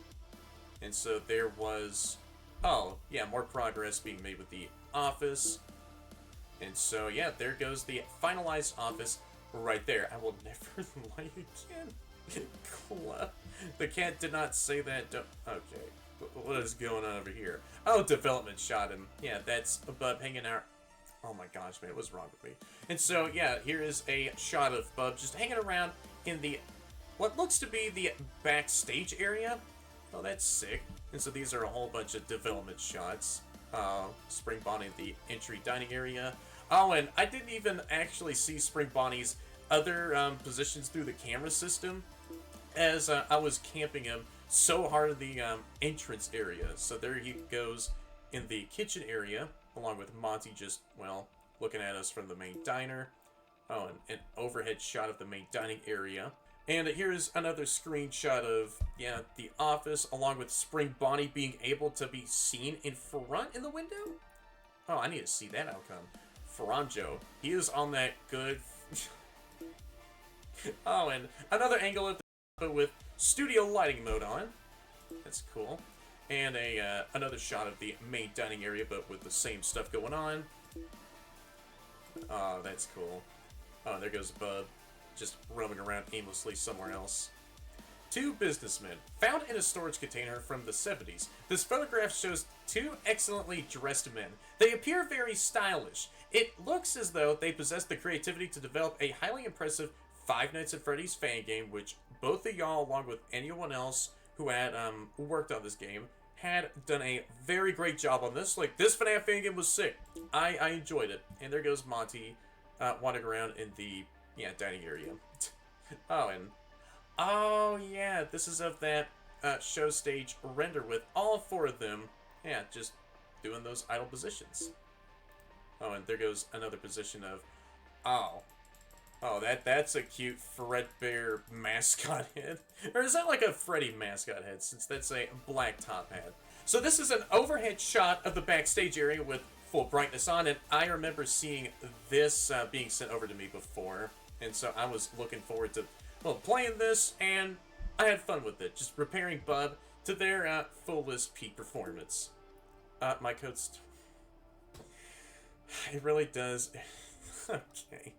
And so there was, oh yeah, more progress being made with the office. And so yeah, there goes the finalized office right there. I will never lie again. The cat did not say that. Okay. What is going on over here? Oh, development shot him. Yeah, that's Bub hanging out. Oh my gosh, man, what's wrong with me? And so, yeah, here is a shot of Bub just hanging around in the, what looks to be the backstage area. Oh, that's sick. And so these are a whole bunch of development shots. Spring Bonnie in the entry dining area. Oh, and I didn't even actually see Spring Bonnie's other positions through the camera system as I was camping him so hard in the entrance area. So there he goes in the kitchen area, along with Monty just, well, looking at us from the main diner. Oh, and an overhead shot of the main dining area. And here's another screenshot of, yeah, the office, along with Spring Bonnie being able to be seen in front in the window? Oh, I need to see that outcome. Faranjo, he is on that good... Oh, and another angle of the with studio lighting mode on. That's cool. And another shot of the main dining area, but with the same stuff going on. Oh, that's cool. Oh, there goes Bub, just roaming around aimlessly somewhere else. 2 businessmen, found in a storage container from the 70s. This photograph shows 2 excellently dressed men. They appear very stylish. It looks as though they possess the creativity to develop a highly impressive Five Nights at Freddy's fan game, which both of y'all, along with anyone else who had worked on this game, had done a very great job on this. Like, this FNAF fan game was sick. I enjoyed it. And there goes Monty wandering around in the, yeah, dining area. Oh, and... Oh, yeah, this is of that show stage render with all 4 of them, yeah, just doing those idle positions. Oh, and there goes another position of... Oh, that's a cute Fredbear mascot head. Or is that like a Freddy mascot head, since that's a black top hat? So this is an overhead shot of the backstage area with full brightness on, and I remember seeing this being sent over to me before. And so I was looking forward to, well, playing this, and I had fun with it. Just preparing Bub to their fullest peak performance. My code's... It really does... Okay.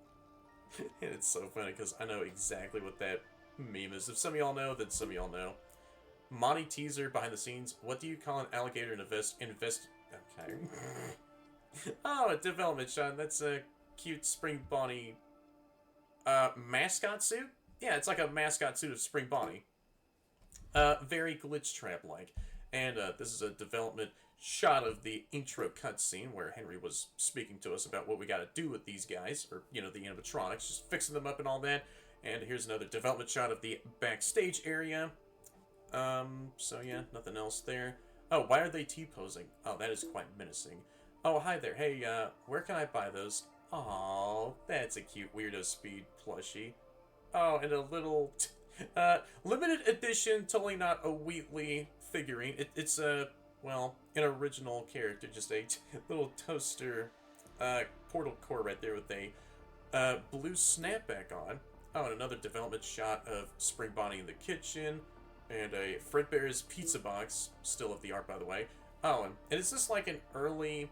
And it's so funny because I know exactly what that meme is. If some of y'all know, then some of y'all know. Monty teaser behind the scenes. What do you call an alligator in Okay. Oh, a development shot. That's a cute Spring Bonnie mascot suit? Yeah, it's like a mascot suit of Spring Bonnie. Very glitch trap-like. And this is a development shot of the intro cutscene where Henry was speaking to us about what we gotta do with these guys, or, you know, the animatronics, just fixing them up and all that. And here's another development shot of the backstage area. So yeah, nothing else there. Oh, why are they T-posing? Oh, that is quite menacing. Oh, hi there. Hey, where can I buy those? Oh, that's a cute Weirdo Speed plushie. Oh, and a little... limited edition, totally not a Wheatley figurine. It's a... Well, an original character, just a little Toaster portal core right there with a blue snapback on. Oh, and another development shot of Spring Bonnie in the kitchen, and a Fredbear's pizza box, still of the art, by the way. Oh, and is this like an early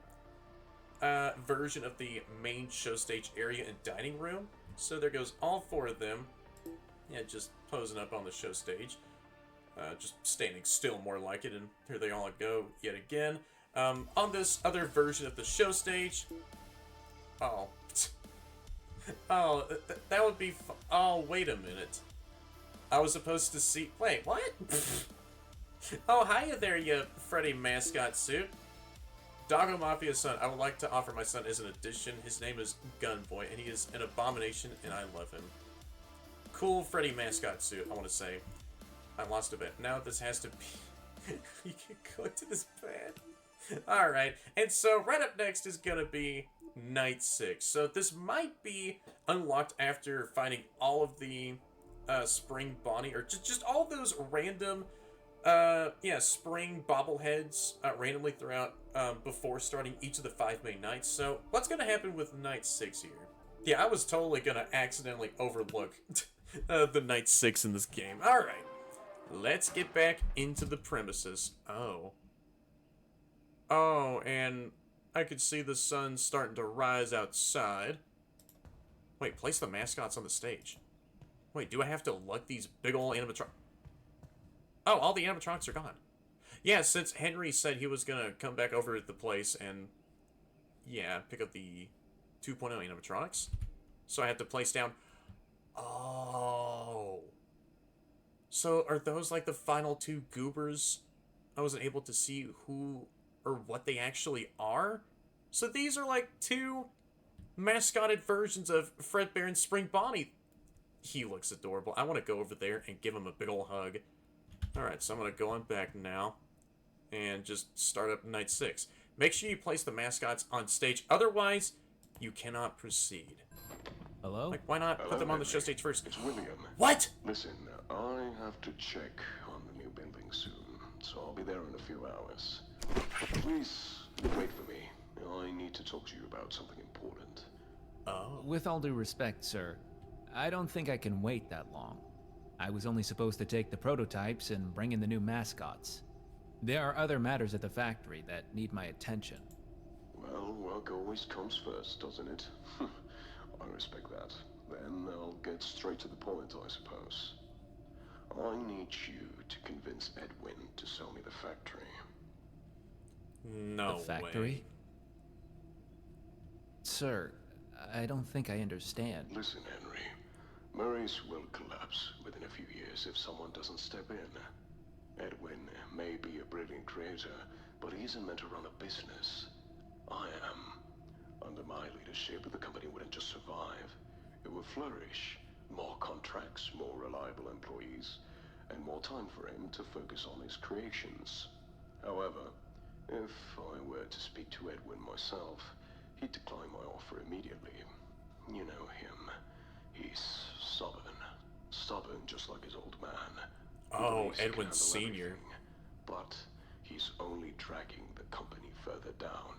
version of the main show stage area and dining room. So there goes all 4 of them. Yeah, just posing up on the show stage. Just standing still, more like it, and here they all go yet again. On this other version of the show stage... Oh. Oh, that would be oh, wait a minute. I was supposed to see... Wait, what? Oh, hiya there, you Freddy mascot suit. Doggo Mafia's son. I would like to offer my son as an addition. His name is Gunboy, and he is an abomination, and I love him. Cool Freddy mascot suit, I want to say. I lost a bit. Now this has to be... You can go to this bed. Alright, and so right up next is gonna be Night 6. So this might be unlocked after finding all of the spring Bonnie, or just all those random spring bobbleheads randomly throughout before starting each of the 5 main nights. So what's gonna happen with Night 6 here? Yeah, I was totally gonna accidentally overlook the Night 6 in this game. Alright, let's get back into the premises. Oh, and I could see the sun starting to rise outside. Wait, place the mascots on the stage. Wait, do I have to lug these big ol' animatronics? Oh, all the animatronics are gone. Yeah, since Henry said he was gonna come back over at the place and, yeah, pick up the 2.0 animatronics. So I had to place down... Oh. So are those like the final 2 goobers? I wasn't able to see who or what they actually are? So these are like 2 mascotted versions of Fredbear and Spring Bonnie. He looks adorable. I want to go over there and give him a big ol' hug. Alright, so I'm going to go on back now and just start up Night 6. Make sure you place the mascots on stage, otherwise you cannot proceed. Hello? Like, why not put them on the show stage first? It's William. What? Listen, I have to check on the new building soon, so I'll be there in a few hours. Please wait for me. I need to talk to you about something important. Oh. With all due respect, sir, I don't think I can wait that long. I was only supposed to take the prototypes and bring in the new mascots. There are other matters at the factory that need my attention. Well, work always comes first, doesn't it? I respect that. Then I'll get straight to the point, I suppose. I need you to convince Edwin to sell me the factory. No The factory? way. Sir, I don't think I understand. Listen, Henry. Murray's will collapse within a few years if someone doesn't step in. Edwin may be a brilliant creator, but he isn't meant to run a business. I am. Under my leadership, the company wouldn't just survive. It would flourish. More contracts, more reliable employees, and more time for him to focus on his creations. However, if I were to speak to Edwin myself, he'd decline my offer immediately. You know him. He's stubborn. Stubborn just like his old man. Oh, He can Edwin handle Sr. everything, but he's only dragging the company further down.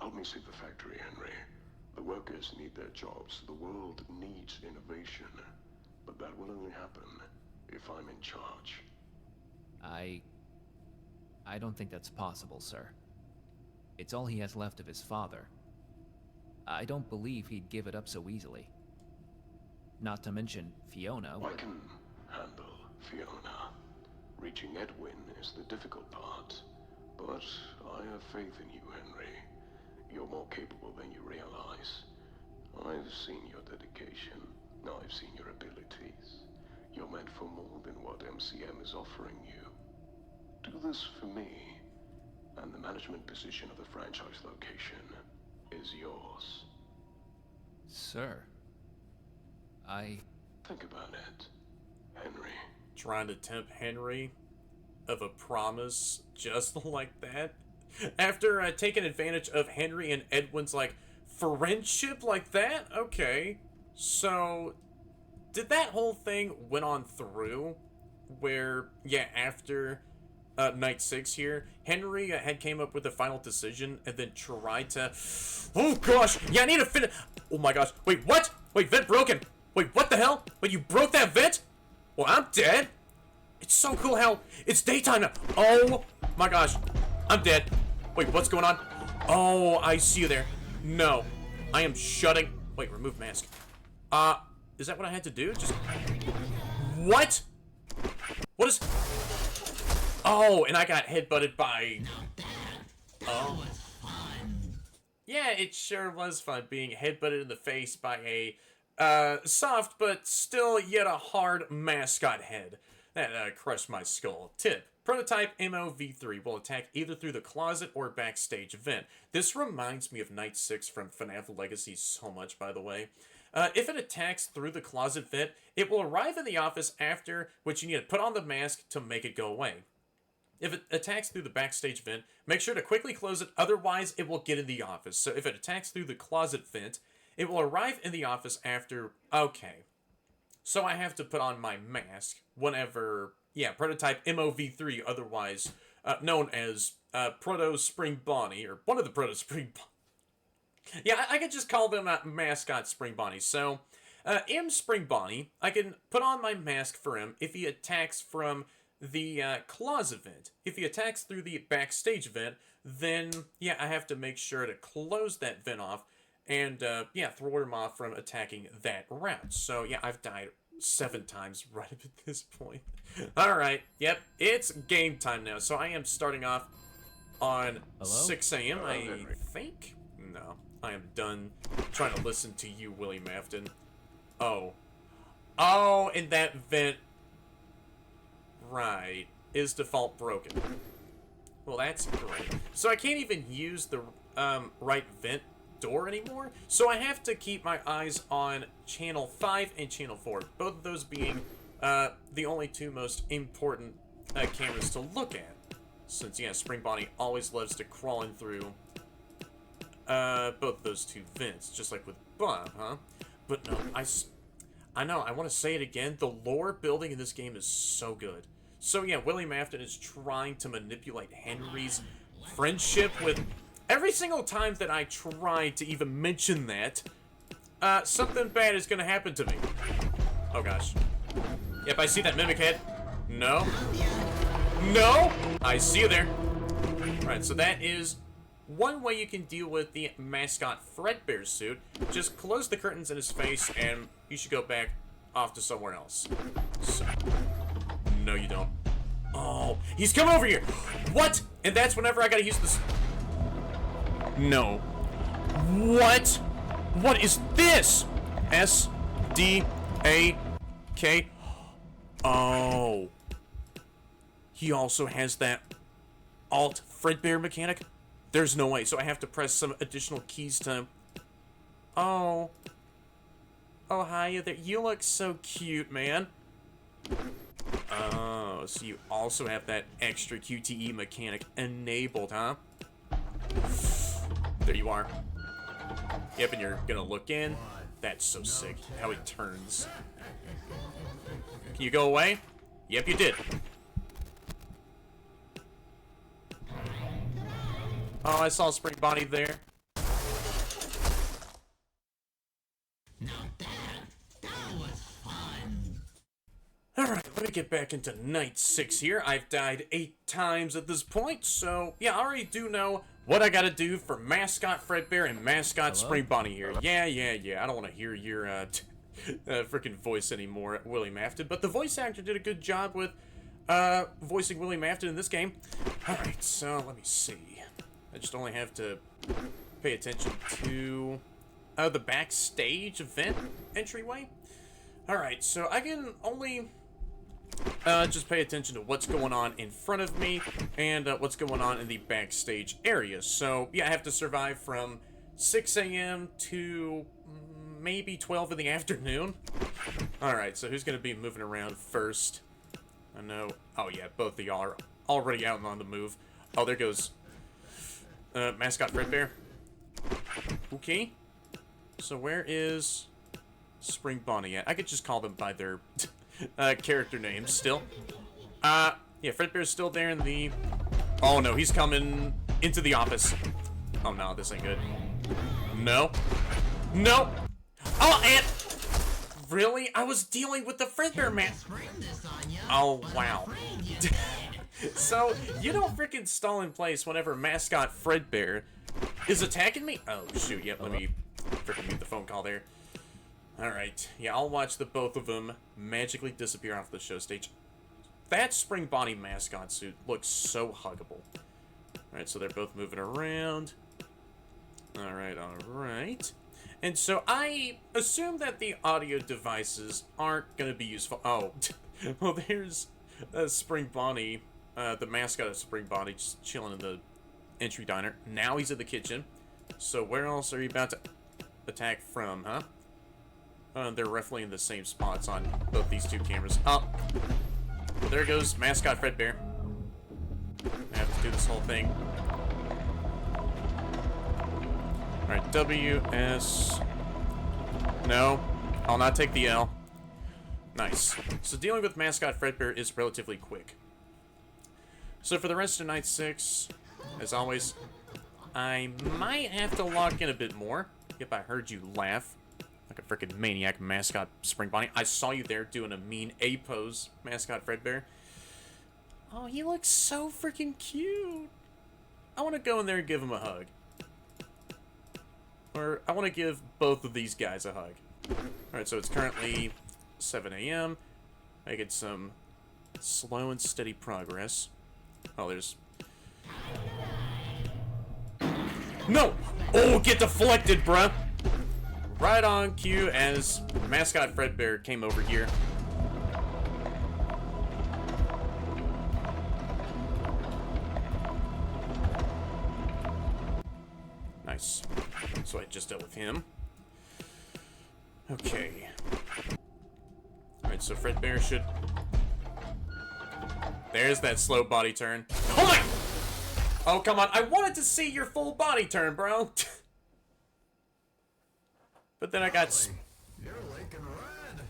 Help me save the factory, Henry. The workers need their jobs. The world needs innovation. But that will only happen if I'm in charge. I don't think that's possible, sir. It's all he has left of his father. I don't believe he'd give it up so easily. Not to mention Fiona. I can handle Fiona. Reaching Edwin is the difficult part. But I have faith in you, Henry. You're more capable than you realize. I've seen your dedication. I've seen your abilities. You're meant for more than what MCM is offering you. Do this for me, and the management position of the franchise location is yours. Sir, Think about it, Henry. Trying to tempt Henry of a promise just like that? After taking advantage of Henry and Edwin's, like, friendship like that? Okay. So, did that whole thing went on through where, yeah, after Night 6 here, Henry had came up with the final decision and then tried to... Oh, gosh! Yeah, I need to finish... Oh, my gosh. Wait, what? Wait, vent broken! Wait, what the hell? Wait, you broke that vent? Well, I'm dead. It's so cool how it's daytime now. Oh, my gosh. I'm dead. Wait, what's going on? Oh, I see you there. No. I am shutting... Wait, remove mask. Is that what I had to do? Just... What? What is... Oh, and I got headbutted by... Oh. Yeah, it sure was fun being headbutted in the face by a soft but still yet a hard mascot head. That crushed my skull. Tip. Prototype MOV3 will attack either through the closet or backstage vent. This reminds me of Night 6 from FNAF Legacy so much, by the way. If it attacks through the closet vent, it will arrive in the office after which you need to put on the mask to make it go away. If it attacks through the backstage vent, make sure to quickly close it, otherwise it will get in the office. So if it attacks through the closet vent, it will arrive in the office after... Okay. So I have to put on my mask whenever... Yeah, Prototype MOV3, otherwise known as Proto Spring Bonnie, or one of the Proto Spring Bonnie. Yeah, I could just call them mascot Spring Bonnie. So, M Spring Bonnie, I can put on my mask for him if he attacks from the closet vent. If he attacks through the backstage vent, then, yeah, I have to make sure to close that vent off and, yeah, throw him off from attacking that route. So, yeah, I've died 7 times right up at this point. Alright, yep, it's game time now. So I am starting off on 6 a.m., I think? No, I am done trying to listen to you, Willie Mafton. Oh. Oh, and that vent... Right, is default broken. Well, that's great. So I can't even use the right vent door anymore, so I have to keep my eyes on channel 5 and channel 4, both of those being the only 2 most important cameras to look at, since, yeah, Spring Bonnie always loves to crawl in through both those 2 vents, just like with Bob, huh? But no, I know, I want to say it again, the lore building in this game is so good. So yeah, Willie Mafton is trying to manipulate Henry's friendship with... Every single time that I try to even mention that, something bad is gonna happen to me. Oh gosh. Yep, I see that mimic head. No. No! I see you there. Alright, so that is one way you can deal with the mascot Fredbear suit. Just close the curtains in his face and you should go back off to somewhere else. So. No, you don't. Oh, he's coming over here! What? And that's whenever I gotta use this... No. What? What is this? S-D-A-K. Oh. He also has that Alt Fredbear mechanic? There's no way, so I have to press some additional keys to... Oh. Oh, hiya there. You look so cute, man. Oh, so you also have that extra QTE mechanic enabled, huh? There you are. Yep, and you're gonna look in. That's so sick, how it turns. Can you go away? Yep, you did. Oh, I saw Spring Bonnie there. Alright, let me get back into Night 6 here. I've died 8 times at this point, so yeah, I already do know what I gotta do for Mascot Fredbear and Mascot Spring Bonnie here. Yeah. I don't want to hear your freaking voice anymore, Willie Mafton, but the voice actor did a good job with voicing Willie Mafton in this game. Alright, so let me see. I just only have to pay attention to the backstage event entryway. Alright, so I can only just pay attention to what's going on in front of me and what's going on in the backstage area. So, yeah, I have to survive from 6 a.m. to maybe 12 in the afternoon. Alright, so who's going to be moving around first? I know. Oh, yeah, both of y'all are already out and on the move. Oh, there goes Mascot Fredbear. Okay. So where is Spring Bonnie at? I could just call them by their character names still. Yeah, Fredbear's still there in the... Oh no, he's coming into the office. Oh no, this ain't good. No. No! Oh, and... Really? I was dealing with the Fredbear man. Oh, wow. So, you don't freaking stall in place whenever Mascot Fredbear is attacking me? Oh, shoot. Yep, let me freaking mute the phone call there. Alright. Yeah, I'll watch the both of them magically disappear off the show stage. That Spring Bonnie mascot suit looks so huggable. Alright, so they're both moving around. Alright, alright. And so I assume that the audio devices aren't going to be useful. Oh, well, there's Spring Bonnie, the mascot of Spring Bonnie, just chilling in the entry diner. Now he's in the kitchen. So where else are you about to attack from, huh? They're roughly in the same spots on both these two cameras. Oh, well, there goes mascot Fredbear. I have to do this whole thing. Alright, W, S... No, I'll not take the L. Nice. So dealing with mascot Fredbear is relatively quick. So for the rest of Night 6, as always, I might have to lock in a bit more. Yep, I heard you laugh. Like a freaking maniac, mascot Spring Bonnie. I saw you there doing a mean A pose, mascot Fredbear. Oh, he looks so freaking cute. I want to go in there and give him a hug. Or I want to give both of these guys a hug. Alright, so it's currently 7 a.m. I get some slow and steady progress. Oh, there's... No! Oh, get deflected, bruh! Right on cue as mascot Fredbear came over here. Nice. So I just dealt with him. Okay. Alright, so Fredbear should... There's that slow body turn. Oh my... Oh, come on. I wanted to see your full body turn, bro. But then I got... You're leaking red.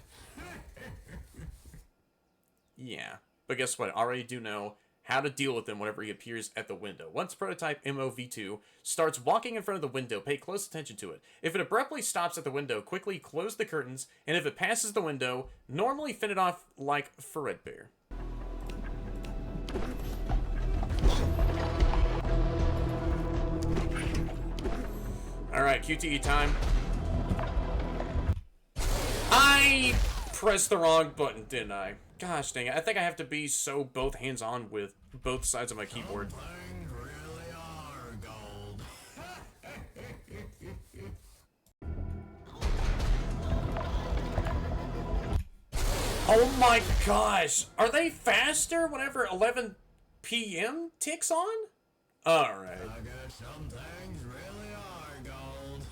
Yeah. But guess what? I already do know how to deal with him whenever he appears at the window. Once prototype MOV2 starts walking in front of the window, pay close attention to it. If it abruptly stops at the window, quickly close the curtains, and if it passes the window, normally fin it off like Fredbear. Alright, QTE time. I pressed the wrong button, didn't I? Gosh dang it. I think I have to be so both hands-on with both sides of my keyboard. Things really are gold. Oh my gosh! Are they faster whenever 11 p.m. ticks on? Alright. I guess some things really are gold.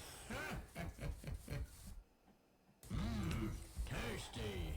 Tasty.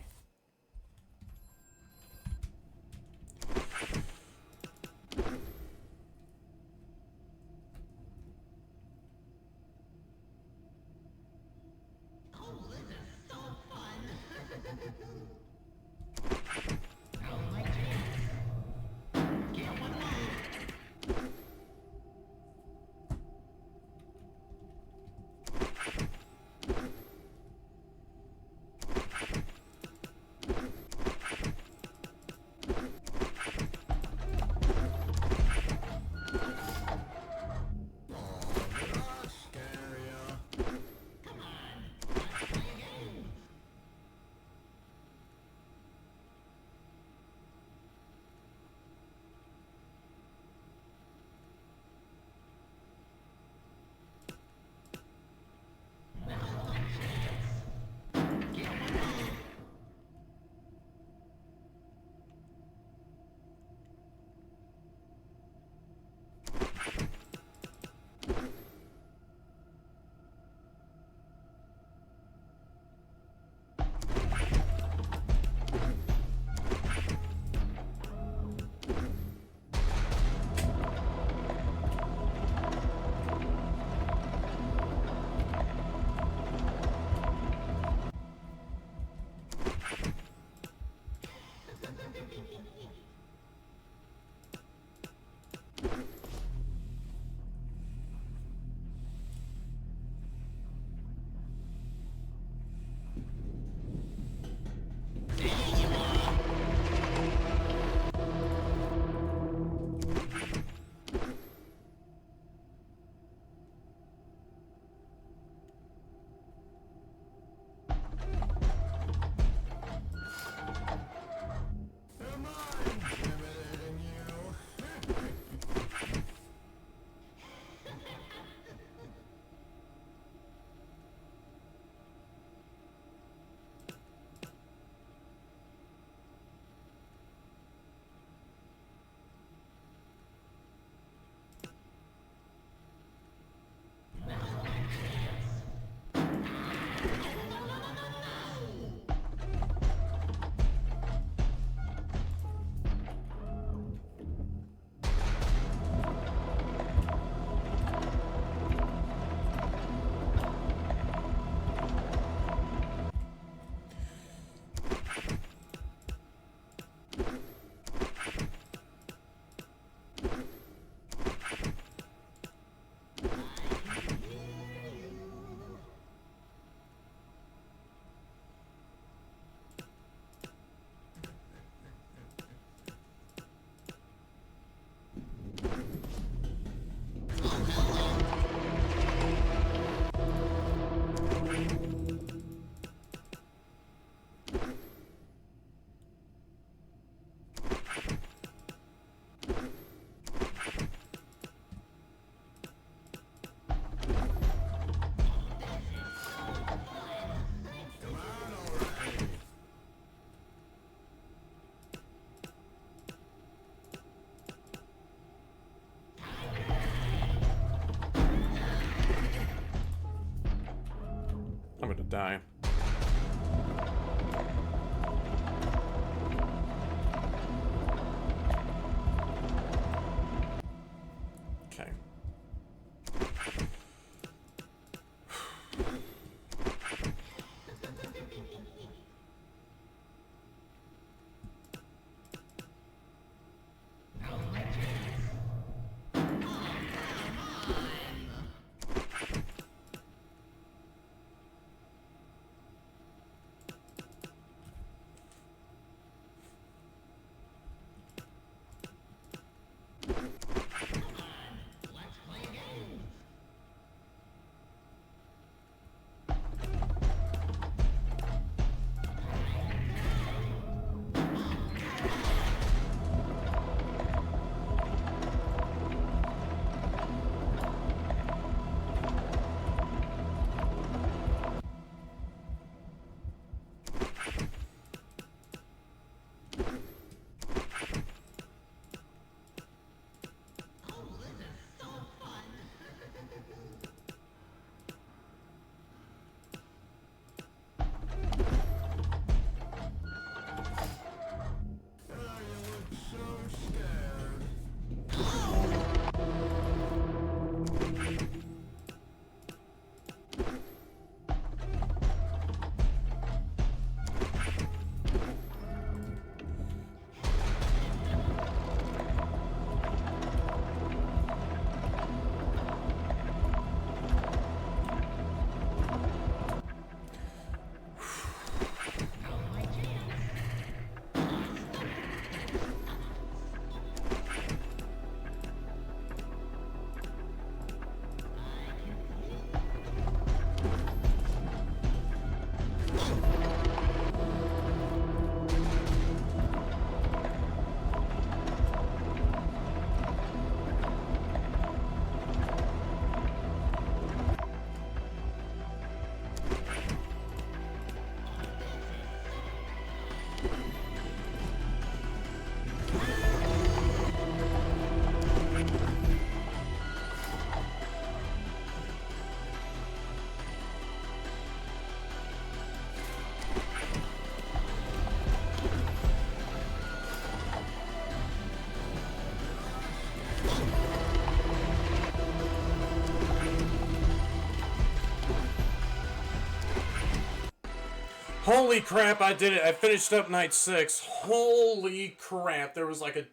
Holy crap, I did it. I finished up night 6. Holy crap, there was like a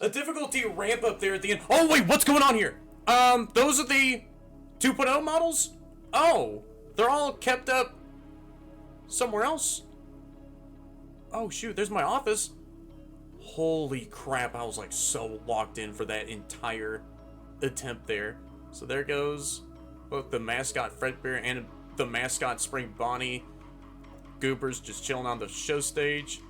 difficulty ramp up there at the end. Oh, wait, what's going on here? Those are the 2.0 models? Oh, they're all kept up somewhere else. Oh, shoot, there's my office. Holy crap, I was like so locked in for that entire attempt there. So there goes both the mascot Fredbear and the mascot Spring Bonnie. Goobers just chilling on the show stage.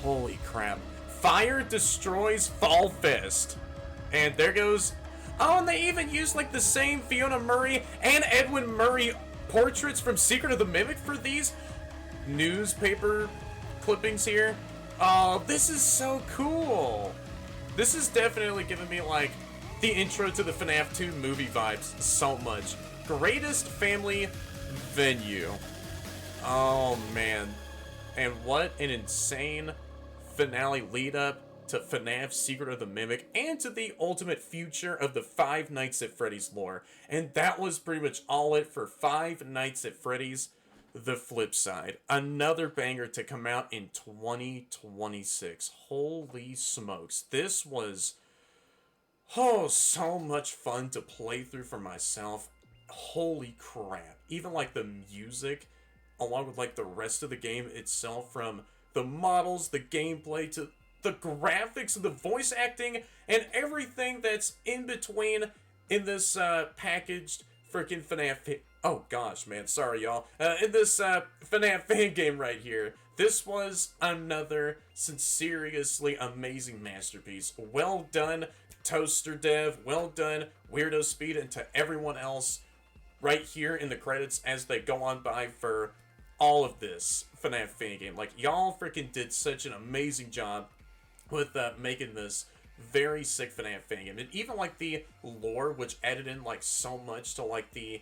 Holy crap. Fire destroys Fall Fest. And there goes... Oh, and they even used like the same Fiona Murray and Edwin Murray portraits from Secret of the Mimic for these newspaper clippings here. Oh, this is so cool. This is definitely giving me like the intro to the FNAF 2 movie vibes so much. Greatest family venue. Oh man. And what an insane finale lead up to FNAF Secret of the Mimic and to the ultimate future of the Five Nights at Freddy's lore. And that was pretty much all it for Five Nights at Freddy's The Flipside. Another banger to come out in 2026. Holy smokes. This was, oh, so much fun to play through for myself. Holy crap. Even like the music, along with like the rest of the game itself, from the models, the gameplay, to the graphics, the voice acting, and everything that's in between in this packaged freaking FNAF... Oh gosh, man, sorry y'all. In this FNAF Fangame right here, this was another seriously amazing masterpiece. Well done, Toster Dev. Well done, Weirdo Speed, and to everyone else right here in the credits as they go on by for all of this FNAF Fangame. Like, y'all freaking did such an amazing job with making this very sick FNAF Fangame. And even like the lore, which added in like so much to like the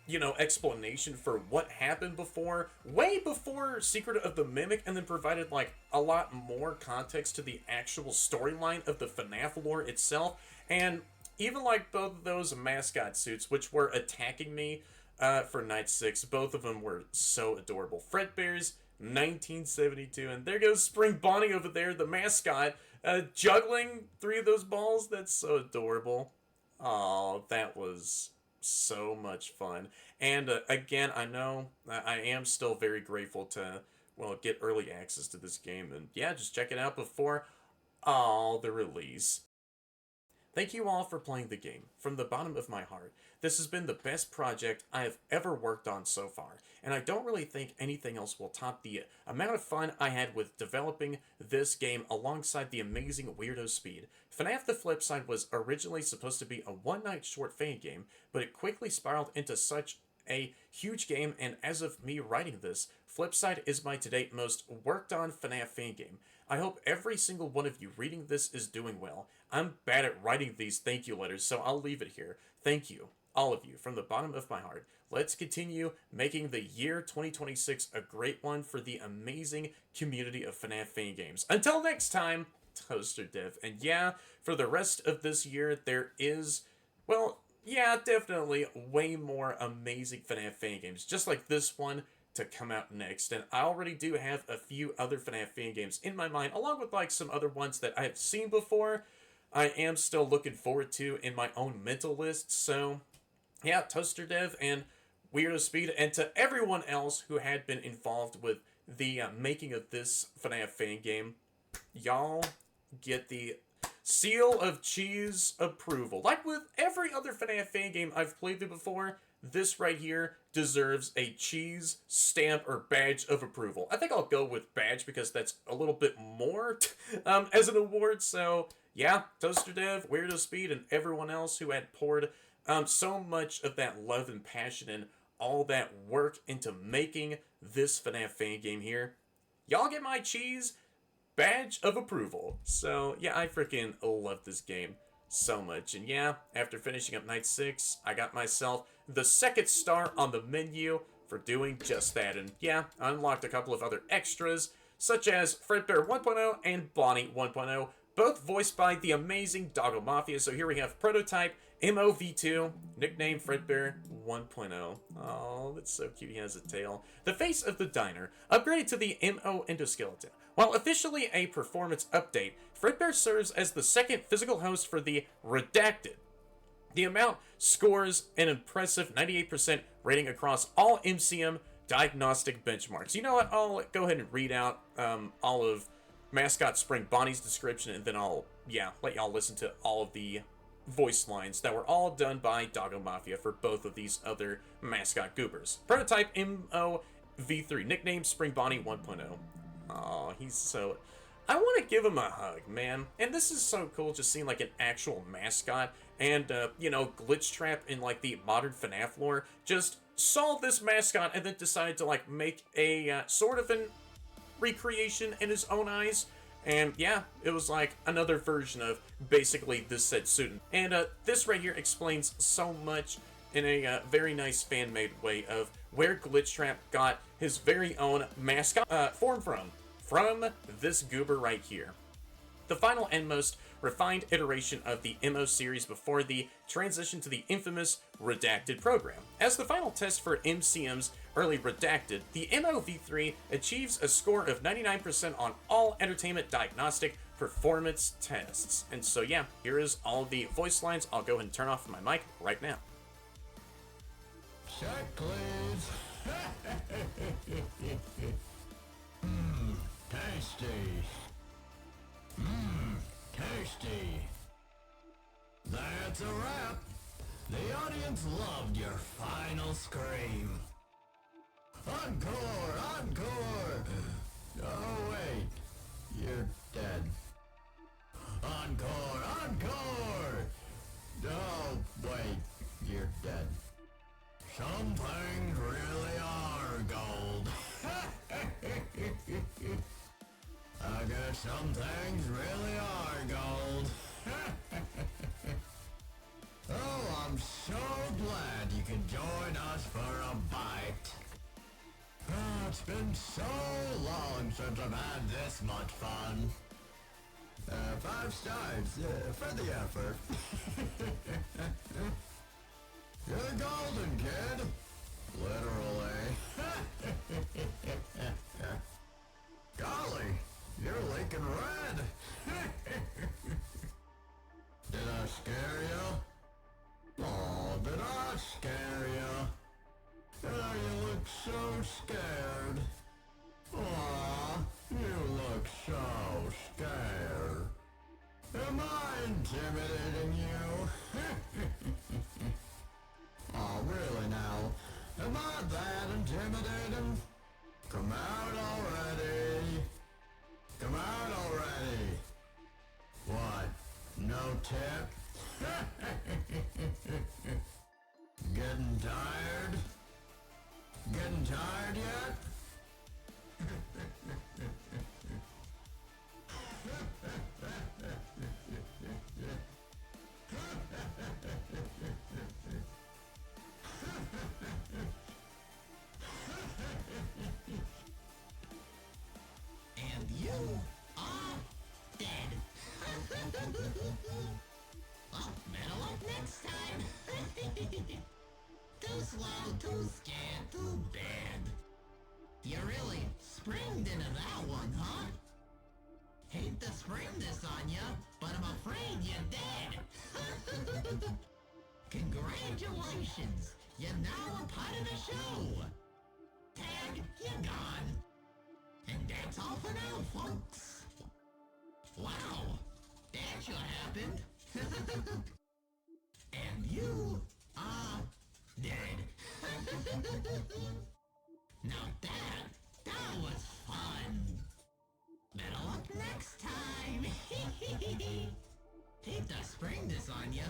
you know, explanation for what happened before, way before Secret of the Mimic, and then provided like a lot more context to the actual storyline of the FNAF lore itself. And even like both of those mascot suits, which were attacking me for night 6, both of them were so adorable. Fredbear's 1972, and there goes Spring Bonnie over there, the mascot, juggling 3 of those balls. That's so adorable. Oh, that was so much fun. And again, I know I am still very grateful to, well, get early access to this game, and yeah, just check it out before the release. Thank you all for playing the game. From the bottom of my heart, this has been the best project I have ever worked on so far, and I don't really think anything else will top the amount of fun I had with developing this game alongside the amazing Weirdo Speed. FNAF The Flipside was originally supposed to be a one-night short fan game, but it quickly spiraled into such a huge game, and as of me writing this, Flipside is my to-date most worked-on FNAF fan game. I hope every single one of you reading this is doing well. I'm bad at writing these thank you letters, so I'll leave it here. Thank you, all of you, from the bottom of my heart. Let's continue making the year 2026 a great one for the amazing community of FNAF Fangames. Until next time, Toster Dev. And yeah, for the rest of this year, there is, well, yeah, definitely way more amazing FNAF Fangames, just like this one, to come out next. And I already do have a few other FNAF Fangames in my mind, along with like some other ones that I have seen before. I am still looking forward to in my own mental list. So yeah, Toster Dev and Weirdo Speed, and to everyone else who had been involved with the making of this FNAF Fangame, y'all get the seal of CheeZ approval. Like with every other FNAF Fangame I've played through before, this right here deserves a CheeZ stamp or badge of approval. I think I'll go with badge because that's a little bit more as an award. So yeah, Toster Dev, Weirdo Speed, and everyone else who had poured so much of that love and passion and all that work into making this FNAF Fangame here, y'all get my CheeZ badge of approval. So yeah, I freaking love this game so much. And yeah, after finishing up night 6, I got myself the 2nd star on the menu for doing just that. And yeah, I unlocked a couple of other extras, such as Fredbear 1.0 and Bonnie 1.0, both voiced by the amazing Doggo Mafia. So here we have Prototype MOV2, nicknamed Fredbear 1.0. Oh, that's so cute, he has a tail. The face of the diner, upgraded to the MO endoskeleton. While officially a performance update, Fredbear serves as the second physical host for the Redacted. The amount scores an impressive 98% rating across all MCM diagnostic benchmarks. You know what? I'll go ahead and read out all of Mascot Spring Bonnie's description, and then I'll, let y'all listen to all of the voice lines that were all done by Doggo Mafia for both of these other mascot goobers. Prototype MOV3, nicknamed Spring Bonnie 1.0. Aw, he's so... I want to give him a hug, man. And this is so cool, just seeing, like, an actual mascot. And, Glitch Trap in, like, the modern FNAF lore just saw this mascot and then decided to, like, make a sort of an recreation in his own eyes. And, yeah, it was, like, another version of basically this said suit. And, this right here explains so much in a very nice fan-made way of where Glitch Trap got his very own mascot form from this goober right here. The final and most refined iteration of the MO series before the transition to the infamous Redacted program. As the final test for MCM's early Redacted, the MOV3 achieves a score of 99% on all entertainment diagnostic performance tests. And so yeah, here is all the voice lines. I'll go ahead and turn off my mic right now. Check, please. Tasty. Tasty. That's a wrap. The audience loved your final scream. Encore! Encore! Oh, wait. You're dead. Encore! Encore! Oh, wait. You're dead. Some things really are gold. I guess some things really are gold. Oh, I'm so glad you could join us for a bite. Oh, it's been so long since I've had this much fun. 5 stars for the effort. You're golden, kid. Literally. Golly, you're leaking red. Did I scare you? Oh, did I scare you? Oh, you look so scared. Aw, you look so scared. Am I intimidating you? Oh, really now? Am I that intimidating? Come out already. Come out already. What? No tip? Getting tired? Getting tired yet? And you are dead. Well, better luck next time. Too slow, too scared, too bad. You really springed into that one, huh? Hate to spring this on ya, but I'm afraid you're dead. Congratulations! You're now a part of the show. Tag, you're gone. And that's all for now, folks. Wow, that sure happened. And you are dead. Now that was fun. Better luck next time. Hate to spring this on you,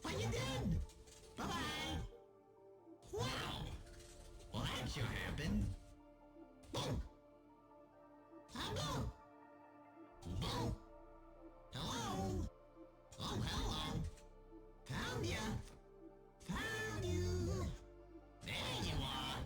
but you did. Bye-bye. Wow. Well, that sure happened. Boom. Hello. Boom. Hello. Oh, hello. Found ya. Found you. There you are.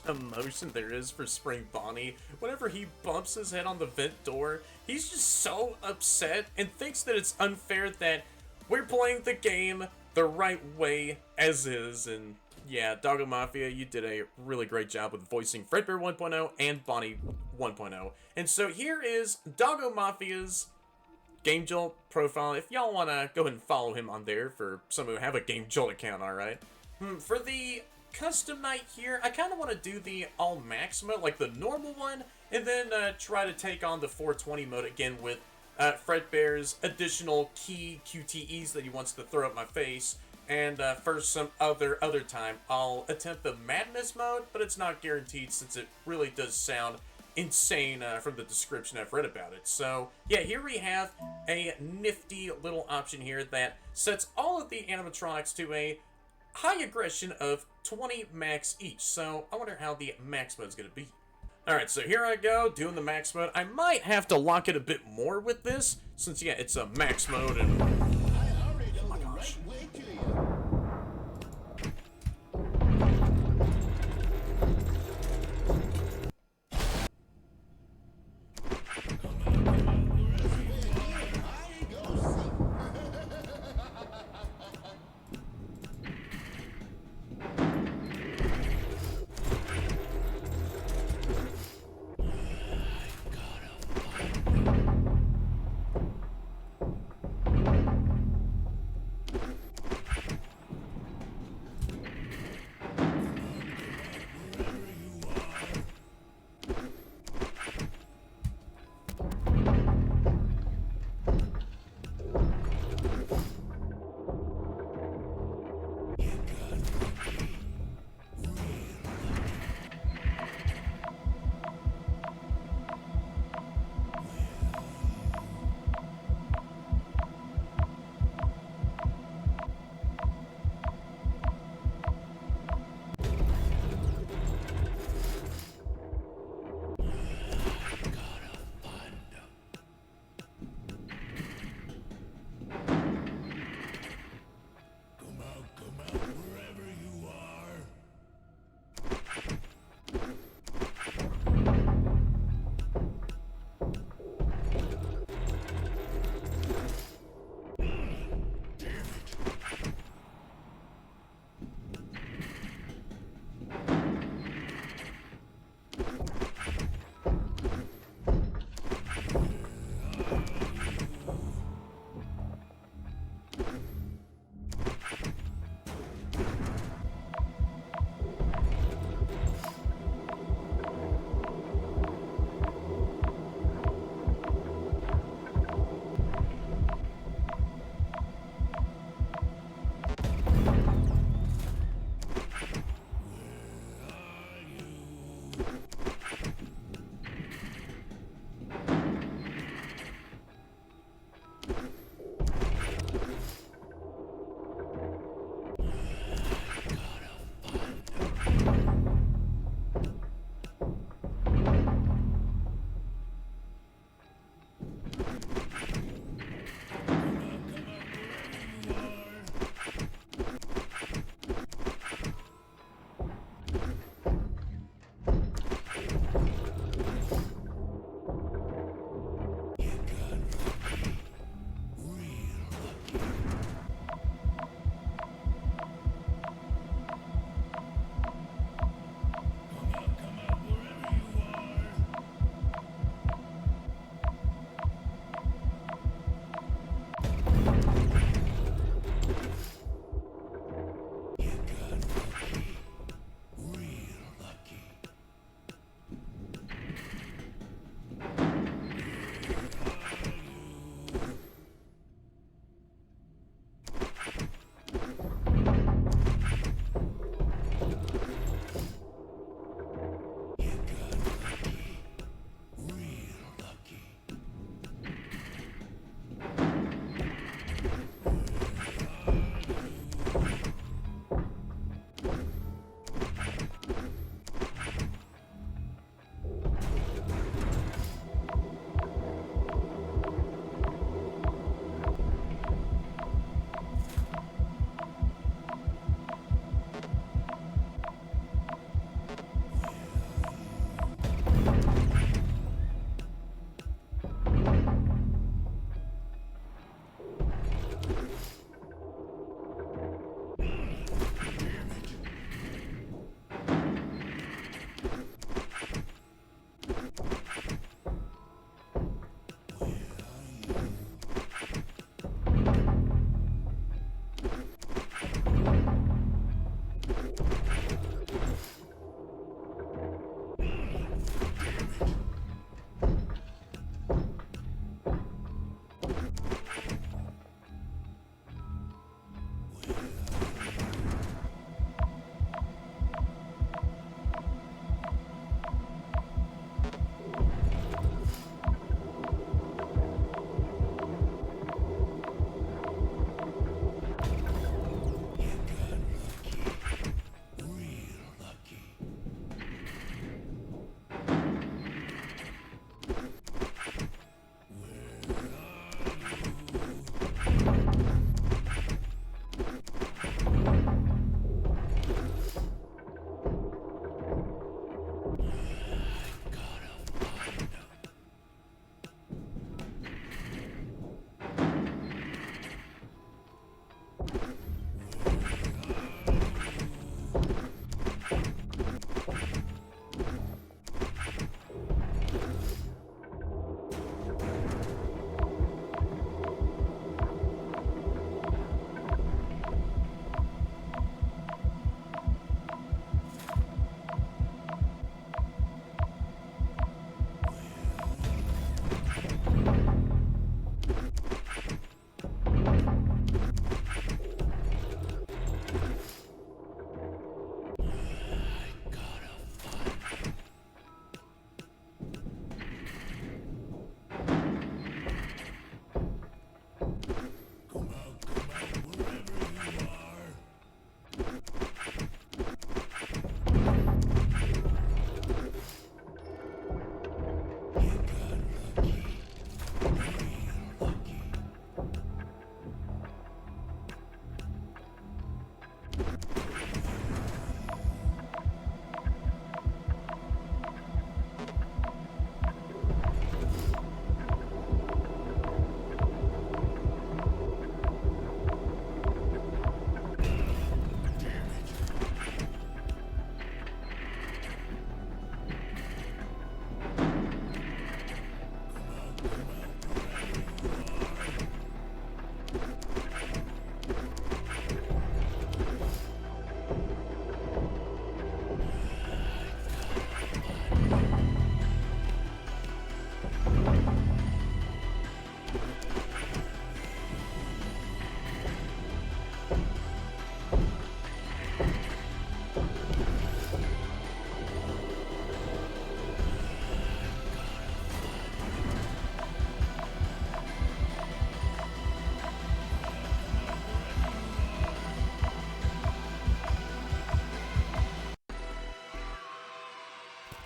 emotion there is for Spring Bonnie. Whenever he bumps his head on the vent door, he's just so upset and thinks that it's unfair that we're playing the game the right way as is. And yeah, Doggo Mafia, you did a really great job with voicing Fredbear 1.0 and Bonnie 1.0. And so here is Doggo Mafia's Game Jolt profile. If y'all want to go ahead and follow him on there for some who have a Game Jolt account, alright? For the custom night here, I kind of want to do the all max mode, like the normal one, and then try to take on the 420 mode again with Fredbear's additional key QTEs that he wants to throw at my face. And for some other time, I'll attempt the Madness mode, but it's not guaranteed since it really does sound insane from the description I've read about it. So yeah, here we have a nifty little option here that sets all of the animatronics to a high aggression of 20 max each. So I wonder how the max mode is going to be. Alright, so here I go, doing the max mode. I might have to lock it a bit more with this, since yeah, it's a max mode and... oh my gosh.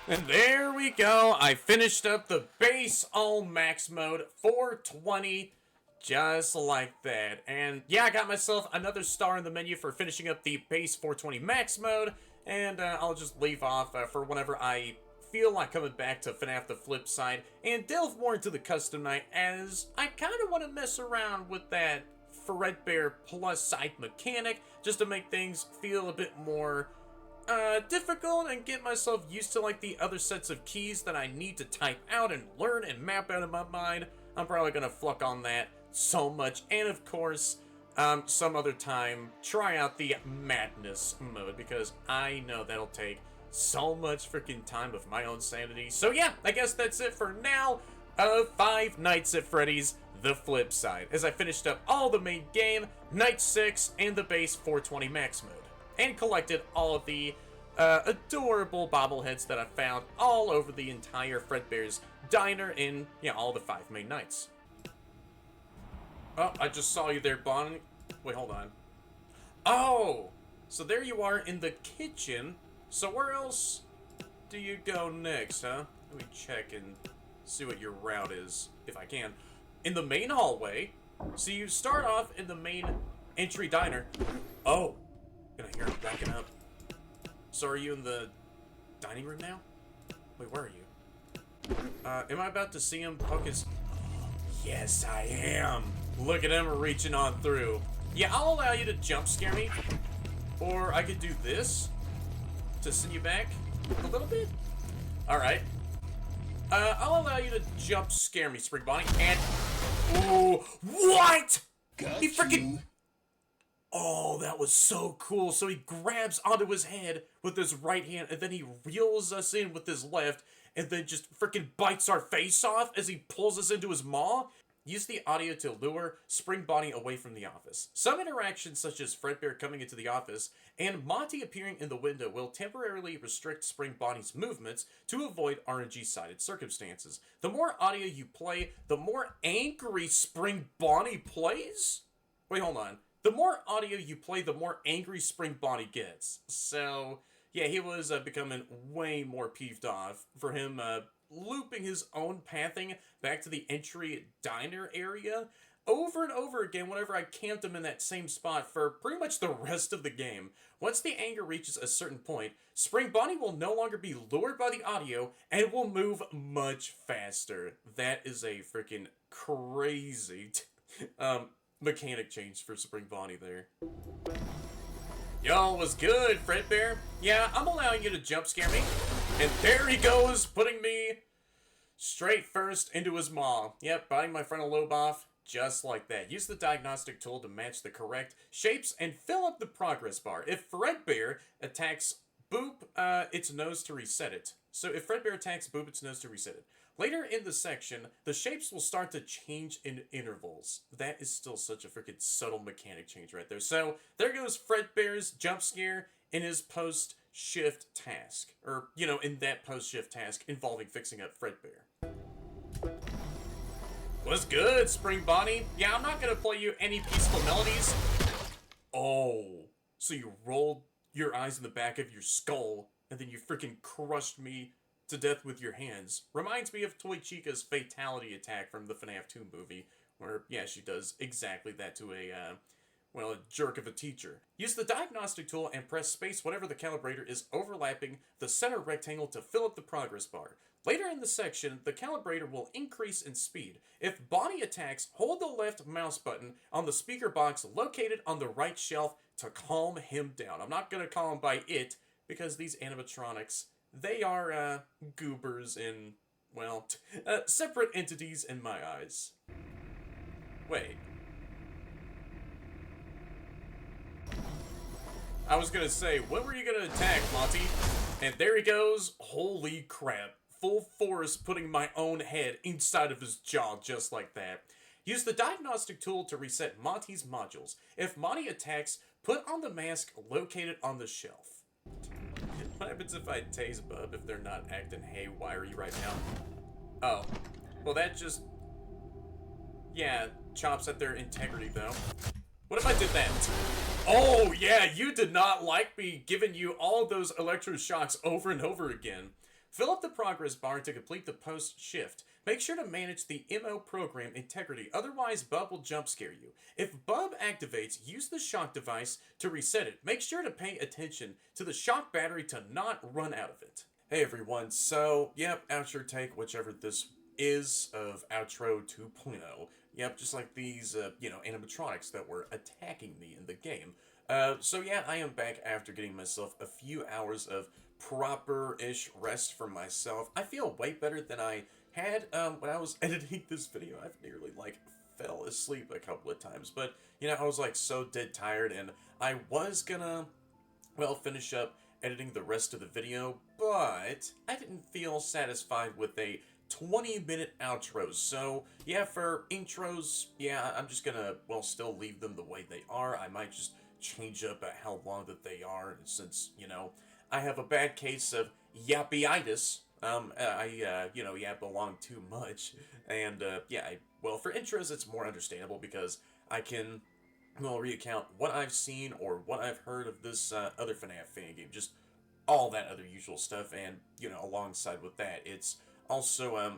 And there we go. I finished up the base all max mode 420 just like that. And yeah, I got myself another star in the menu for finishing up the base 420 max mode. And I'll just leave off for whenever I feel like coming back to FNAF The Flipside and delve more into the custom night, as I kind of want to mess around with that Fredbear plus side mechanic just to make things feel a bit more difficult and get myself used to like the other sets of keys that I need to type out and learn and map out in my mind. I'm probably gonna fluck on that so much, and of course some other time try out the madness mode, because I know that'll take so much freaking time of my own sanity. So yeah, I guess that's it for now. 5 Nights at Freddy's The Flipside, as I finished up all the main game, Night 6, and the base 420 max mode, and collected all of the adorable bobbleheads that I found all over the entire Fredbear's diner in, all the 5 main nights. Oh, I just saw you there, Bonnie. Wait, hold on. Oh! So there you are in the kitchen. So where else do you go next, huh? Let me check and see what your route is, if I can. In the main hallway. So you start off in the main entry diner. Oh! Can I hear him backing up? So are you in the dining room now? Wait, where are you? Am I about to see him poke his... Yes, I am! Look at him reaching on through. Yeah, I'll allow you to jump scare me. Or I could do this to send you back a little bit. Alright. I'll allow you to jump scare me, Spring Bonnie. And... Ooh, what?! He freaking... Oh, that was so cool. So he grabs onto his head with his right hand, and then he reels us in with his left, and then just freaking bites our face off as he pulls us into his maw. Use the audio to lure Spring Bonnie away from the office. Some interactions, such as Fredbear coming into the office and Monty appearing in the window, will temporarily restrict Spring Bonnie's movements to avoid RNG-sided circumstances. The more audio you play, the more angry Spring Bonnie plays? Wait, hold on. The more audio you play, the more angry Spring Bonnie gets. So, yeah, he was becoming way more peeved off for him looping his own pathing back to the entry diner area over and over again whenever I camped him in that same spot for pretty much the rest of the game. Once the anger reaches a certain point, Spring Bonnie will no longer be lured by the audio and will move much faster. That is a freaking crazy mechanic change for Spring Bonnie there. Yo, what's good, Fredbear? Yeah, I'm allowing you to jump scare me. And there he goes, putting me Straight first into his maw. Yep, biting my frontal lobe off, just like that. Use the diagnostic tool to match the correct shapes and fill up the progress bar. If Fredbear attacks Boop its nose to reset it. So if Fredbear attacks Boop its nose to reset it. Later in the section, the shapes will start to change in intervals. That is still such a freaking subtle mechanic change right there. So there goes Fredbear's jump scare in his post-shift task. Or, you know, in that post-shift task involving fixing up Fredbear. What's good, Spring Bonnie? Yeah, I'm not gonna play you any peaceful melodies. Oh, so you rolled your eyes in the back of your skull, and then you freaking crushed me to death with your hands. Reminds me of Toy Chica's fatality attack from the FNAF 2 movie, where, yeah, she does exactly that to a jerk of a teacher. Use the diagnostic tool and press space whenever the calibrator is overlapping the center rectangle to fill up the progress bar. Later in the section, the calibrator will increase in speed. If Bonnie attacks, hold the left mouse button on the speaker box located on the right shelf to calm him down. I'm not going to call him by it, because these animatronics, they are, goobers and, well, separate entities in my eyes. Wait. I was gonna say, when were you gonna attack, Monty? And there he goes. Holy crap. Full force putting my own head inside of his jaw just like that. Use the diagnostic tool to reset Monty's modules. If Monty attacks, put on the mask located on the shelf. What happens if I tase Bub if they're not acting haywire right now? Oh. Well, that just... yeah, chops at their integrity, though. What if I did that? Oh, yeah, you did not like me giving you all those electroshocks over and over again. Fill up the progress bar to complete the post-shift. Make sure to manage the MO program integrity, otherwise Bub will jump scare you. If Bub activates, use the shock device to reset it. Make sure to pay attention to the shock battery to not run out of it. Hey everyone, so, yep, outro take, whichever this is, of Outro 2.0. Yep, just like these, animatronics that were attacking me in the game. So yeah, I am back after getting myself a few hours of proper-ish rest for myself. I feel way better than I had when I was editing this video. I've nearly, fell asleep a couple of times. But, I was, so dead tired, and I was gonna, finish up editing the rest of the video, but I didn't feel satisfied with a 20-minute outros. So, yeah, for intros, yeah, I'm just gonna, still leave them the way they are. I might just change up at how long that they are, since, I have a bad case of yappyitis. I yap along too much. And, for intros, it's more understandable because I can, recount what I've seen or what I've heard of this other FNAF Fangame. Just all that other usual stuff. And, alongside with that, it's also,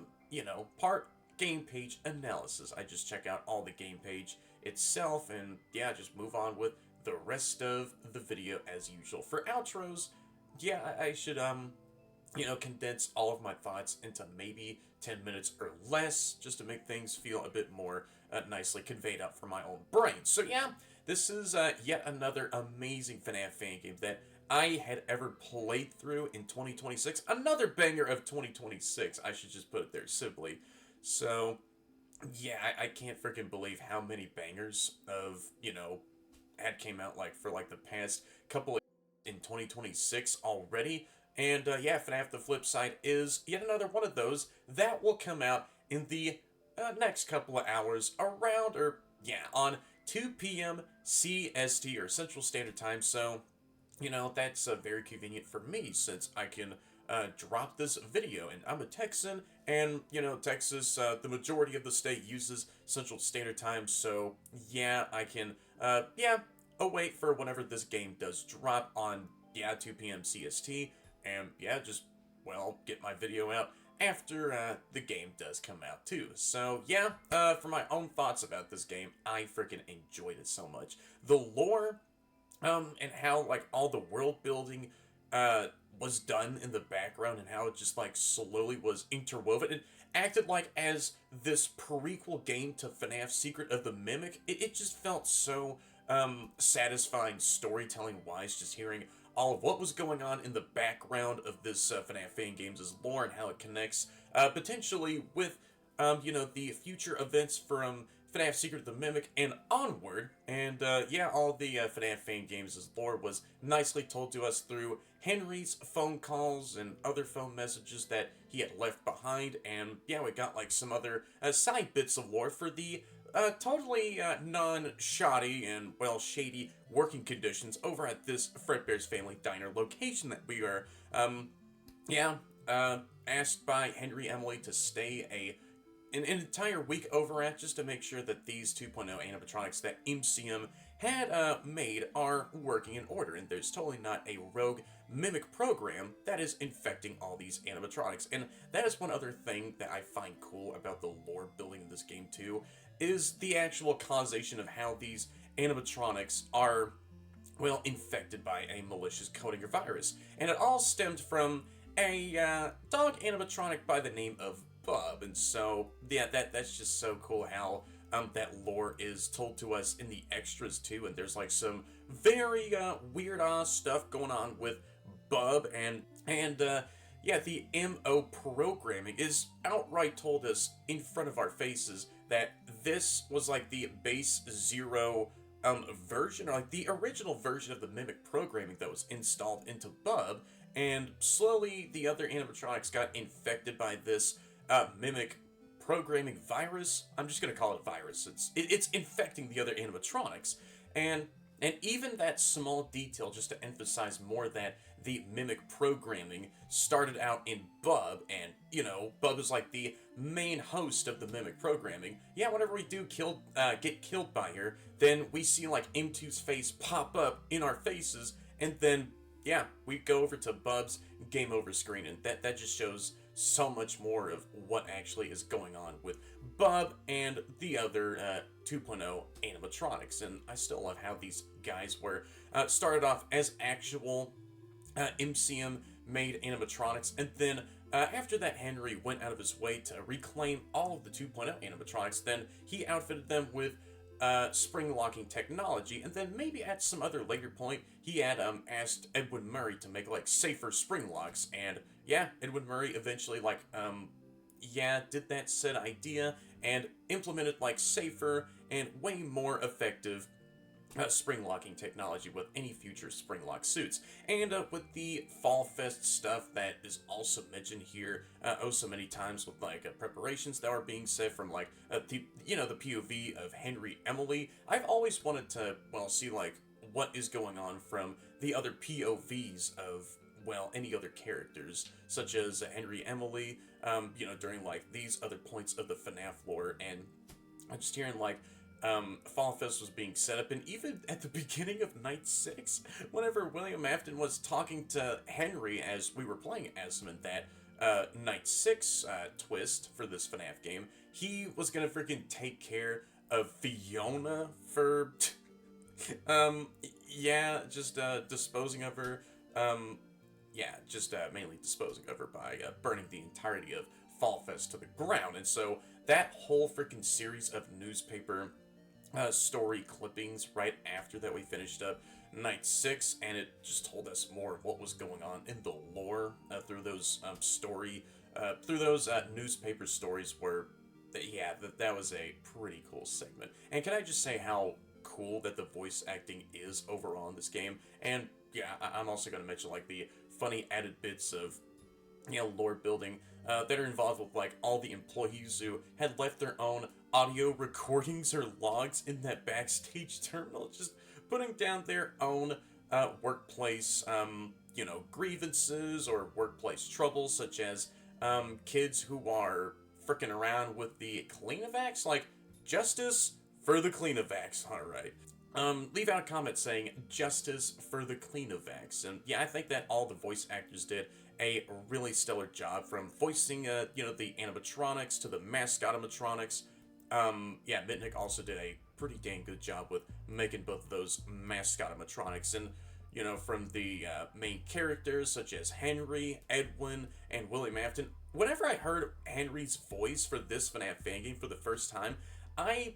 part game page analysis. I just check out all the game page itself and, yeah, just move on with the rest of the video as usual. For outros, yeah, I should, condense all of my thoughts into maybe 10 minutes or less, just to make things feel a bit more nicely conveyed out from my own brain. So yeah, this is yet another amazing FNAF Fangame that I had ever played through in 2026. Another banger of 2026, I should just put it there simply. So, yeah, I can't freaking believe how many bangers of, had came out, for, the past couple of in 2026 already. And, yeah, FNAF The Flipside is yet another one of those that will come out in the next couple of hours around, on 2 p.m. CST, or Central Standard Time. So, that's very convenient for me, since I can drop this video. And I'm a Texan, and, Texas, the majority of the state uses Central Standard Time. So, yeah, I can, wait for whenever this game does drop on, 2 p.m. CST. And, just, get my video out after the game does come out, too. So, yeah, for my own thoughts about this game, I freaking enjoyed it so much. The lore, and how, all the world building, was done in the background, and how it just, slowly was interwoven, and acted as this prequel game to FNAF Secret of the Mimic. It just felt so, satisfying storytelling-wise, just hearing all of what was going on in the background of this FNAF Fangames' lore and how it connects potentially with, the future events from FNAF Secret of the Mimic and onward. And yeah, all the FNAF Fangames' lore was nicely told to us through Henry's phone calls and other phone messages that he had left behind. And yeah, we got like some other side bits of lore for the totally non-shoddy and, well, shady working conditions over at this Fredbear's Family Diner location that we are, asked by Henry Emily to stay an entire week over at, just to make sure that these 2.0 animatronics that MCM had made are working in order, and there's totally not a rogue mimic program that is infecting all these animatronics. And that is one other thing that I find cool about the lore building in this game too, is the actual causation of how these animatronics are, well, infected by a malicious coding or virus. And it all stemmed from a dog animatronic by the name of Bub. And so, yeah, that's just so cool how that lore is told to us in the extras too. And there's like some very weird stuff going on with Bub, and yeah, the MO programming is outright told us in front of our faces that this was like the base 0 version, or like the original version of the Mimic programming that was installed into Bub, and slowly the other animatronics got infected by this Mimic programming virus. I'm just gonna call it virus. It's infecting the other animatronics, and even that small detail, just to emphasize more that the Mimic programming started out in Bub, and, Bub is like the main host of the Mimic programming. Yeah, whenever we do get killed by her, then we see, like, M2's face pop up in our faces, and then, yeah, we go over to Bub's game over screen, and that just shows so much more of what actually is going on with Bub and the other 2.0 animatronics. And I still love how these guys were started off as actual MCM made animatronics, and then after that, Henry went out of his way to reclaim all of the 2.0 animatronics. Then he outfitted them with spring locking technology, and then maybe at some other later point he had asked Edwin Murray to make like safer spring locks, and yeah, Edwin Murray eventually did that said idea and implemented like safer and way more effective spring locking technology with any future spring lock suits. And with the Fall Fest stuff that is also mentioned here so many times, with like preparations that are being said from like the POV of Henry Emily. I've always wanted to, well, see like what is going on from the other POVs of, well, any other characters, such as Henry Emily, during like these other points of the FNAF lore. And I'm just hearing like Fall Fest was being set up, and even at the beginning of Night 6, whenever William Afton was talking to Henry as we were playing as him in that Night 6 twist for this FNAF game, he was gonna freaking take care of Fiona for, disposing of her, mainly disposing of her by burning the entirety of Fall Fest to the ground. And so that whole freaking series of newspaper story clippings right after that, we finished up Night 6, and it just told us more of what was going on in the lore through those newspaper stories, where that was a pretty cool segment. And can I just say how cool that the voice acting is overall in this game? And yeah, I'm also going to mention like the funny added bits of lore building that are involved with like all the employees who had left their own audio recordings or logs in that backstage terminal, just putting down their own workplace grievances or workplace troubles, such as kids who are fricking around with the Cleanovacs, like justice for the Cleanovacs. All right. Leave out a comment saying justice for the Cleanovacs. And yeah, I think that all the voice actors did a really stellar job, from voicing the animatronics to the mascot animatronics. Mitnick also did a pretty dang good job with making both of those mascot animatronics. And from the main characters such as Henry, Edwin, and William Afton. Whenever I heard Henry's voice for this FNAF Fangame for the first time, I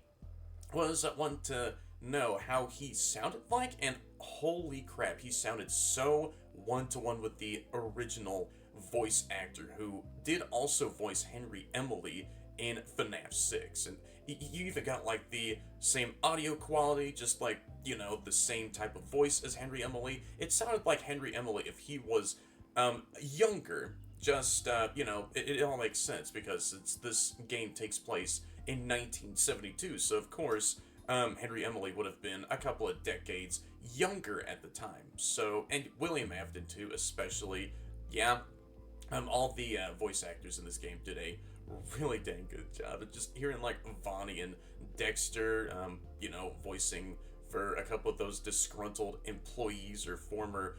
was one to know how he sounded like, and holy crap, he sounded so one-to-one with the original voice actor who did also voice Henry Emily in FNAF 6. And you even got like the same audio quality, just like, you know, the same type of voice as Henry Emily. It sounded like Henry Emily if he was younger. Just, you know, it all makes sense because this game takes place in 1972, so of course, Henry Emily would have been a couple of decades younger at the time. So, and William Afton too, especially. Yeah, all the voice actors in this game did a really dang good job. And just hearing like Vonnie and Dexter, you know, voicing for a couple of those disgruntled employees or former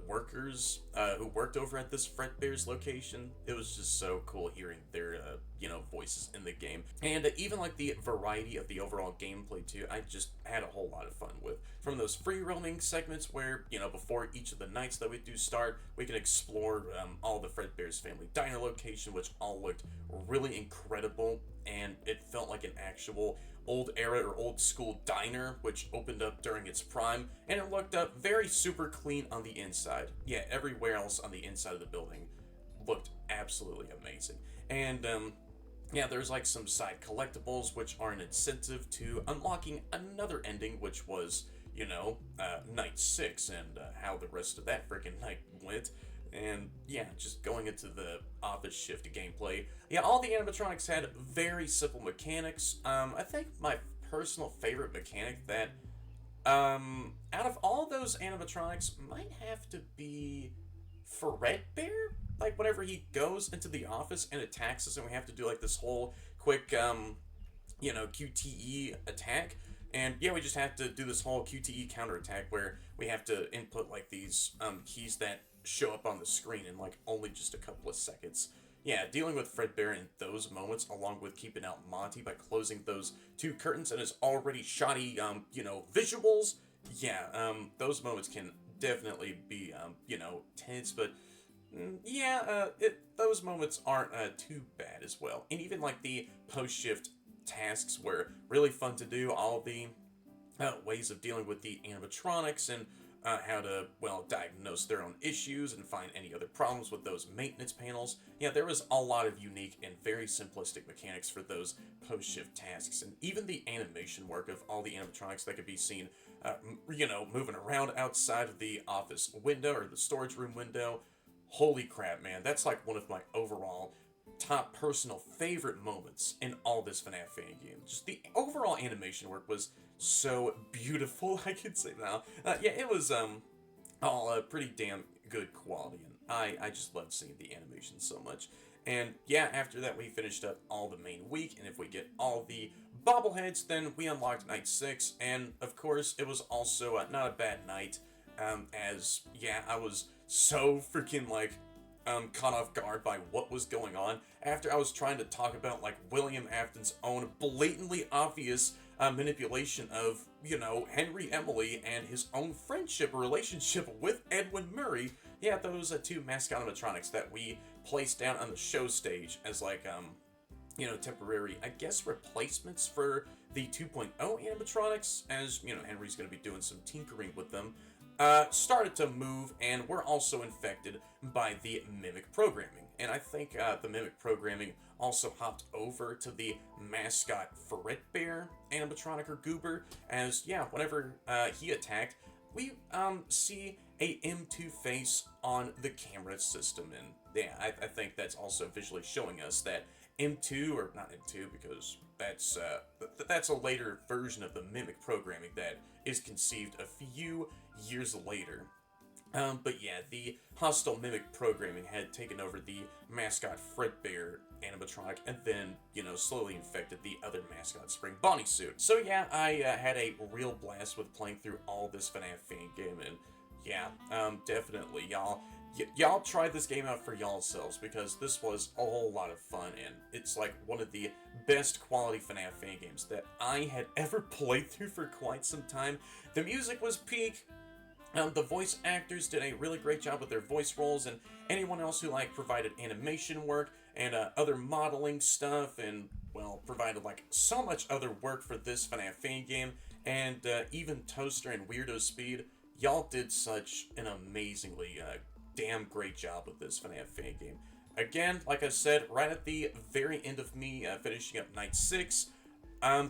workers who worked over at this Fredbear's location. It was just so cool hearing their, you know, voices in the game. And even like the variety of the overall gameplay too, I just had a whole lot of fun with. From those free roaming segments where, you know, before each of the nights that we do start, we can explore all the Fredbear's family diner location, which all looked really incredible, and it felt like an actual old era or old school diner, which opened up during its prime, and it looked up very super clean on the inside. Yeah, everywhere else on the inside of the building looked absolutely amazing. And yeah, there's like some side collectibles which are an incentive to unlocking another ending, which was, you know, night 6 and how the rest of that freaking night went. And yeah, just going into the office shift gameplay. Yeah, all the animatronics had very simple mechanics. I think my personal favorite mechanic that, out of all those animatronics, might have to be Fredbear. Like, whenever he goes into the office and attacks us, and we have to do like this whole quick, you know, QTE attack. And yeah, we just have to do this whole QTE counterattack where we have to input like these keys that show up on the screen in like only just a couple of seconds. Yeah, dealing with Fredbear in those moments, along with keeping out Monty by closing those two curtains and his already shoddy, you know, visuals. Yeah, those moments can definitely be, you know, tense, but yeah, those moments aren't too bad as well. And even like the post-shift tasks were really fun to do. All the ways of dealing with the animatronics and how to, well, diagnose their own issues and find any other problems with those maintenance panels. Yeah, there was a lot of unique and very simplistic mechanics for those post-shift tasks. And even the animation work of all the animatronics that could be seen, you know, moving around outside of the office window or the storage room window. Holy crap, man. That's like one of my overall top personal favorite moments in all this FNAF Fangame. Just the overall animation work was so beautiful, I could say now. Yeah, it was all pretty damn good quality, and I just loved seeing the animation so much. And yeah, after that we finished up all the main week, and if we get all the bobbleheads, then we unlocked night 6, and of course it was also not a bad night, as yeah, I was so freaking like caught off guard by what was going on after I was trying to talk about like William Afton's own blatantly obvious manipulation of, you know, Henry Emily and his own friendship or relationship with Edwin Murray. Yeah, those two mascot animatronics that we placed down on the show stage as like you know, temporary, I guess, replacements for the 2.0 animatronics, as, you know, Henry's going to be doing some tinkering with them, started to move, and we're also infected by the mimic programming. And I think the mimic programming also hopped over to the mascot Fredbear animatronic or goober, as, yeah, whenever he attacked, we see a M2 face on the camera system. And yeah, I think that's also visually showing us that M2, or not M2, because that's a later version of the mimic programming that is conceived a few years later. But yeah, the hostile mimic programming had taken over the mascot Fredbear animatronic, and then, you know, slowly infected the other mascot Spring Bonnie suit. So yeah, I had a real blast with playing through all this FNAF Fangame, and yeah, definitely, y'all try this game out for y'all selves, because this was a whole lot of fun, and it's like one of the best quality FNAF Fangames that I had ever played through for quite some time. The music was peak. The voice actors did a really great job with their voice roles, and anyone else who like provided animation work and other modeling stuff, and well, provided like so much other work for this FNAF Fangame, and even Toster and Weirdo Speed, y'all did such an amazingly damn great job with this FNAF Fangame. Again, like I said, right at the very end of me finishing up Night 6,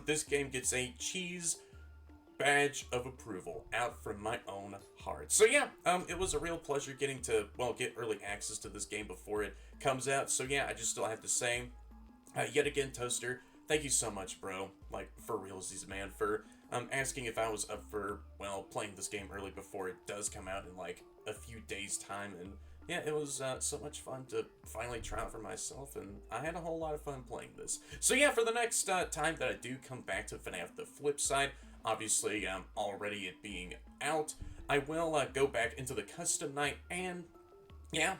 this game gets a CheeZ badge of approval out from my own heart. So yeah, it was a real pleasure getting to, well, get early access to this game before it comes out. So yeah, I just still have to say, yet again, Toster, thank you so much, bro. Like, for realsies, man, for asking if I was up for, well, playing this game early before it does come out in, like, a few days' time. And yeah, it was so much fun to finally try out for myself, and I had a whole lot of fun playing this. So yeah, for the next time that I do come back to FNAF The Flipside, obviously, already it being out, I will go back into the custom night and, yeah,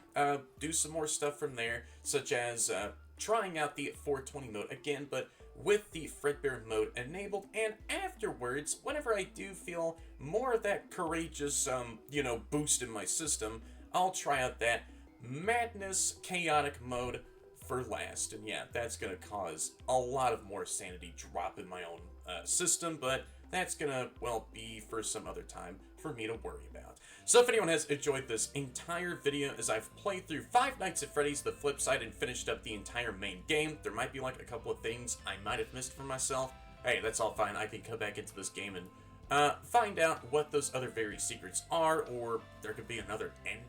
do some more stuff from there, such as trying out the 420 mode again, but with the Fredbear mode enabled, and afterwards, whenever I do feel more of that courageous, you know, boost in my system, I'll try out that Madness Chaotic mode for last. And yeah, that's gonna cause a lot of more sanity drop in my own system, but that's gonna, well, be for some other time for me to worry about. So if anyone has enjoyed this entire video as I've played through Five Nights at Freddy's The Flipside and finished up the entire main game, there might be like a couple of things I might have missed for myself. Hey, that's all fine. I can come back into this game and find out what those other very secrets are, or there could be another end.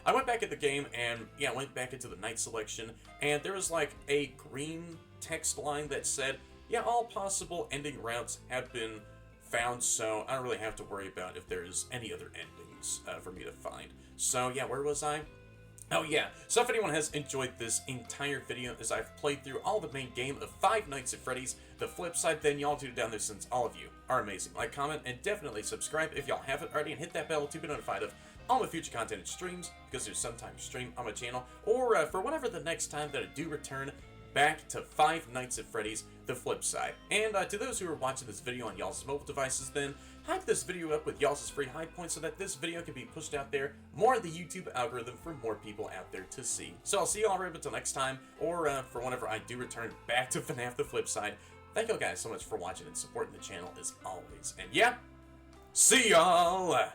I went back at the game and, yeah, went back into the night selection, and there was like a green text line that said, yeah, all possible ending routes have been found, so I don't really have to worry about if there's any other endings for me to find. So yeah, where was I? Oh yeah, so if anyone has enjoyed this entire video as I've played through all the main game of Five Nights at Freddy's The Flipside, then y'all do down there since all of you are amazing. Like, comment, and definitely subscribe if y'all haven't already, and hit that bell to be notified of all my future content and streams, because there's sometimes stream on my channel, or for whatever the next time that I do return back to Five Nights at Freddy's The Flipside. And to those who are watching this video on y'all's mobile devices, then hype this video up with y'all's free hype points so that this video can be pushed out there more in the YouTube algorithm for more people out there to see. So I'll see y'all right until next time, or for whenever I do return back to FNAF The Flipside. Thank y'all guys so much for watching and supporting the channel as always. And yeah, see y'all